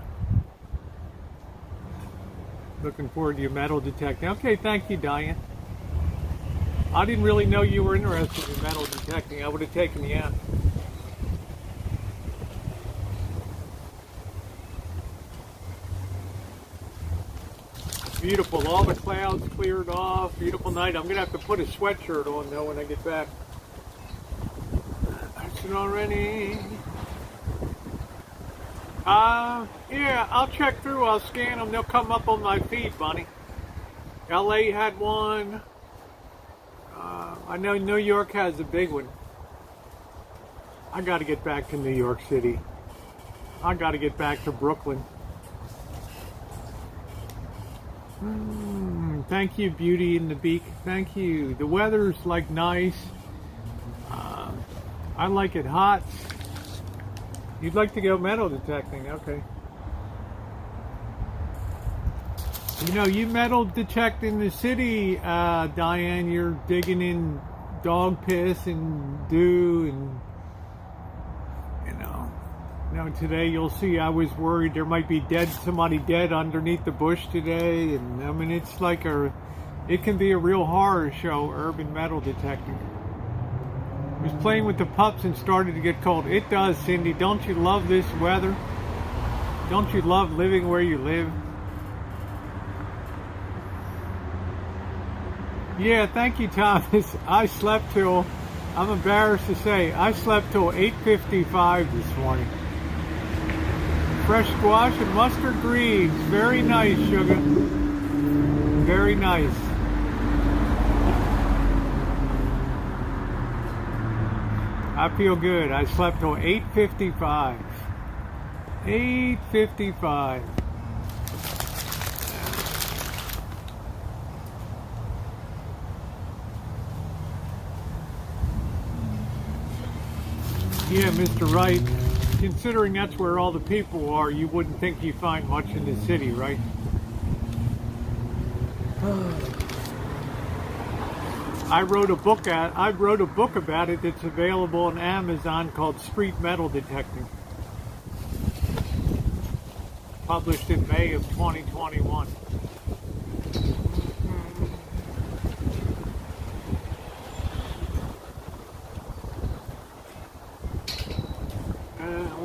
Looking forward to your metal detecting. Okay, thank you, Diane. I didn't really know you were interested in metal detecting. I would have taken you out. Beautiful. All the clouds cleared off. Beautiful night. I'm going to have to put a sweatshirt on, though, when I get back. That's it already. Yeah, I'll check through. I'll scan them. They'll come up on my feed, Bunny. LA had one. I know New York has a big one. I got to get back to New York City. I got to get back to Brooklyn. Thank you, Beauty in the Beak. Thank you. The weather's like nice. I like it hot. You'd like to go metal detecting, okay. You know, you metal detect in the city, Diane. You're digging in dog piss and dew and, you know, today you'll see I was worried there might be somebody dead underneath the bush today. And I mean, it's like it can be a real horror show, urban metal detecting. I was playing with the pups and started to get cold. It does, Cindy. Don't you love this weather? Don't you love living where you live? Yeah, thank you, Thomas. I slept till, I'm embarrassed to say, I slept till 8:55 this morning. Fresh squash and mustard greens. Very nice, sugar. Very nice. I feel good. I slept till 8:55. 8:55. Yeah, Mr. Wright. Considering that's where all the people are, you wouldn't think you find much in the city, right? I wrote a book about it that's available on Amazon called Street Metal Detecting. Published in May of 2021.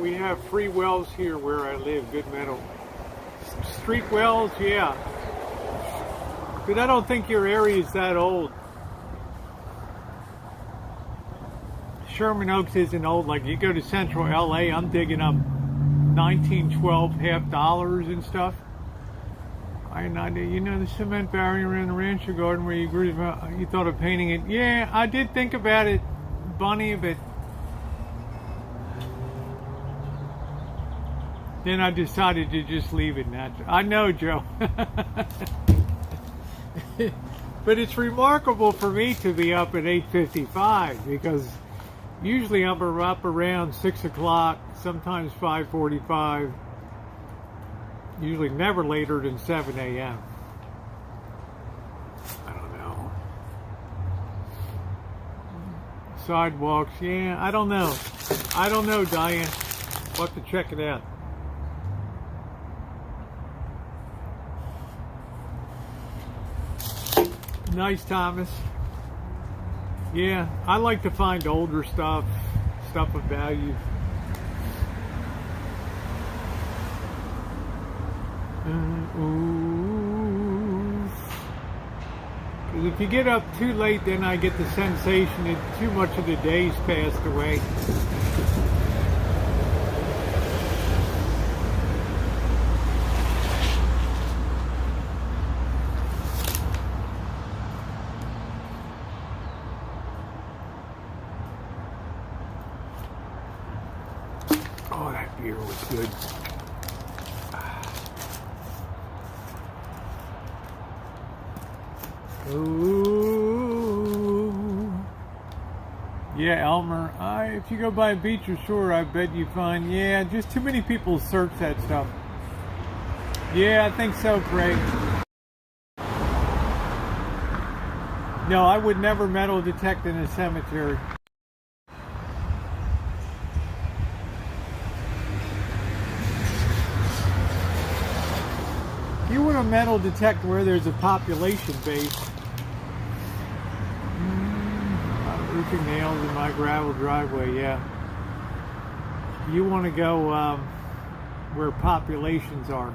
We have free wells here where I live, good metal. Street wells, yeah. But I don't think your area is that old. Sherman Oaks isn't old. Like you go to central LA, I'm digging up 1912 half dollars and stuff. You know the cement barrier around the Rancho Garden where you thought of painting it. Yeah, I did think about it, Bunny, but then I decided to just leave it natural. I know, Joe. But it's remarkable for me to be up at 8:55 because usually I'm up around 6 o'clock, sometimes 5:45. Usually never later than 7 a.m. I don't know. Sidewalks, yeah, I don't know. I don't know, Diane. We'll have to check it out. Nice, Thomas. Yeah, I like to find older stuff of value. Because if you get up too late, then I get the sensation that too much of the day's passed away. That beer was good. Ooh. Yeah, Elmer. If you go by a beach or shore, I bet you find, yeah, just too many people search that stuff. Yeah, I think so, Craig. No, I would never metal detect in a cemetery. You want to metal detect where there's a population base. Roofing nails in my gravel driveway, yeah. You want to go where populations are.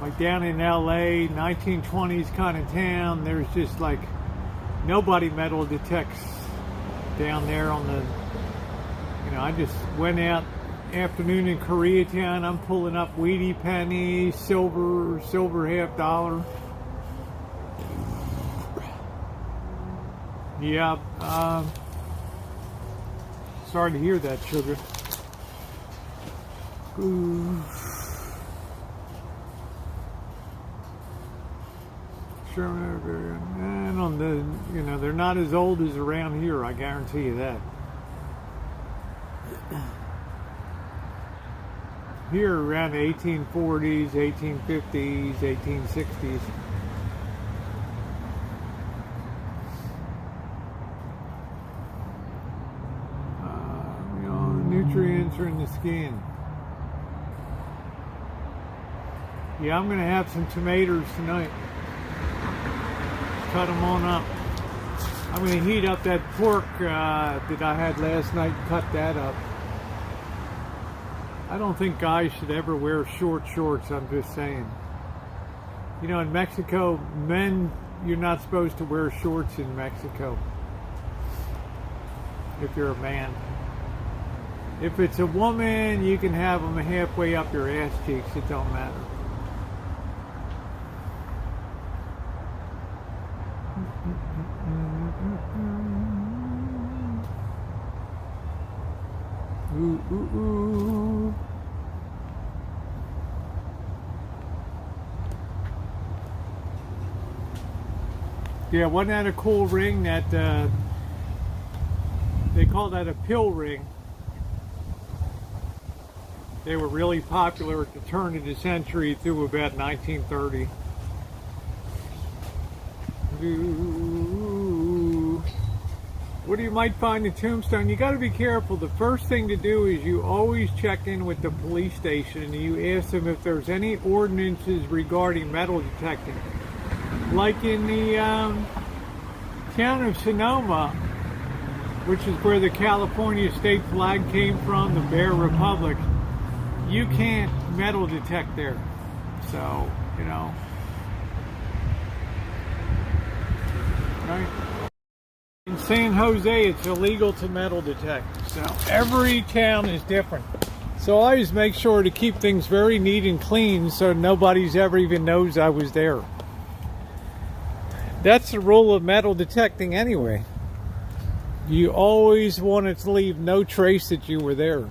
Like down in LA, 1920s kind of town, there's just like nobody metal detects down there on the, I just went out afternoon in Koreatown. I'm pulling up weedy pennies, silver $50. Yeah, sorry to hear that, sugar. Ooh. Sure, and on the, they're not as old as around here, I guarantee you that. Here around the 1840s, 1850s, 1860s. Nutrients are in the skin. Yeah, I'm going to have some tomatoes tonight. Cut them on up. I'm going to heat up that pork that I had last night and cut that up. I don't think guys should ever wear short shorts, I'm just saying. In Mexico, men, you're not supposed to wear shorts in Mexico. If you're a man. If it's a woman, you can have them halfway up your ass cheeks. It don't matter. Ooh, ooh, ooh. Yeah, wasn't that a cool ring? That they call that a pill ring. They were really popular at the turn of the century through about 1930. Ooh. What you might find in Tombstone, you got to be careful. The first thing to do is you always check in with the police station and you ask them if there's any ordinances regarding metal detecting. Like in the town of Sonoma, which is where the California state flag came from, the Bear Republic. You can't metal detect there. So, right? In San Jose, it's illegal to metal detect. So every town is different. So I always make sure to keep things very neat and clean so nobody's ever even knows I was there. That's the rule of metal detecting anyway. You always want to leave no trace that you were there.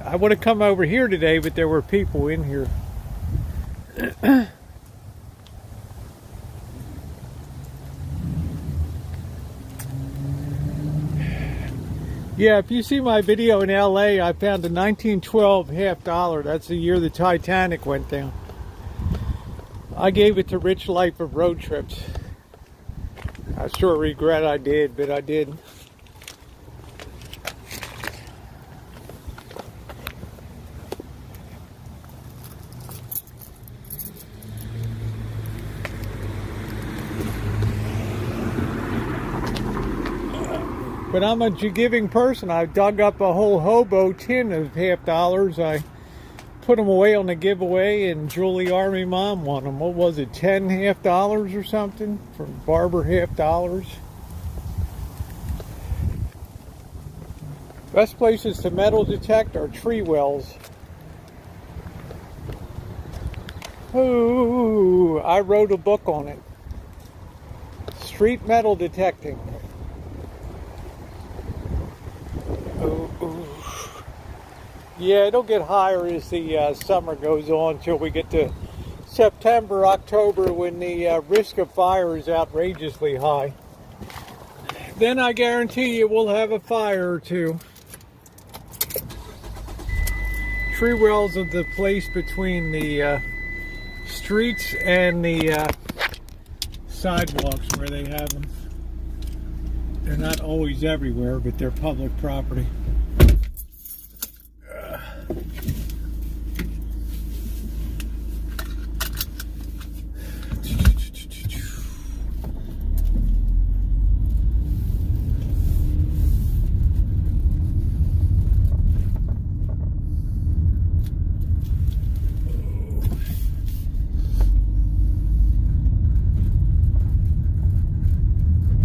I would have come over here today, but there were people in here. Yeah, if you see my video in LA, I found a 1912 $50. That's the year the Titanic went down. I gave it to Rich Life of Road Trips. I sure regret I did, but I did. But I'm a giving person. I dug up a whole hobo tin of $50. I put them away on the giveaway, and Julie Army Mom won them. What was it, 10 $50 or something from Barber $50? Best places to metal detect are tree wells. Ooh, I wrote a book on it. Street metal detecting. Oh. Yeah, it'll get higher as the summer goes on until we get to September, October, when the risk of fire is outrageously high. Then I guarantee you we'll have a fire or two. Tree wells are the place between the streets and the sidewalks where they have them. They're not always everywhere, but they're public property.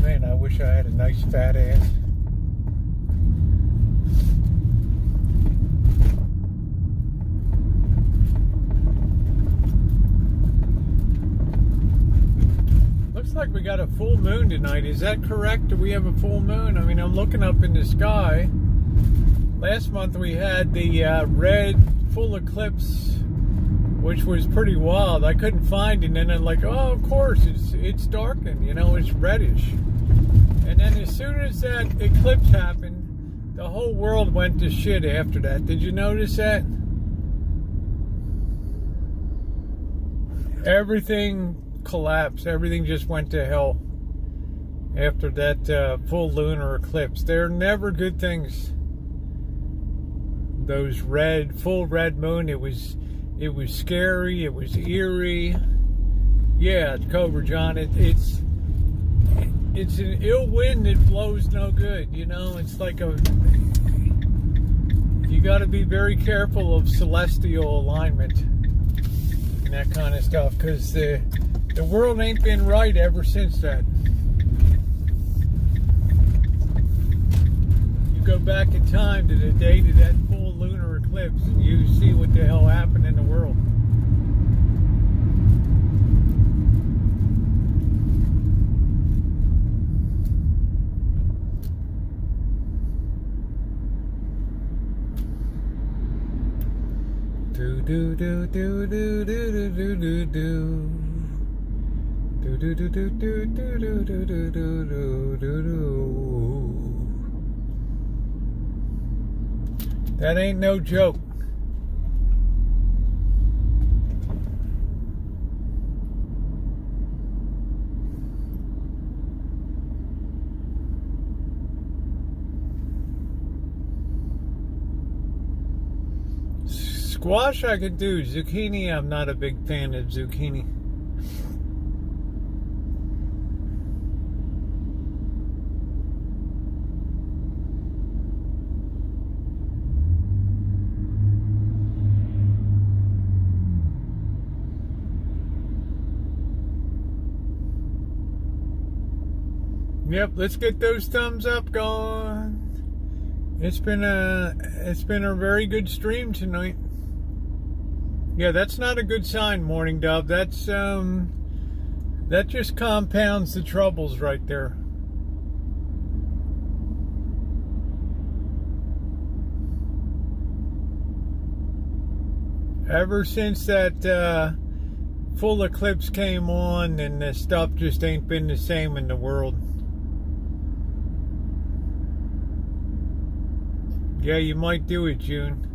Man, I wish I had a nice fat ass. Looks like we got a full moon tonight. Is that correct? Do we have a full moon? I mean, I'm looking up in the sky. Last month we had the red full eclipse, which was pretty wild. I couldn't find it, and then I'm like, oh, of course, it's darkened, you know, it's reddish. And then as soon as that eclipse happened, the whole world went to shit after that. Did you notice that? Everything collapsed. Everything just went to hell after that full lunar eclipse. They're never good things. Those full red moon, it was scary, it was eerie. Yeah, Cobra John, it's an ill wind that blows no good, you know. It's like you got to be very careful of celestial alignment and that kind of stuff, because the world ain't been right ever since that. You go back in time to the date of that full lunar eclipse and you see what the hell happened in the world. Do do do do do do do do do. Do do do do do do do do do do do do. That ain't no joke. Squash I could do. Zucchini, I'm not a big fan of zucchini. Yep, let's get those thumbs up going. It's been a very good stream tonight. Yeah, that's not a good sign, Morning Dove. That just compounds the troubles right there. Ever since that full eclipse came on, and the stuff just ain't been the same in the world. Yeah, you might do it, June.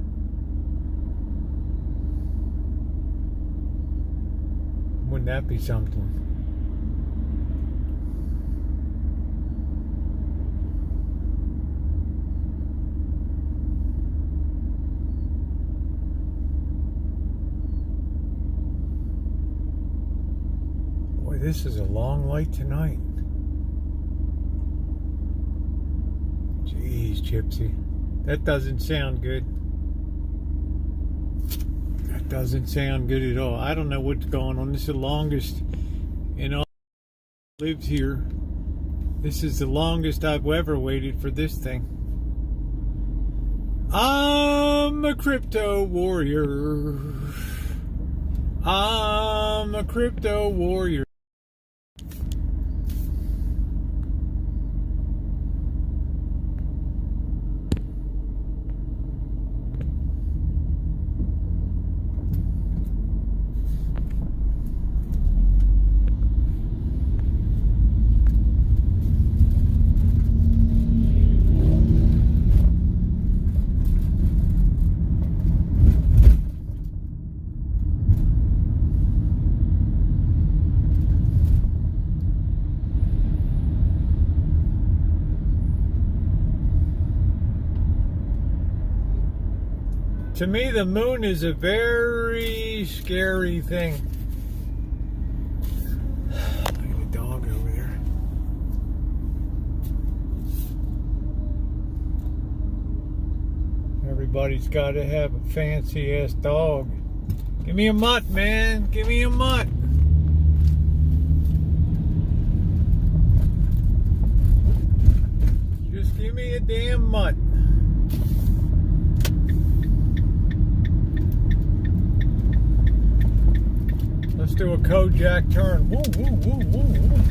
Wouldn't that be something? Boy, this is a long light tonight. Jeez, Gypsy. That doesn't sound good. That doesn't sound good at all. I don't know what's going on. This is the longest in all lived here. This is the longest I've ever waited for this thing. I'm a crypto warrior. I'm a crypto warrior. To me, the moon is a very scary thing. Look at the dog over there. Everybody's got to have a fancy-ass dog. Give me a mutt, man. Give me a mutt. Just give me a damn mutt. Let's do a Kojak turn. Woo, woo, woo, woo, woo, woo.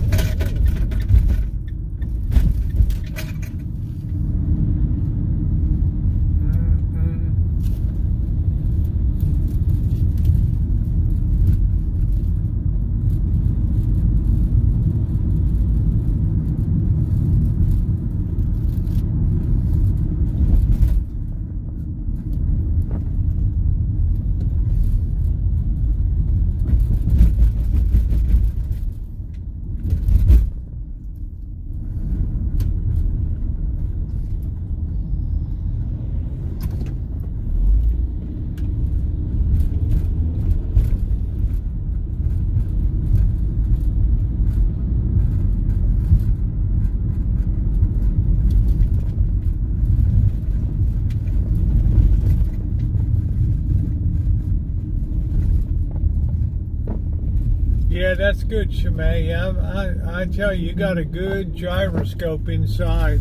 Yeah, that's good, Shimei. I tell you, you got a good gyroscope inside.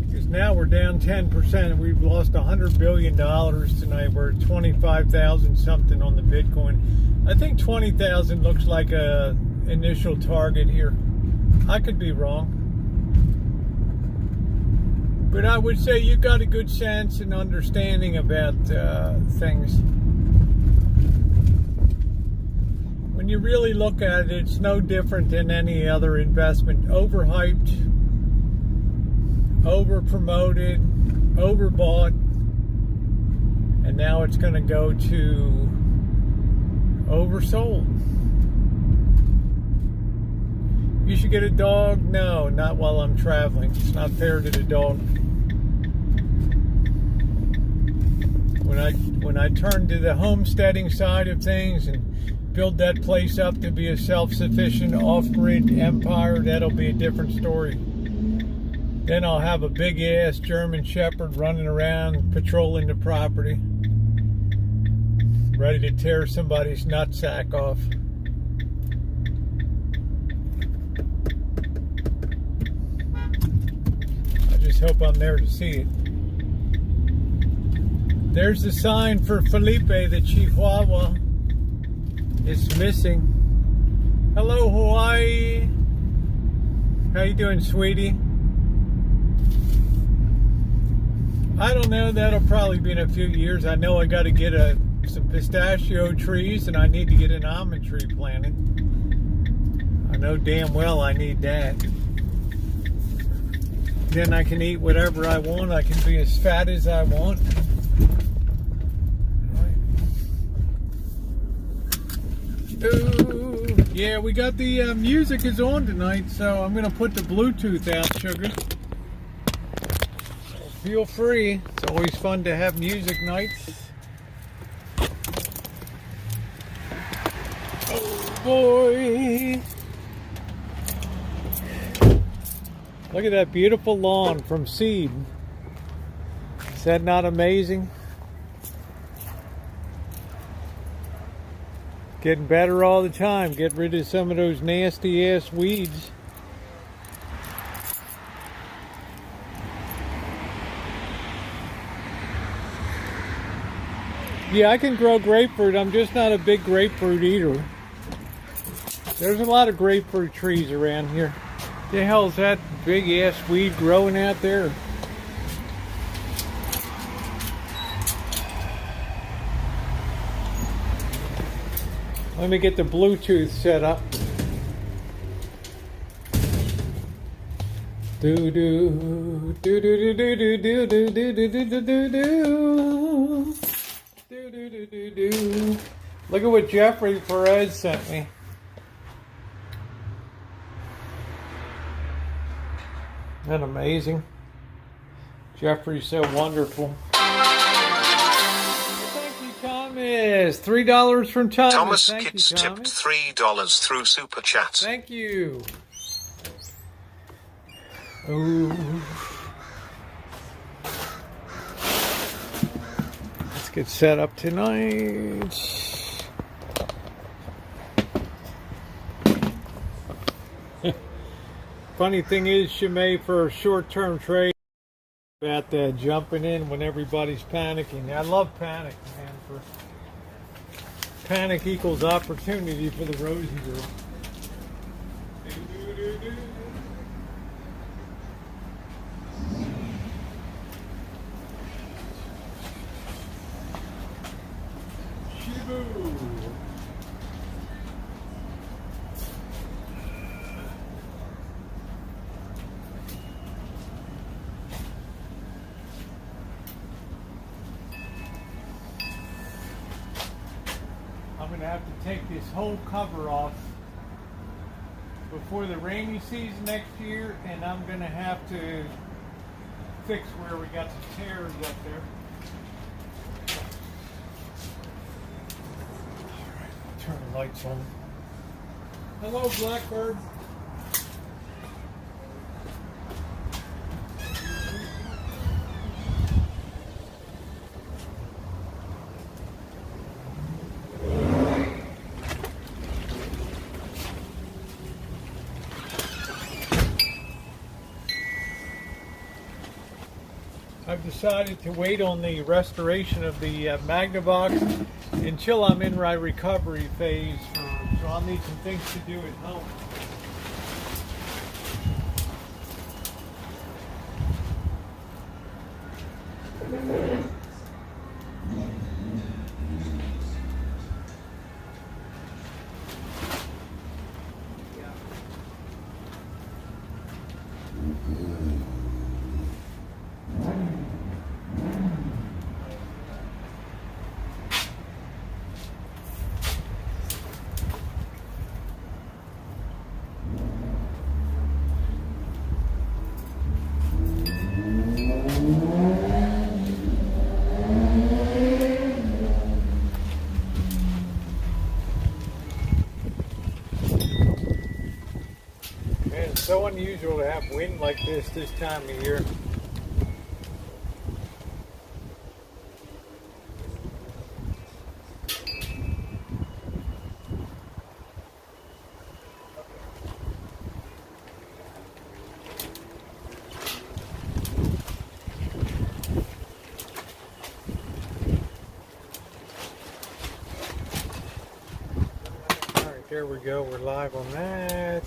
Because now we're down 10%. We've lost $100 billion tonight. We're at 25,000 something on the Bitcoin. I think 20,000 looks like a initial target here. I could be wrong. But I would say you got a good sense and understanding about things. When you really look at it, it's no different than any other investment. Overhyped, over-promoted, overbought, and now it's going to go to oversold. You should get a dog? No, not while I'm traveling. It's not fair to the dog. When I turn to the homesteading side of things and build that place up to be a self-sufficient off-grid empire, that'll be a different story. Then I'll have a big-ass German Shepherd running around patrolling the property, ready to tear somebody's nutsack off. I just hope I'm there to see it. There's the sign for Felipe, the Chihuahua. It's missing. Hello, Hawaii. How you doing, sweetie? I don't know. That'll probably be in a few years. I know I got to get some pistachio trees, and I need to get an almond tree planted. I know damn well I need that. Then I can eat whatever I want. I can be as fat as I want. Ooh, yeah, we got the music is on tonight, so I'm gonna put the Bluetooth out, sugar. So feel free. It's always fun to have music nights. Oh boy! Look at that beautiful lawn from seed. Is that not amazing? Getting better all the time. Get rid of some of those nasty ass weeds. Yeah, I can grow grapefruit. I'm just not a big grapefruit eater. There's a lot of grapefruit trees around here. The hell's that big ass weed growing out there? Let me get the Bluetooth set up. Do do do do do do do do do do do do do do do. Look at what Jeffrey Perez sent me. Isn't that amazing? Jeffrey's so wonderful. Calmness, $3 from Thomas. Thomas Thank Kitts you, tipped Thomas. $3 through Super Chat. Thank you. Ooh. Let's get set up tonight. Funny thing is, Shimei, for a short-term trade, about jumping in when everybody's panicking. I love panic, man. Panic equals opportunity for the Rosie girl. Shibu. I'm going to have to take this whole cover off before the rainy season next year, and I'm going to have to fix where we got the tears up there. All right, turn the lights on. Hello, Blackbird. I've decided to wait on the restoration of the Magnavox until I'm in my recovery phase, so I'll need some things to do at home. Man, it's so unusual to have wind like this time of year. All right, there we go. We're live on that.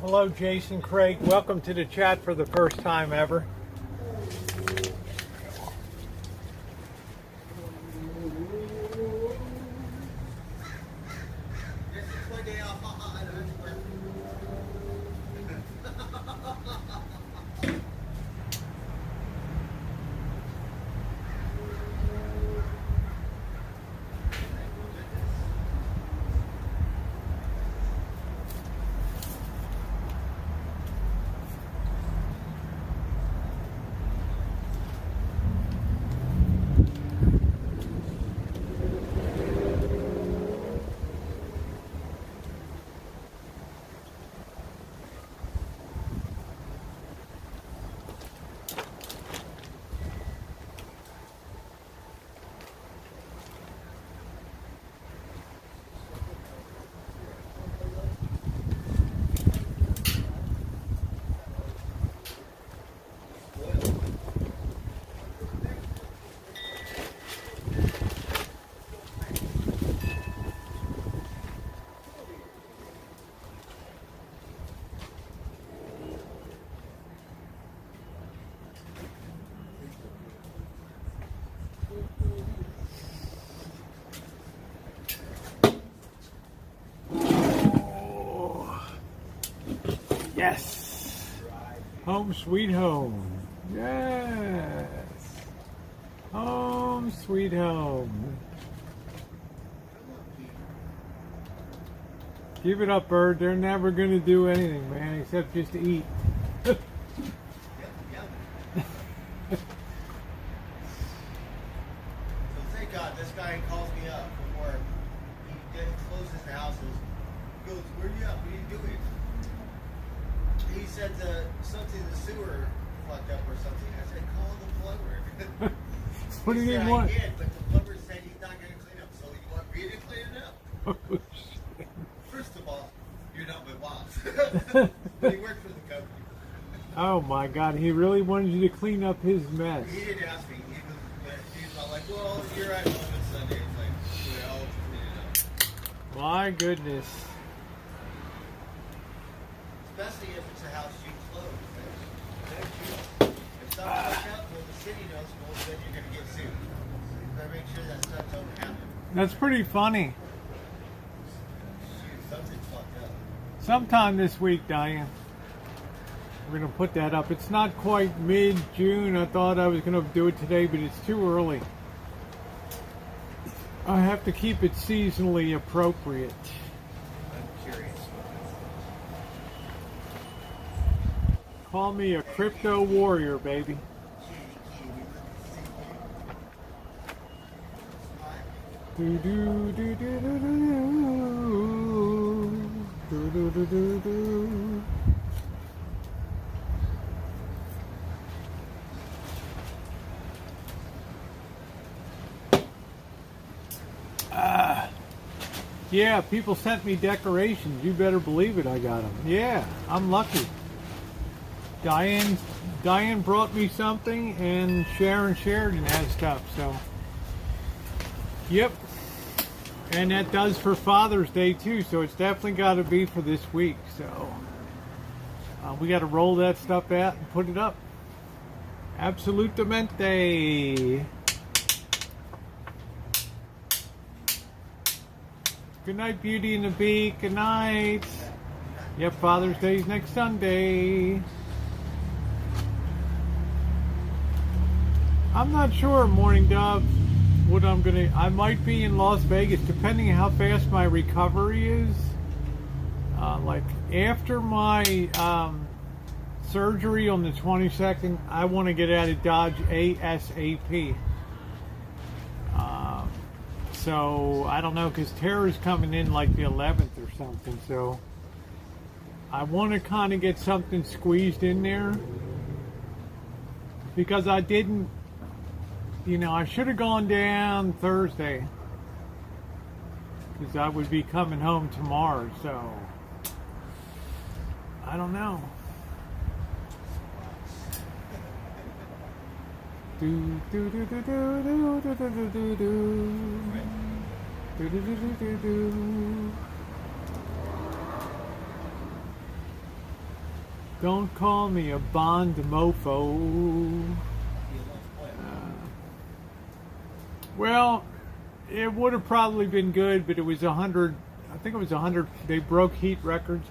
Hello, Jason Craig. Welcome to the chat for the first time ever. Yes. Home sweet home. Yes. Home sweet home. Give it up, Bird. They're never going to do anything, man, except just to eat. houses. He goes, where you at? What are you doing? He said something in the sewer fucked up or something. I said, call the plumber. What do you said, want? I did, but the plumber said he's not going to clean up. So you want me to clean it up? Oh, shit. First of all, you're not my boss. But he worked for the company. Oh my God, he really wanted you to clean up his mess. He didn't ask me. He's all like, well, you're at home on Sunday. It's like, well, I'll clean it up. My goodness. Especially if it's a house you close. If something like that, well, the city knows, well, then you're going to get sued. So you better make sure that stuff don't happen. That's pretty funny. Shoot, something's fucked up. Sometime this week, Diane. We're going to put that up. It's not quite mid-June. I thought I was going to do it today, but it's too early. I have to keep it seasonally appropriate. I'm curious. Call me a crypto warrior, baby. Do do do do do do do do do do. Yeah, people sent me decorations. You better believe it, I got them. Yeah, I'm lucky. Diane brought me something, and Sharon Sheridan has stuff, so. Yep. And that does for Father's Day, too, so it's definitely got to be for this week, so. We got to roll that stuff out and put it up. Absolutamente. Good night, Beauty and the Beak. Good night. Yep, Father's Day's next Sunday. I'm not sure, Morning Dove, what I'm gonna. I might be in Las Vegas, depending on how fast my recovery is. Like after my surgery on the 22nd, I want to get out of Dodge ASAP. So I don't know, because Tara's coming in like the 11th or something. So I want to kind of get something squeezed in there, because I didn't. You know, I should have gone down Thursday, because I would be coming home tomorrow, so I don't know. Do do do do do do do do do do do do do do do. Don't call me a Bond mofo. Well, it would have probably been good, but it was 100. I think it was 100. They broke heat records,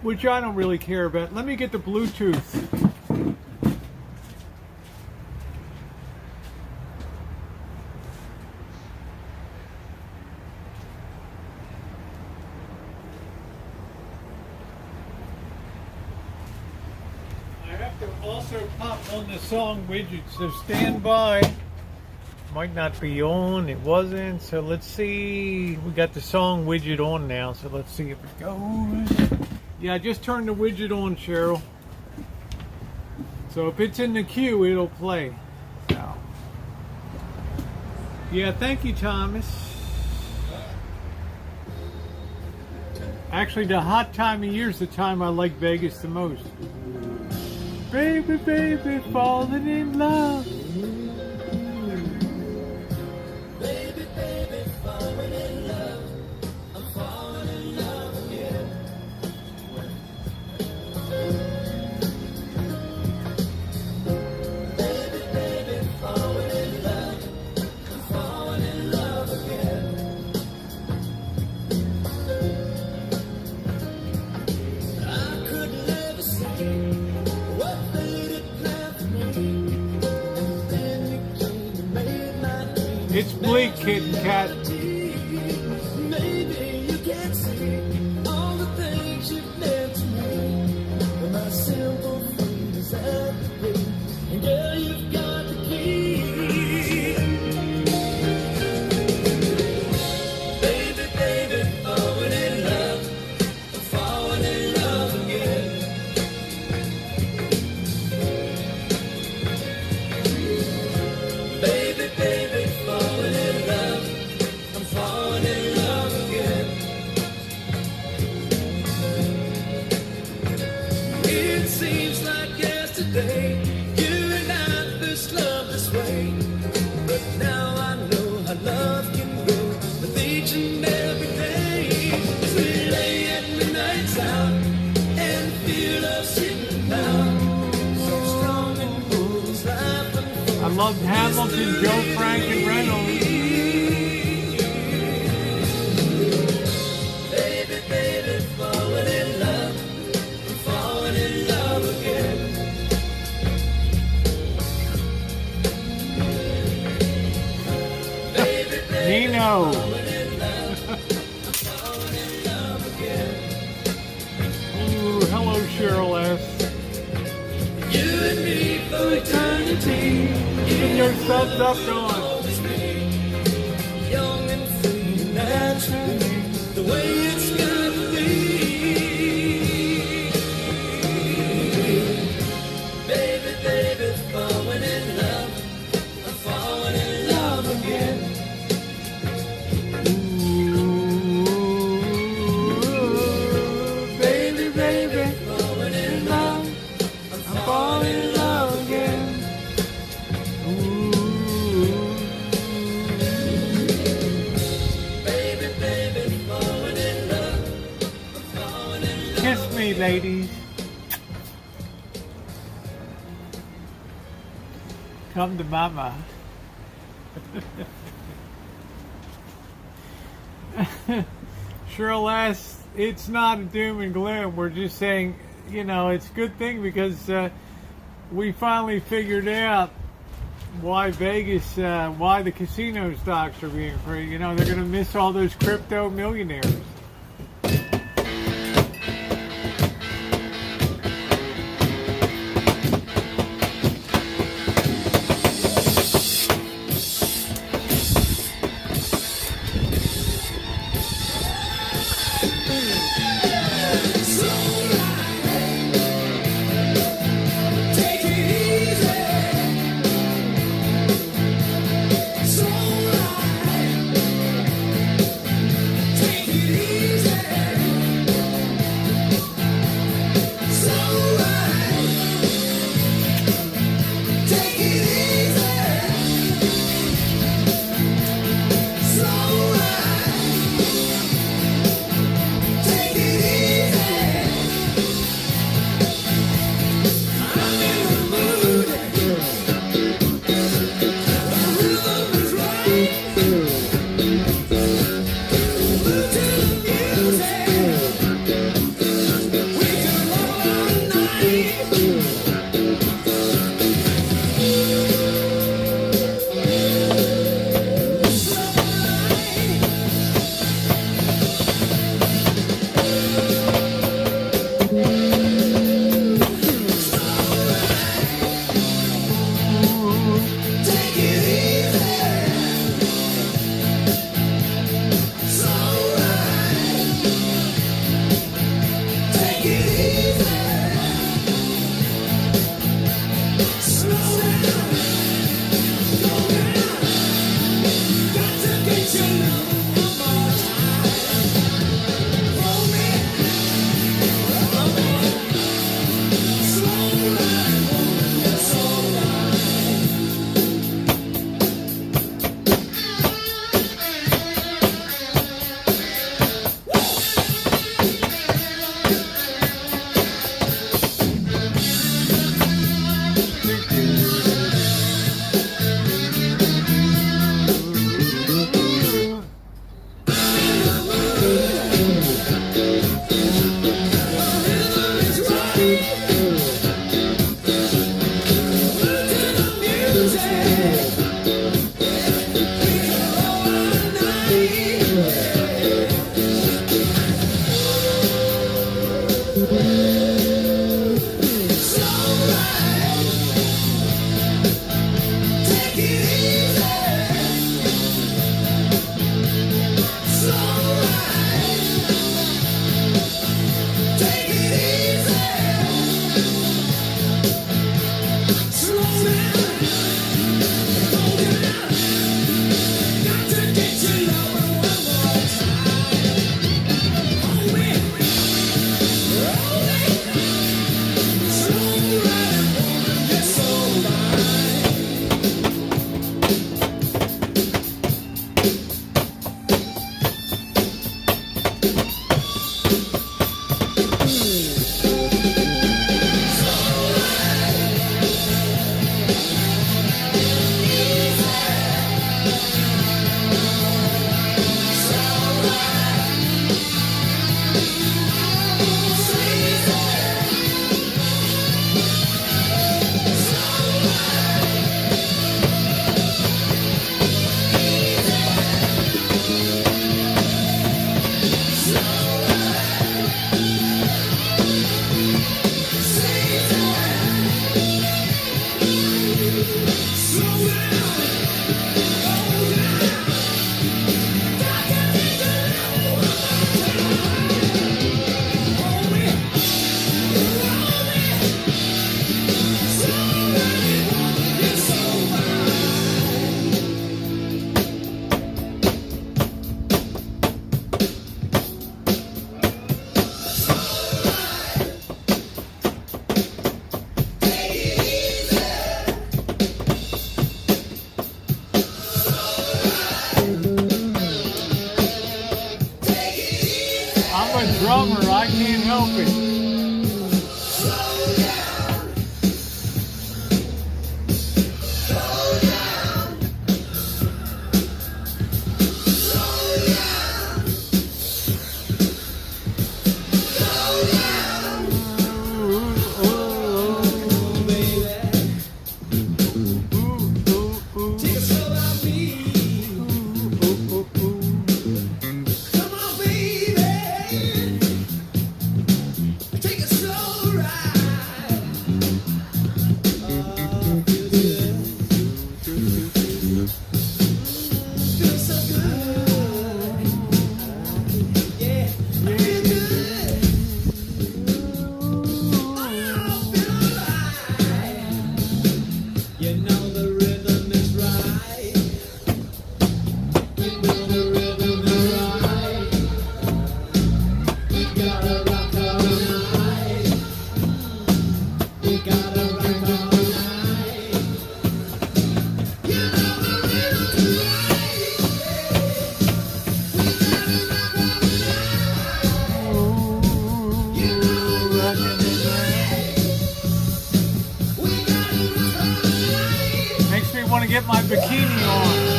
which I don't really care about. Let me get the Bluetooth. Also pop on the song widget, so stand by. Might not be on, it wasn't, so let's see. We got the song widget on now, so let's see if it goes. Yeah, I just turned the widget on, Cheryl. So if it's in the queue, it'll play. So. Yeah, thank you, Thomas. Actually, the hot time of year is the time I like Vegas the most. Baby, baby, falling in love. Baby, baby, falling in love. I'm falling in love again. Baby, baby, falling in love. I'm falling in love again. I could never say what made it plan for me. Then you came and made my dreams. It's bleak, Kit and Kat. Maybe you can't see all the things you've meant to me. But my simple fingers at the ring. And girl, you've got the key. Loved Hamilton, Joe Frank, and Reynolds. Baby, baby, falling in love again. Baby, baby, Nino. Ooh, hello, Cheryl S. you and me for eternity. Even your thumbs up going. Young and free, naturally, the way it's gotta be. Baby, baby, falling in love. I'm falling in love again. Ooh, baby, baby, Falling in love. I'm falling in love again. Baby, baby, falling in love. I'm falling in love. Kiss me, ladies. Come to mama. Cheryl asks, it's not a doom and gloom. We're just saying, you know, it's a good thing because we finally figured out why Vegas, why the casino stocks are being free. You know, they're going to miss all those crypto millionaires. Take it easy. So right. Take it easy. can't help it. Makes me want to get my bikini on.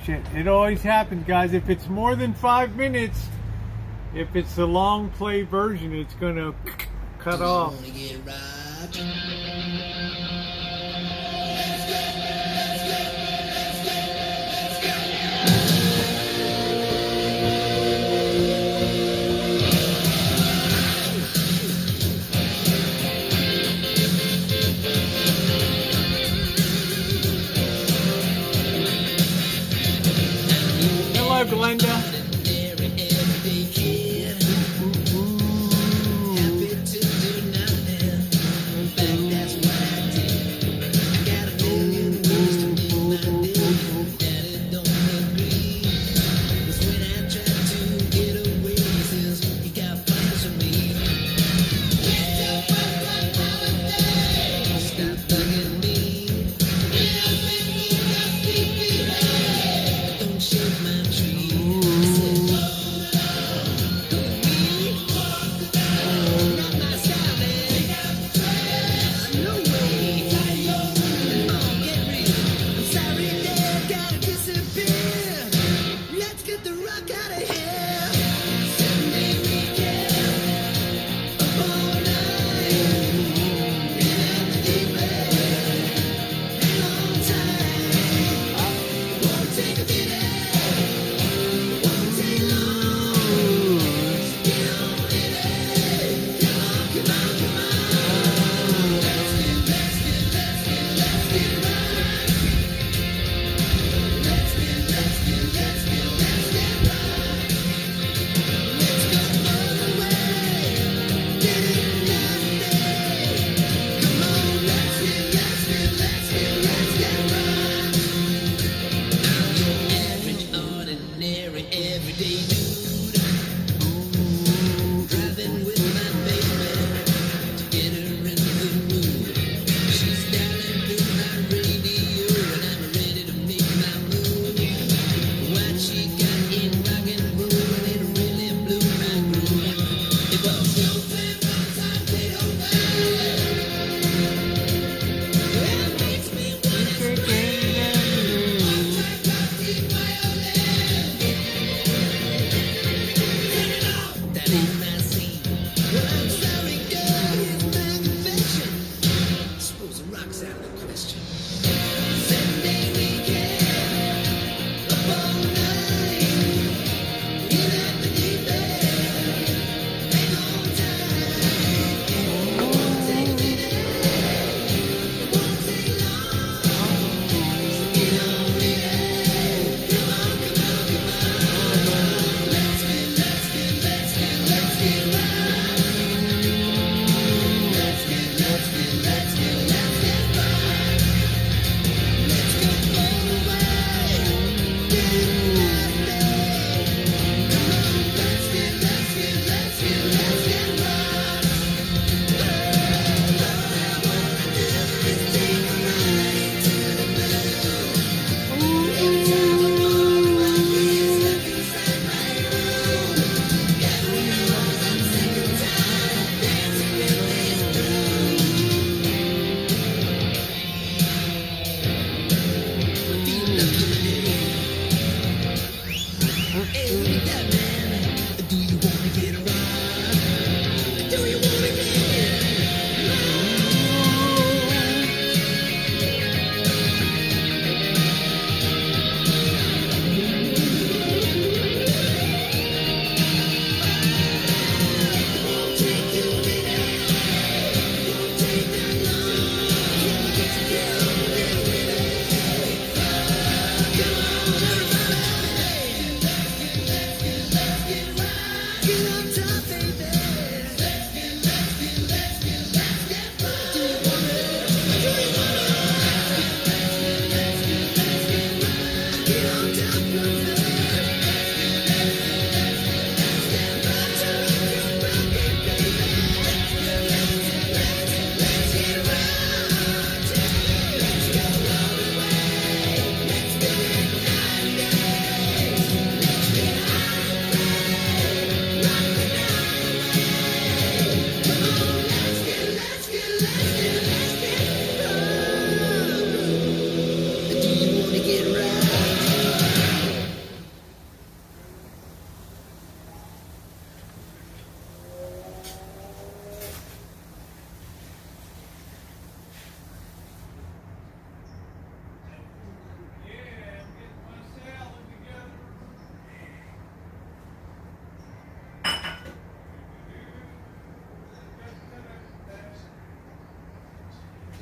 Shit, it always happens, guys. If it's more than 5 minutes, if it's the long play version, it's gonna cut off. Hello, Glenda.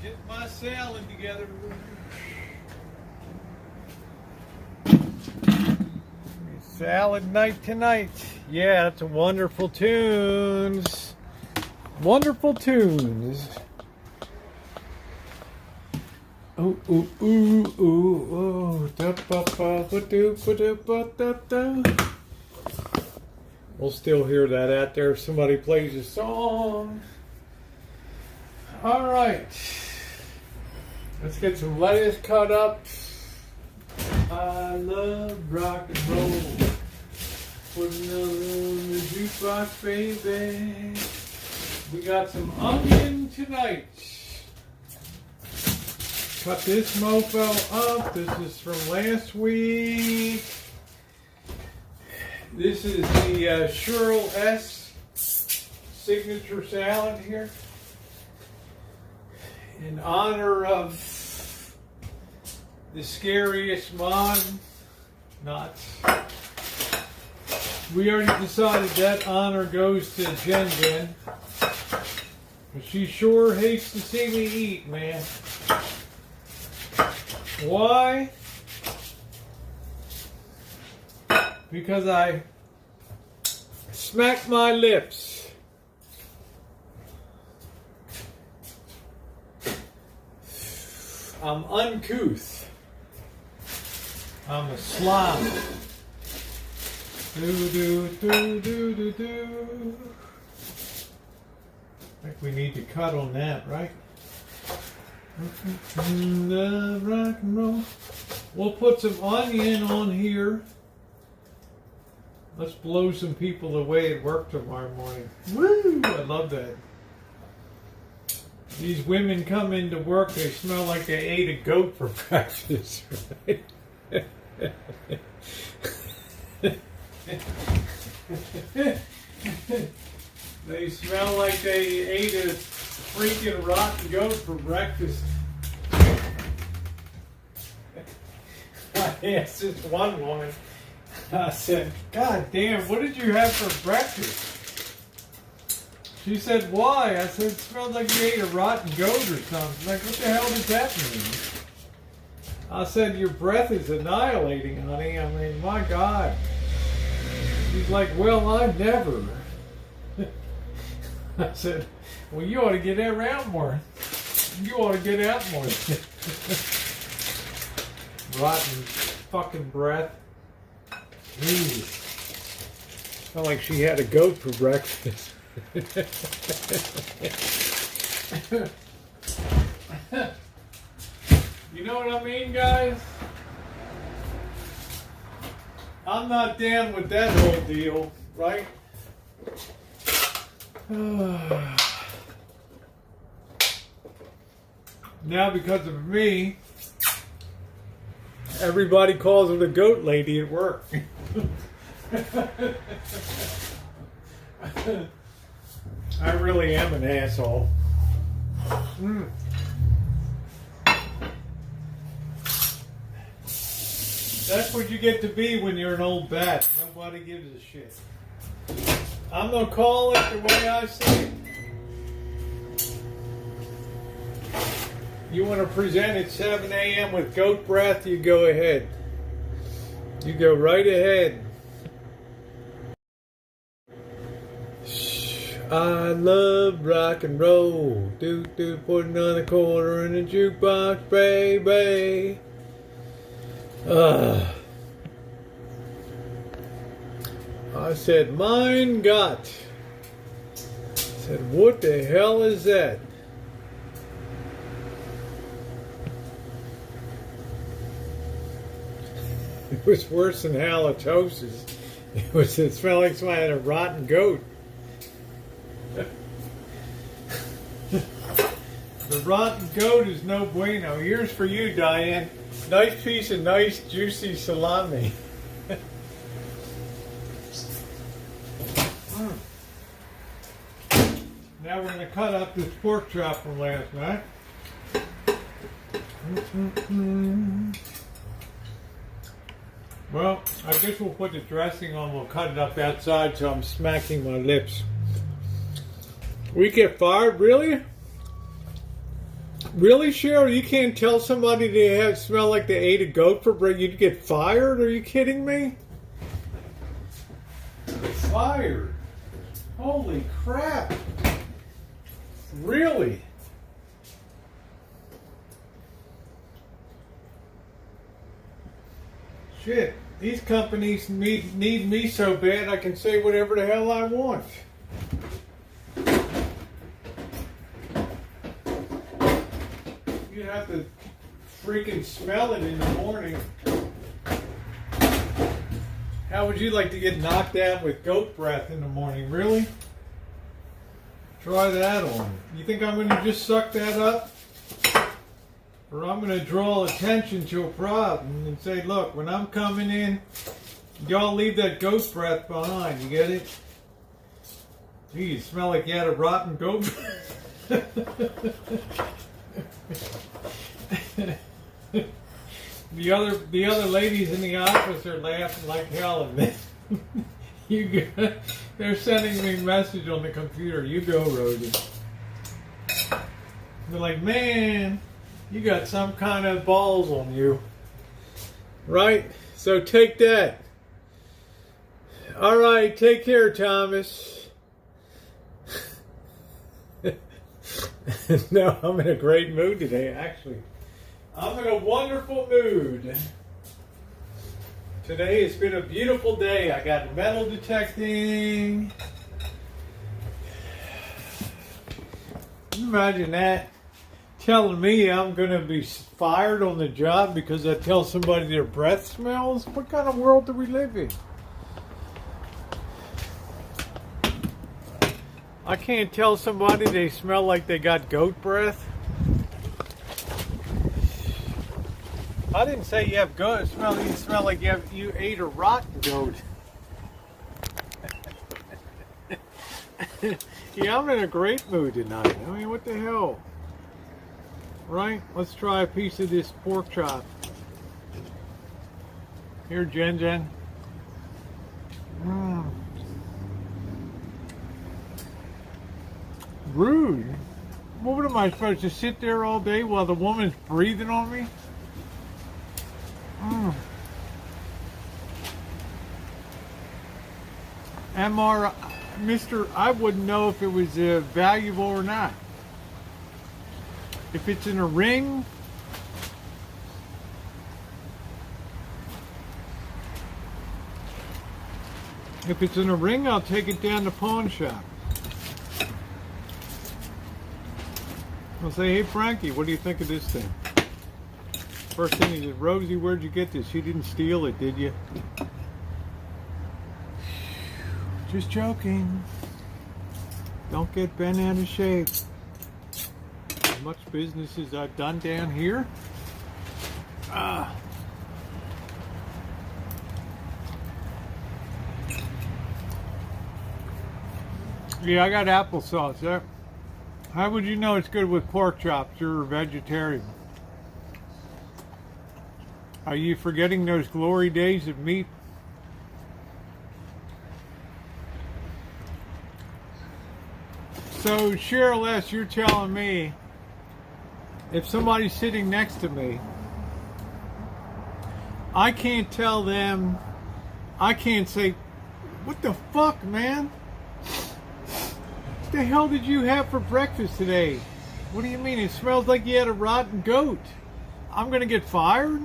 Get my salad together. Salad night tonight. Yeah, it's a wonderful tunes. Wonderful tunes. Ooh, ooh, ooh, ooh, ooh. Da, ba, ba, ba, do, ba, do, ba, da, da. We'll still hear that out there if somebody plays a song. All right. Let's get some lettuce cut up. I love rock and roll. Putting it on the jukebox, baby. We got some onion tonight. Cut this mofo up. This is from last week. This is the Cheryl S. signature salad here. In honor of the scariest mod. Not. We already decided that honor goes to Jen Jen. But she sure hates to see me eat, man. Why? Because I smack my lips. I'm uncouth. I'm a slob. Do do do do do do. I think we need to cut on that, right? The rock and roll. We'll put some onion on here. Let's blow some people away at work tomorrow morning. Woo! I love that. These women come into work, they smell like they ate a goat for breakfast, right? They smell like they ate a freaking rotten goat for breakfast. I asked this one woman, I said, God damn, what did you have for breakfast? She said, why? I said, it smelled like you ate a rotten goat or something. Like, what the hell does that mean? I said, your breath is annihilating, honey. I mean, my God. She's like, well, I never. I said, well, you ought to get around more. You ought to get out more. Rotten fucking breath. Jeez. Felt like she had a goat for breakfast. You know what I mean, guys? I'm not down with that whole deal, right? Now, because of me, everybody calls her the goat lady at work. I really am an asshole. That's what you get to be when you're an old bat. Nobody gives a shit. I'm going to call it the way I see it. You want to present at 7 a.m. with goat breath, you go ahead. You go right ahead. I love rock and roll. Do putting on a quarter in a jukebox, baby. I said, mein Gott. I said, what the hell is that? It was worse than halitosis. It smelled like somebody had a rotten goat. The rotten goat is no bueno. Here's for you, Diane. Nice piece of nice juicy salami. Now we're going to cut up this pork chop from last night. Well, I guess we'll put the dressing on. We'll cut it up outside so I'm smacking my lips. We get fired? Really? Really, Cheryl? You can't tell somebody they have smell like they ate a goat for break. You'd get fired? Are you kidding me? Fired? Holy crap! Really? Shit, these companies need me so bad I can say whatever the hell I want. You have to freaking smell it in the morning. How would you like to get knocked out with goat breath in the morning? Really? Try that on. You think I'm going to just suck that up? Or I'm going to draw attention to a problem and say, look, when I'm coming in, y'all leave that goat breath behind. You get it? Gee, you smell like you had a rotten goat The other ladies in the office are laughing like hell at me. They're sending me a message on the computer. You go, Rosie. They're like, man, you got some kind of balls on you. Right? So take that. All right, take care, Thomas. No, I'm in a great mood today, actually. I'm in a wonderful mood. Today has been a beautiful day. I got metal detecting. Can you imagine that? Telling me I'm going to be fired on the job because I tell somebody their breath smells? What kind of world do we live in? I can't tell somebody they smell like they got goat breath. I didn't say you have goat smell. You smell like you ate a rotten goat. Yeah, I'm in a great mood tonight. I mean, what the hell? Right? Let's try a piece of this pork chop. Here, Jen. Rude. What am I supposed to sit there all day while the woman's breathing on me? Mr. I wouldn't know if it was valuable or not. If it's in a ring, I'll take it down to pawn shop. I'll say, hey Frankie, what do you think of this thing? First thing he said, Rosie, where'd you get this? You didn't steal it, did you? Just joking. Don't get bent out of shape. As much business as I've done down here. Yeah, I got applesauce there. How would you know it's good with pork chops? You're a vegetarian. Are you forgetting those glory days of meat? So, Cheryl S., you're telling me if somebody's sitting next to me, I can't tell them, I can't say, what the fuck, man? What the hell did you have for breakfast today? What do you mean? It smells like you had a rotten goat. I'm going to get fired?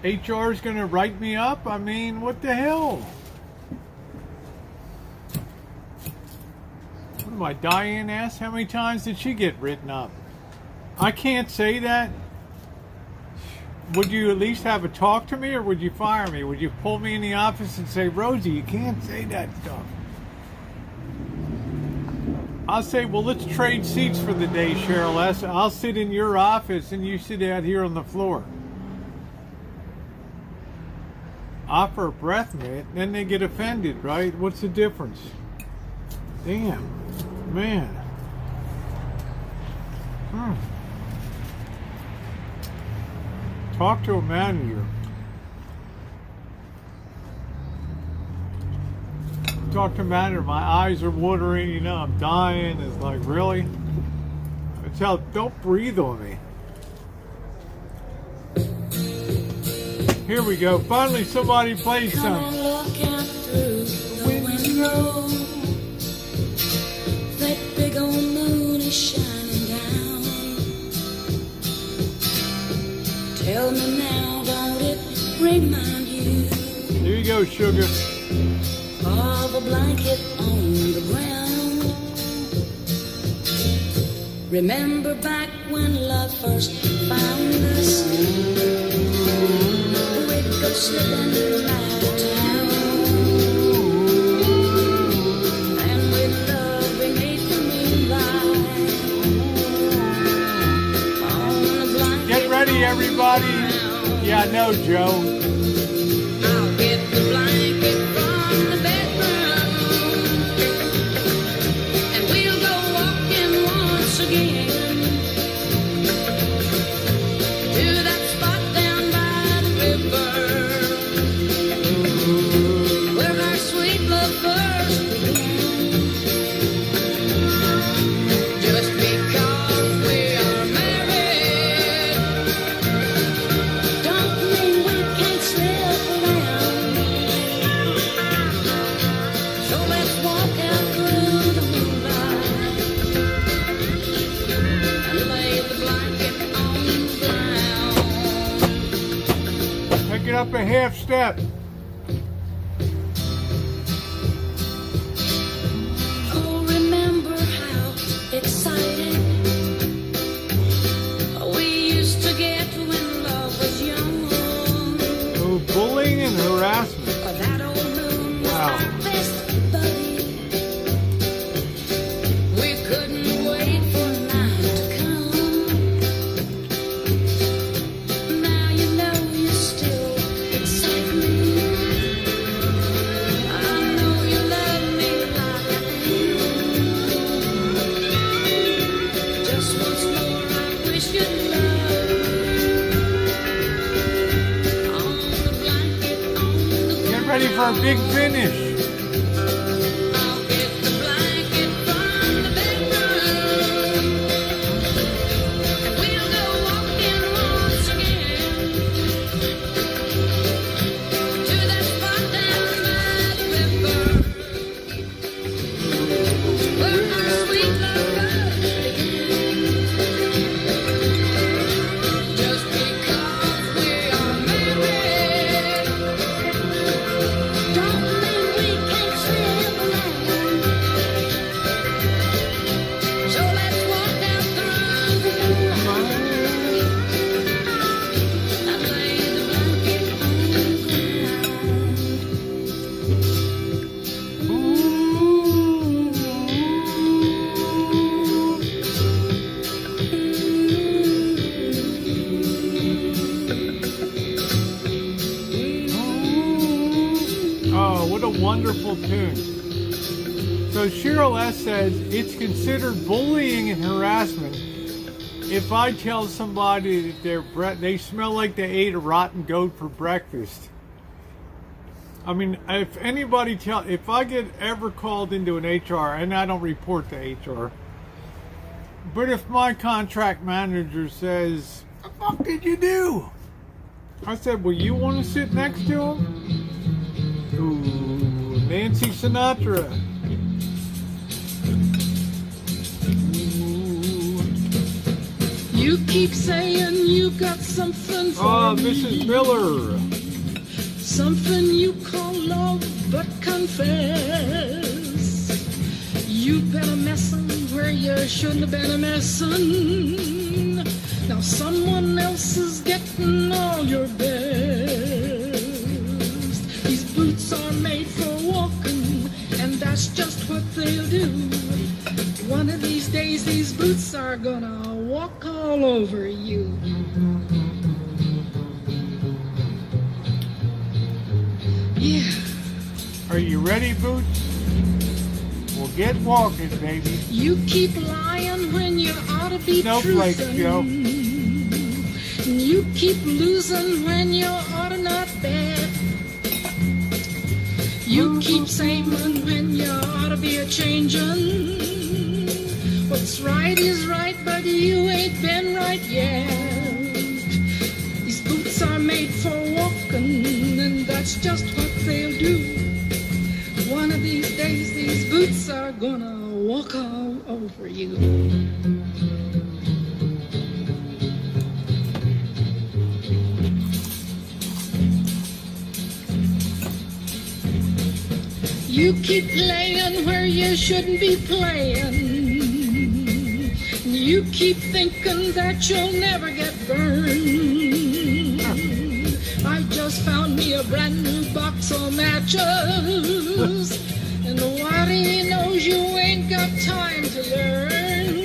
HR is going to write me up? I mean, what the hell? What am I, Diane asked? How many times did she get written up? I can't say that. Would you at least have a talk to me, or would you fire me? Would you pull me in the office and say, Rosie, you can't say that stuff? I'll say, well, let's trade seats for the day, Cheryl S. I'll sit in your office and you sit out here on the floor. Offer a breath mint, then they get offended, right? What's the difference? Damn, man. Talk to a manager. talk to Matt, my eyes are watering, you know, I'm dying. It's like, really? Tell, don't breathe on me. Here we go. Finally, somebody plays Come some. on, look out through the window. That big old moon is shining down. Tell me now, don't it remind you Here you go, sugar. of a blanket on the ground? Remember back when love first found us? We'd go slipping out of town, and with love beneath the moonlight, on a blanket. Get ready, everybody. Yeah, I know, Joe. I'll get the blanket from the bedroom, and we'll go walking once again to that spot down by the river where our sweet love first began. Just because we are married don't mean we can't slip around. So let's walk out through the moonlight and lay the blanket on the ground. Take it up a half step. Oh, remember how excited we used to get when love was young. Oh, bullying and harassment. That old moon was Wow. our best buddy. We couldn't wait for night to come. Now you know you still excite me. I know you love me like I am. Just once more I wish you'd love on the blanket on the Get ready for a big finish. I'll get the blanket from the bedroom, and we'll go walking once again to that spot down by the river where our sweet love first began. Just because we are married don't mean we can't slip around. So let's walk out through the moonlight and lay the blanket on the Oh, what a wonderful tune. So Cheryl S. says, it's considered bullying and harassment if I tell somebody that they smell like they ate a rotten goat for breakfast. I mean, if I get ever called into an HR, and I don't report to HR, but if my contract manager says, "What the fuck did you do?" I said, "Well, you want to sit next to him?" Ooh, Nancy Sinatra. You keep saying you got something for Oh, me. Mrs. Miller. Something you call love, but confess. You've been a messin' where you shouldn't have been a messin'. Now someone else is getting all your best. These boots are made for walking, and that's just what they'll do. One of these days, these boots are gonna walk all over you. Yeah. Are you ready, Boots? Well, get walking, baby. You keep lying when you ought to be Snowflakes, truthin'. Joe. You keep losing when you ought to not bet. You keep saying when be a changin'. What's right is right, but you ain't been right yet. These boots are made for walking, and that's just what they'll do. One of these days, these boots are gonna walk all over you. You keep playing where you shouldn't be playing. You keep thinking that you'll never get burned. I just found me a brand new box of matches, and what he knows you ain't got time to learn.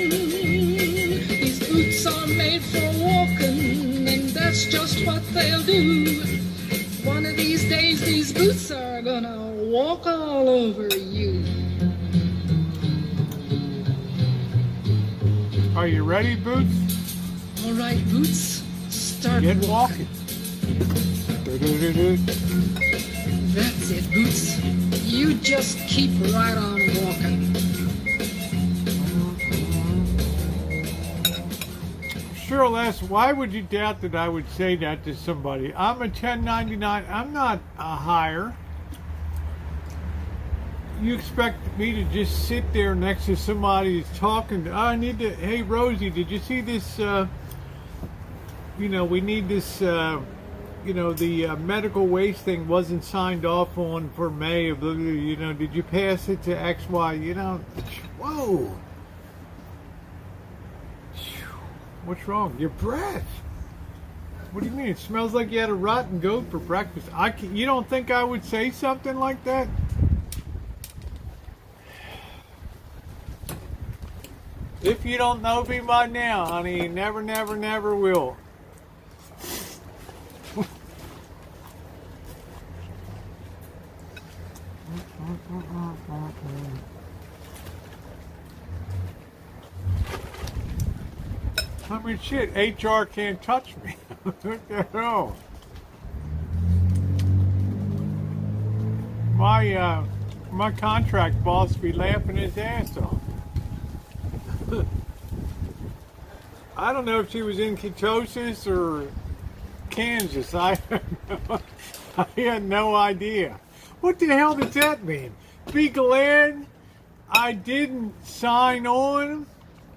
These boots are made for walking, and that's just what they'll do. One of these days, these boots are gonna walk all over you. Are you ready, Boots? All right, Boots, start Get walking. That's it, Boots. You just keep right on walking. Sure, Les, why would you doubt that I would say that to somebody? I'm a 1099. I'm not a hire. You expect me to just sit there next to somebody who's talking? I need to. Hey, Rosie, did you see this? We need this. The medical waste thing wasn't signed off on for May. Did you pass it to XY? Whoa. What's wrong? Your breath. What do you mean? It smells like you had a rotten goat for breakfast. You don't think I would say something like that? If you don't know me by now, honey, you never, never, never will. I mean, shit, HR can't touch me. What the hell? My contract boss be laughing his ass off. I don't know if she was in ketosis or Kansas. I had no idea. What the hell does that mean? Be glad I didn't sign on,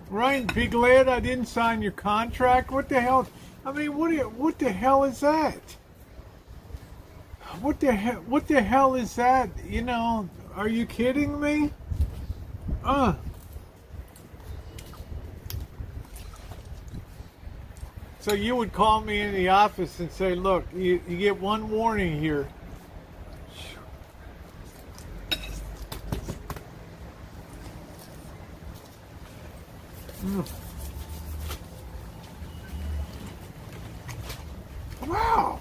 right? Be glad I didn't sign your contract. What the hell? I mean, what the hell is that? What the hell is that? Are you kidding me? So you would call me in the office and say, look, you get one warning here. Wow.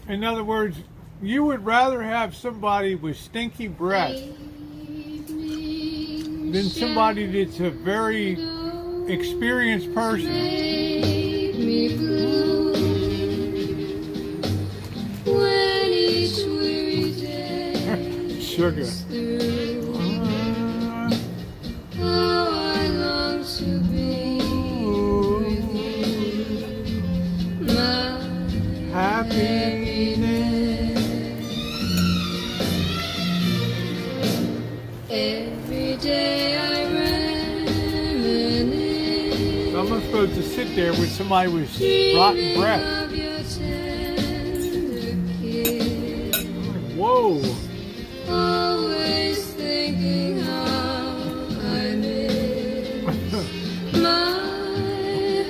In other words, you would rather have somebody with stinky breath than somebody that's a very experienced person. Sugar. Happiness. Every day I reminisce. So I'm not supposed to sit there with somebody with rotten breath. Whoa. Always thinking how I miss my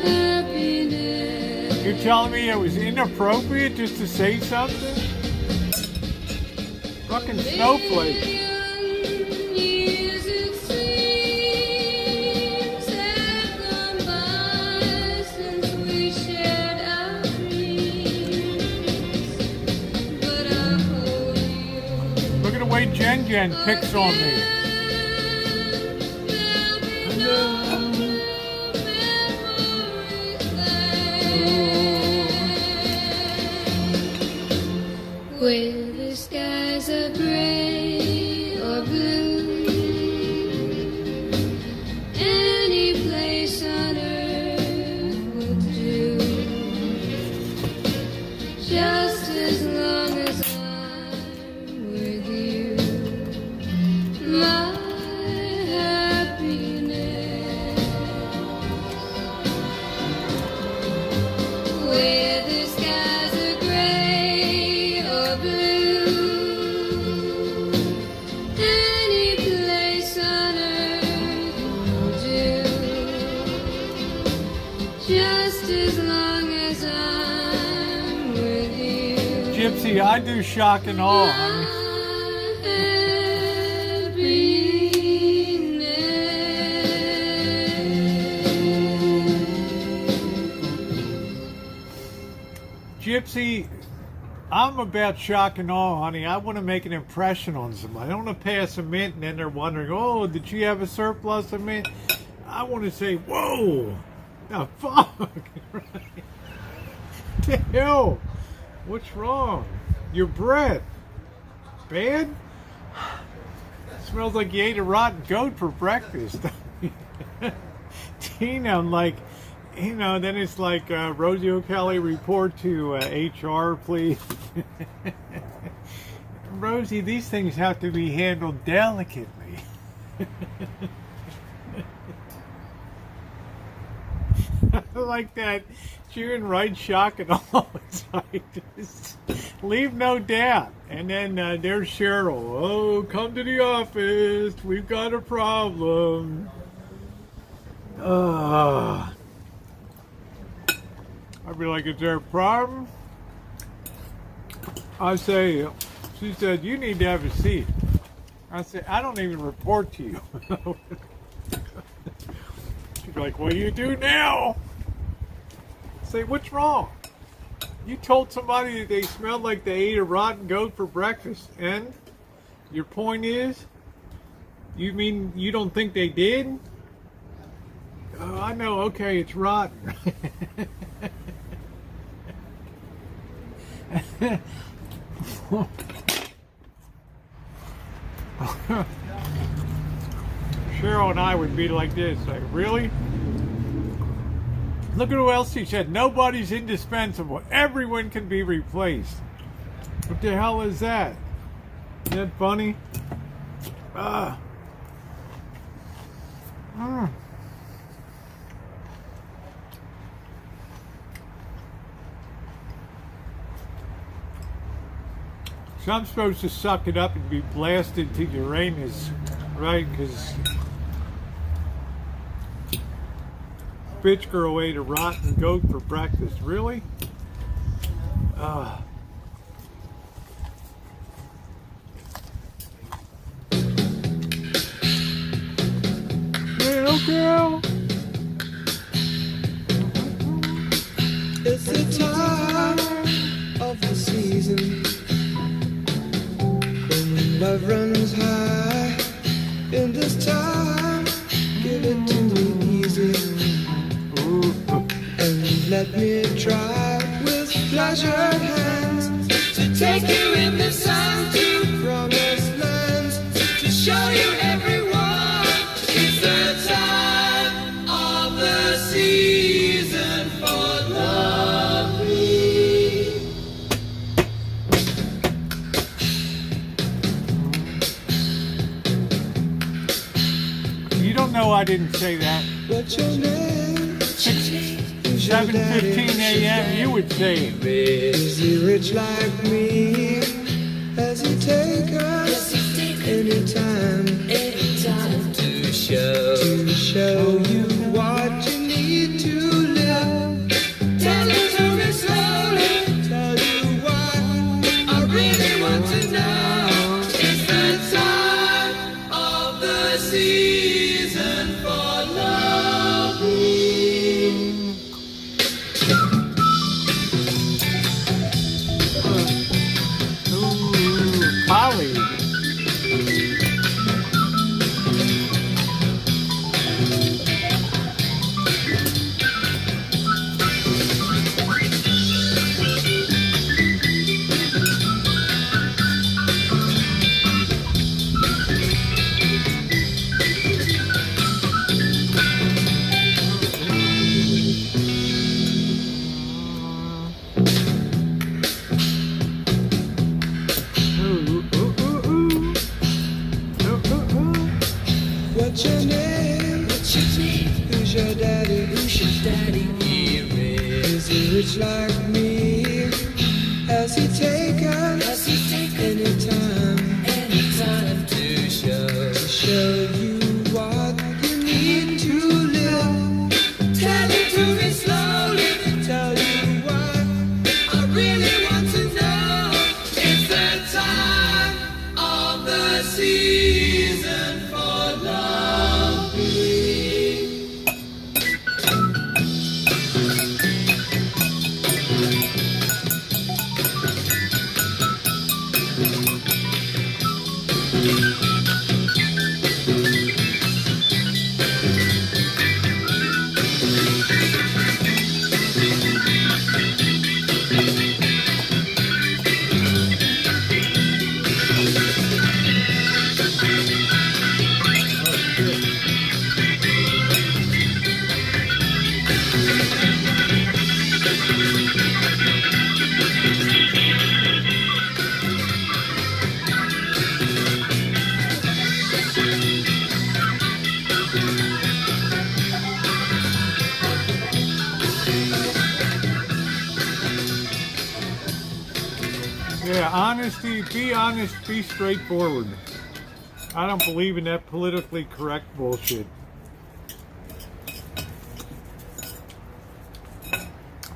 happiness. You're telling me it was inappropriate just to say something? Fucking snowflake. Years it seems have gone by since we shared our dreams, but I hold you. Look at the way Jen picks on me. With just as long as I'm with you. Gypsy, I do shock and awe, honey. Gypsy, I'm about shock and awe, honey. I want to make an impression on somebody. I don't want to pass a mint and then they're wondering, oh, did she have a surplus of mint? I want to say, whoa, the fuck? The hell? What's wrong? Your breath. Bad? Smells like you ate a rotten goat for breakfast. Tina, I'm like, you know, then it's like, Rosie O'Kelly, report to HR, please. Rosie, these things have to be handled delicately. I like that. June right shock and all. It's like, just leave no doubt. And then there's Cheryl. Oh, come to the office. We've got a problem. I'd be like, is there a problem? I say, she said, you need to have a seat. I said, I don't even report to you. She's like, what do you do now? I say, what's wrong? You told somebody that they smelled like they ate a rotten goat for breakfast, and your point is, you mean you don't think they did? Oh, I know, okay, it's rotten. Cheryl and I would be like this, like, really? Look at who else she said. Nobody's indispensable. Everyone can be replaced. What the hell is that? Isn't that funny? So I'm supposed to suck it up and be blasted to Uranus, right? Because bitch girl ate a rotten goat for breakfast. Really? Little girl. It's the time of the season when love runs high. In this time, give it to me easy. And let me try with pleasured hands to take you in the sun to promised lands, to show you everyone. It's the time of the season for loving. You don't know I didn't say that. What's your name? 7:15 a.m. You would say it. Is he rich like me? Has he taken anytime to show you what you need to live? Tell it to me slowly. Tell you what I really want to know. It's the time of the season for loving. Polly. What's your name? Who's your daddy? Is he rich like me? Has he taken anytime to show you what you need to live? Tell it to me slowly. Yeah, honesty, be honest, be straightforward. I don't believe in that politically correct bullshit.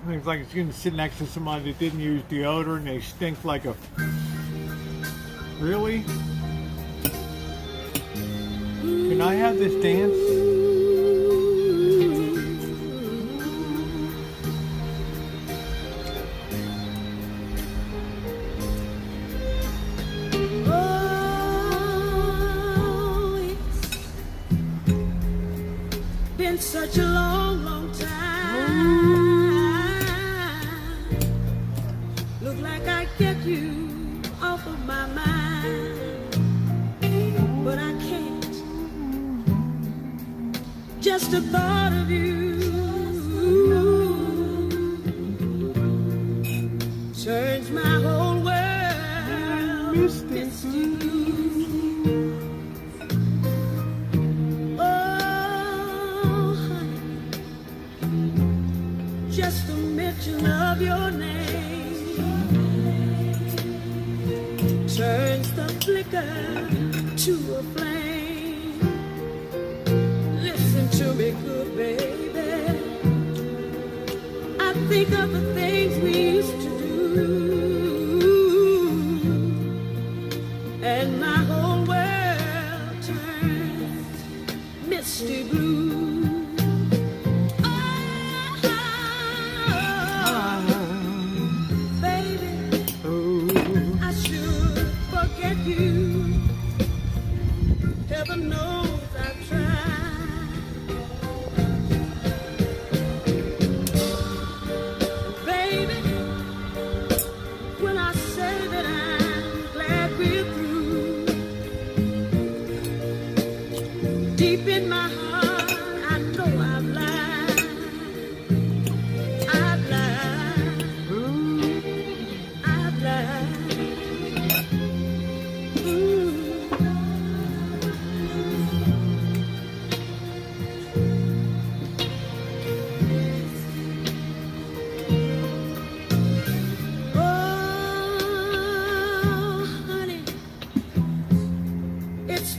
It's like it's going to sit next to somebody that didn't use deodorant and they stink like a... Really? Can I have this dance? Been such a long, long time. Look like I get you off of my mind, but I can't. Just the thought of you turns my whole world misty blue. Just a mention of your name turns the flicker to a flame. Listen to me, good baby. I think of the things we used to do, and my whole world turns misty blue. Heaven knows I've tried. Baby, when I say that I'm glad we're through, deep in my heart I know I've lied. I've lied. I've lied.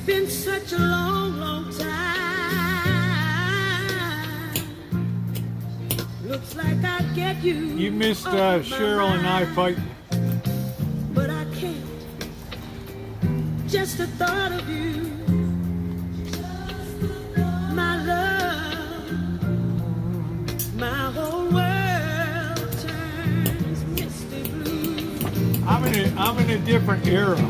Been such a long, long time. Looks like I get you. You missed Cheryl and I fighting. But I can't. Just the thought of you, my love, my whole world turns misty blue. I'm in a different era.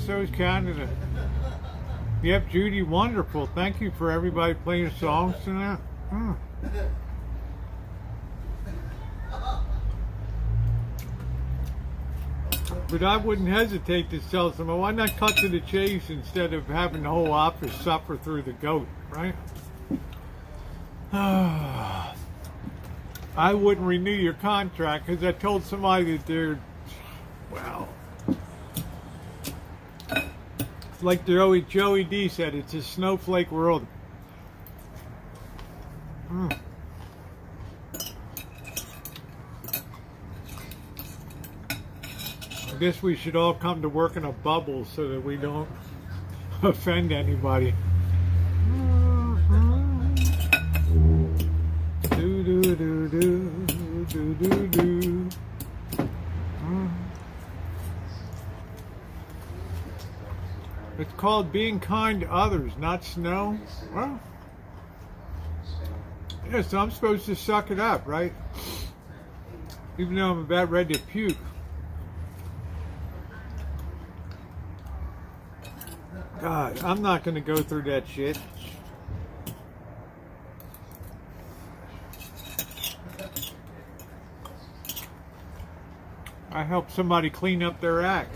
So is Canada. Yep, Judy, wonderful. Thank you for everybody playing songs tonight. But I wouldn't hesitate to tell someone, why not cut to the chase instead of having the whole office suffer through the goat, right? I wouldn't renew your contract because I told somebody that they're, well, like Joey D said, it's a snowflake world. I guess we should all come to work in a bubble so that we don't offend anybody. Do do do do do do do. It's called being kind to others, not snow. Well, yeah, so I'm supposed to suck it up, right? Even though I'm about ready to puke. God, I'm not going to go through that shit. I helped somebody clean up their act.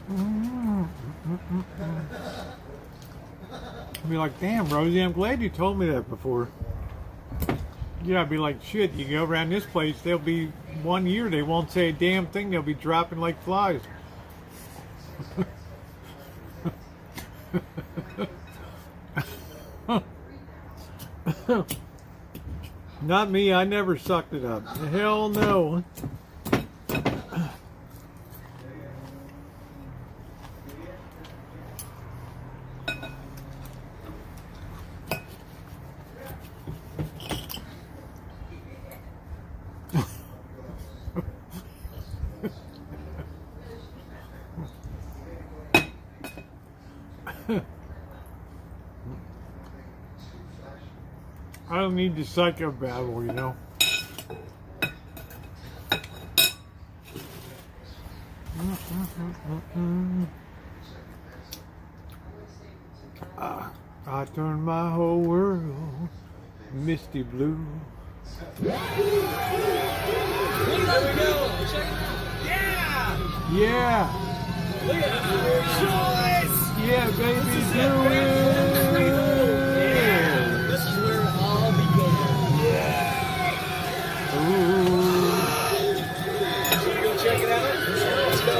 I'd be like, damn, Rosie, I'm glad you told me that before. Yeah, I'd be like, shit, you go around this place, they'll be 1 year, they won't say a damn thing, they'll be dropping like flies. Not me, I never sucked it up. Hell no. I don't need the psycho babble, you know. I turned my whole world misty blue. Yeah! Yeah. Look at that. Choice! Yeah, baby, do it. Yeah! This is where it all began. Yeah! Ooh. Should we go check it out? Let's go.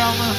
Alma?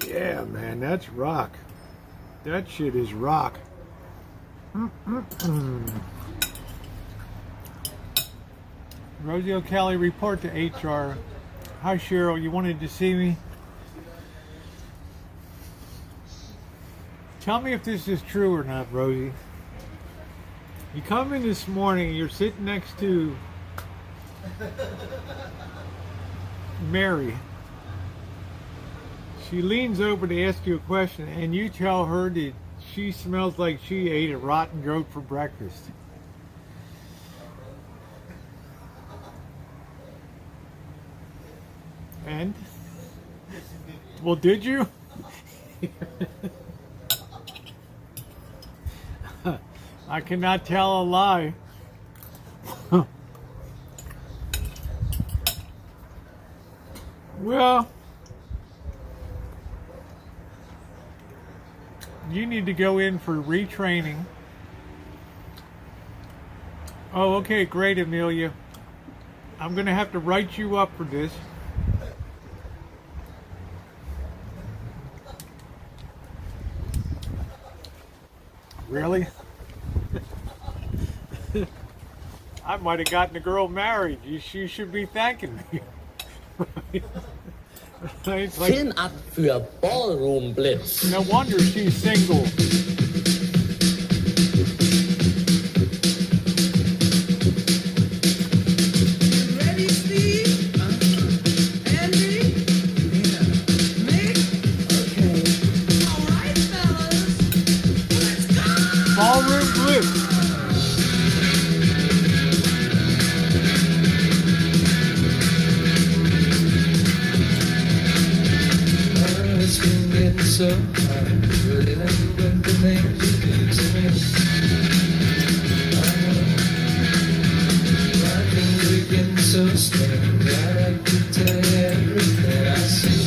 Yeah, man, that's rock. That shit is rock. Rosie O'Kelly, report to HR. Hi, Cheryl. You wanted to see me? Tell me if this is true or not, Rosie. You come in this morning, you're sitting next to Mary. She leans over to ask you a question, and you tell her that she smells like she ate a rotten goat for breakfast. And? Well, did you? I cannot tell a lie. Well, you need to go in for retraining. Oh, okay, great, Amelia. I'm going to have to write you up for this. Really? I might have gotten a girl married. You should be thanking me. It's like, Film ab für Ballroom Blitz. no wonder she's single. Ready, Steve? Andy? Yeah. Mick? Okay. All right, fellas. Let's go! Ballroom Blitz. It's been getting so hard, really with the things you do to me. I think we're getting so strange. I like to tell you everything I see.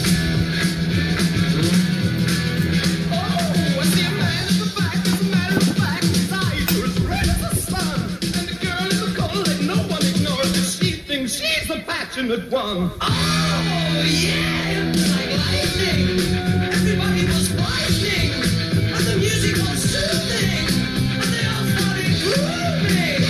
Oh, I see a man in the back, as a matter of fact, his eyes are as red as the sun. And the girl in the corner that no one ignores, 'cause she thinks she's the passionate one. Oh, yeah, it was like lightning. Everybody was fighting, and the music was soothing, and they all started grooving.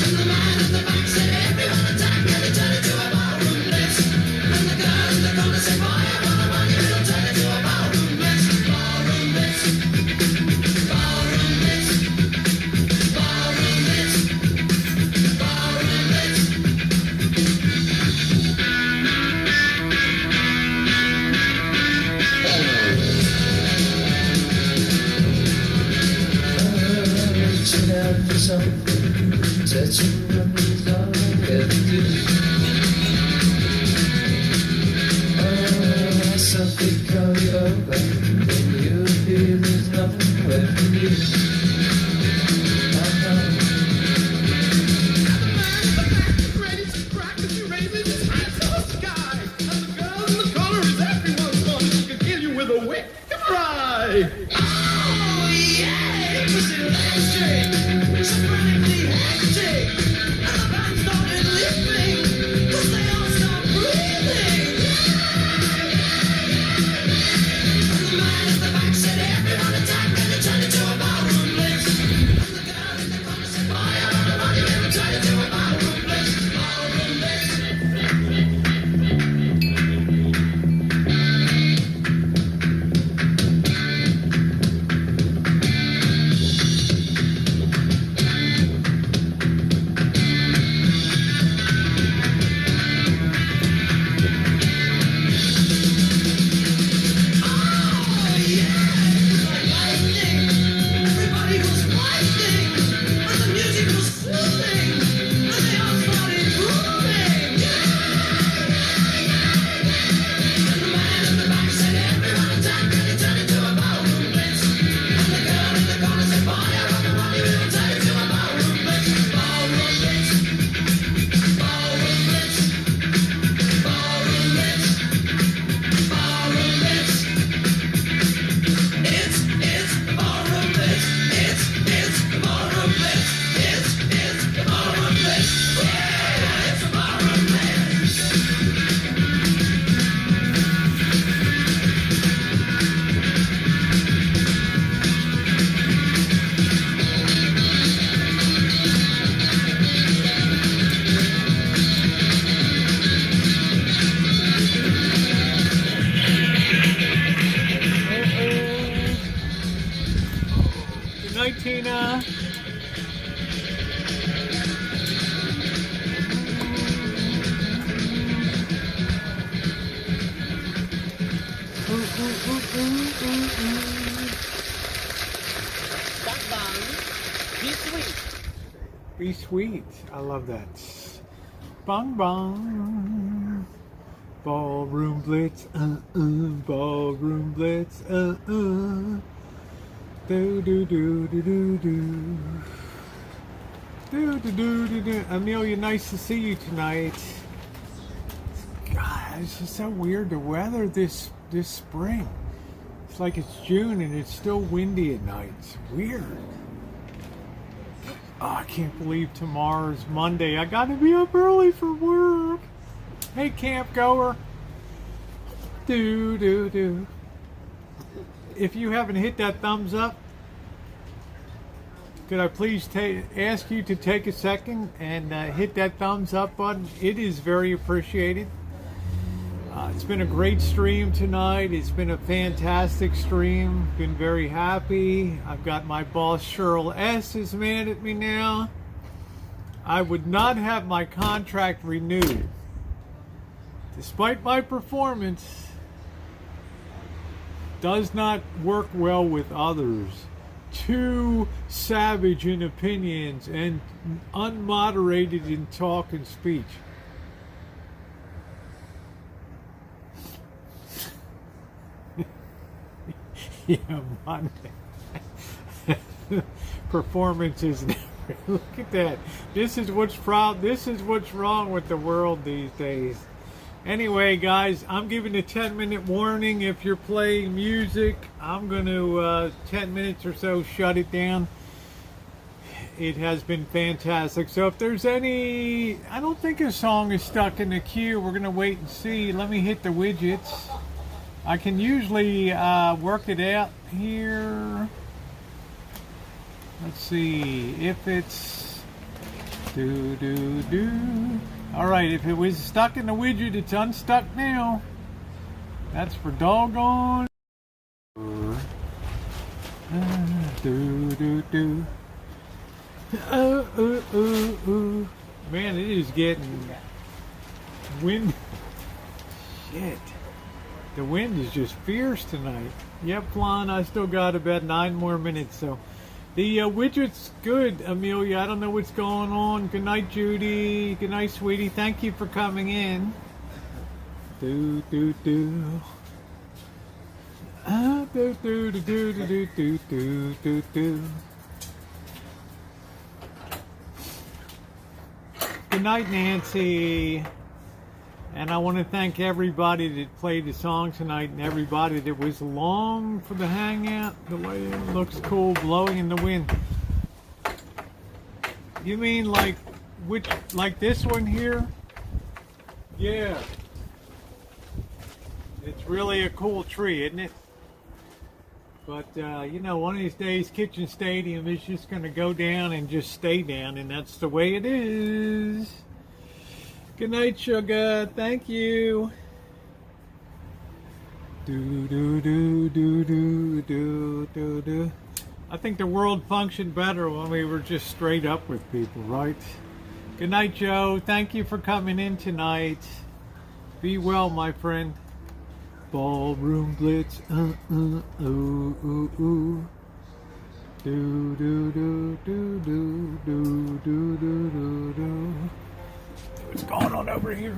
And the man at the back said, everyone attack, and it turned into a ballroom blitz. And the girl in the corner said, fire, fire, fire, it'll turn into a ballroom blitz. Ballroom blitz. Ballroom blitz. Ballroom blitz. Ballroom blitz. Reaching out for something, touching what is all I ever do. Oh, I softly call you over, when you feel there's nothing left for you. Ready to crack as he raises his hands to the sky, and the girl in the corner is everyone's one. She can kill you with a whip cry. Oh yeah, it was electric, sopranically hectic, and the band started Be sweet. I love that. Bong bong. Ballroom blitz. Ballroom blitz. Do do do do do do. Do do do do do. Amelia, nice to see you tonight. God, it's just so weird. The weather this spring. It's like it's June and it's still windy at night. It's weird. Oh, I can't believe tomorrow's Monday. I gotta be up early for work. Hey, camp goer. Do, do, do. If you haven't hit that thumbs up, could I please ask you to take a second and hit that thumbs up button? It is very appreciated. It's been a great stream tonight. It's been a fantastic stream. Been very happy. I've got my boss Cheryl S. is mad at me now. I would not have my contract renewed. Despite my performance, does not work well with others. Too savage in opinions and unmoderated in talk and speech. Yeah, Monday. Performance is never. Look at that. This is what's wrong with the world these days. Anyway, guys, I'm giving a 10-minute warning. If you're playing music, I'm going to 10 minutes or so shut it down. It has been fantastic. So if there's any, I don't think a song is stuck in the queue. We're going to wait and see. Let me hit the widgets. I can usually work it out here. Let's see if it's do. All right, if it was stuck in the widget, it's unstuck now. That's for doggone. Do. Man, it is getting wind. Shit. The wind is just fierce tonight. Yep, Flan, I still got about 9 more minutes. So the widget's good, Amelia. I don't know what's going on. Good night, Judy. Good night, sweetie. Thank you for coming in. Do. Do. Good night, Nancy. And I want to thank everybody that played the song tonight and everybody that was along for the hangout. The way it looks cool blowing in the wind. You mean like this one here? Yeah. It's really a cool tree, isn't it? But, you know, one of these days, Kitchen Stadium is just going to go down and just stay down, and that's the way it is. Good night, sugar. Thank you. Do. I think the world functioned better when we were just straight up with people, right? Good night, Joe. Thank you for coming in tonight. Be well, my friend. Ballroom blitz. Ooh. Do. What's going on over here?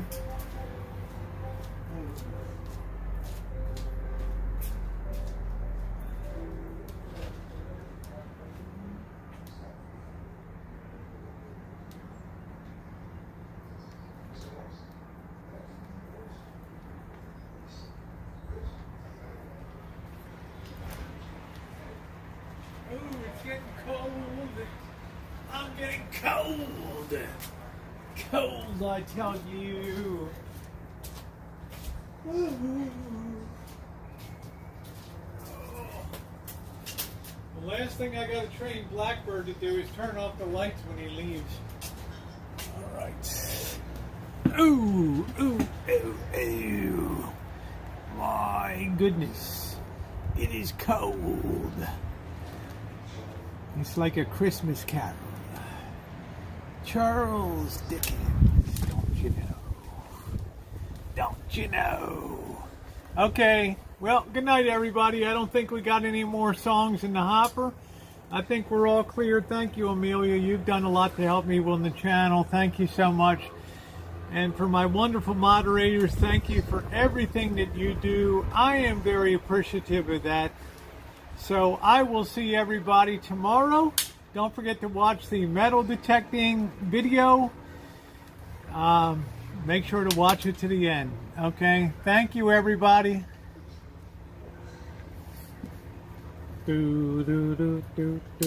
Oh, it's getting cold. I'm getting cold. Cold, I tell you. The last thing I gotta train Blackbird to do is turn off the lights when he leaves. Alright. Ooh. My goodness. It is cold. It's like a Christmas carol. Charles Dickens, don't you know? Don't you know? Okay, well, good night, everybody. I don't think we got any more songs in the hopper. I think we're all clear. Thank you, Amelia. You've done a lot to help me on the channel. Thank you so much. And for my wonderful moderators, thank you for everything that you do. I am very appreciative of that. So I will see everybody tomorrow. Don't forget to watch the metal detecting video. Make sure to watch it to the end. Okay? Thank you, everybody. Do, do, do, do, do.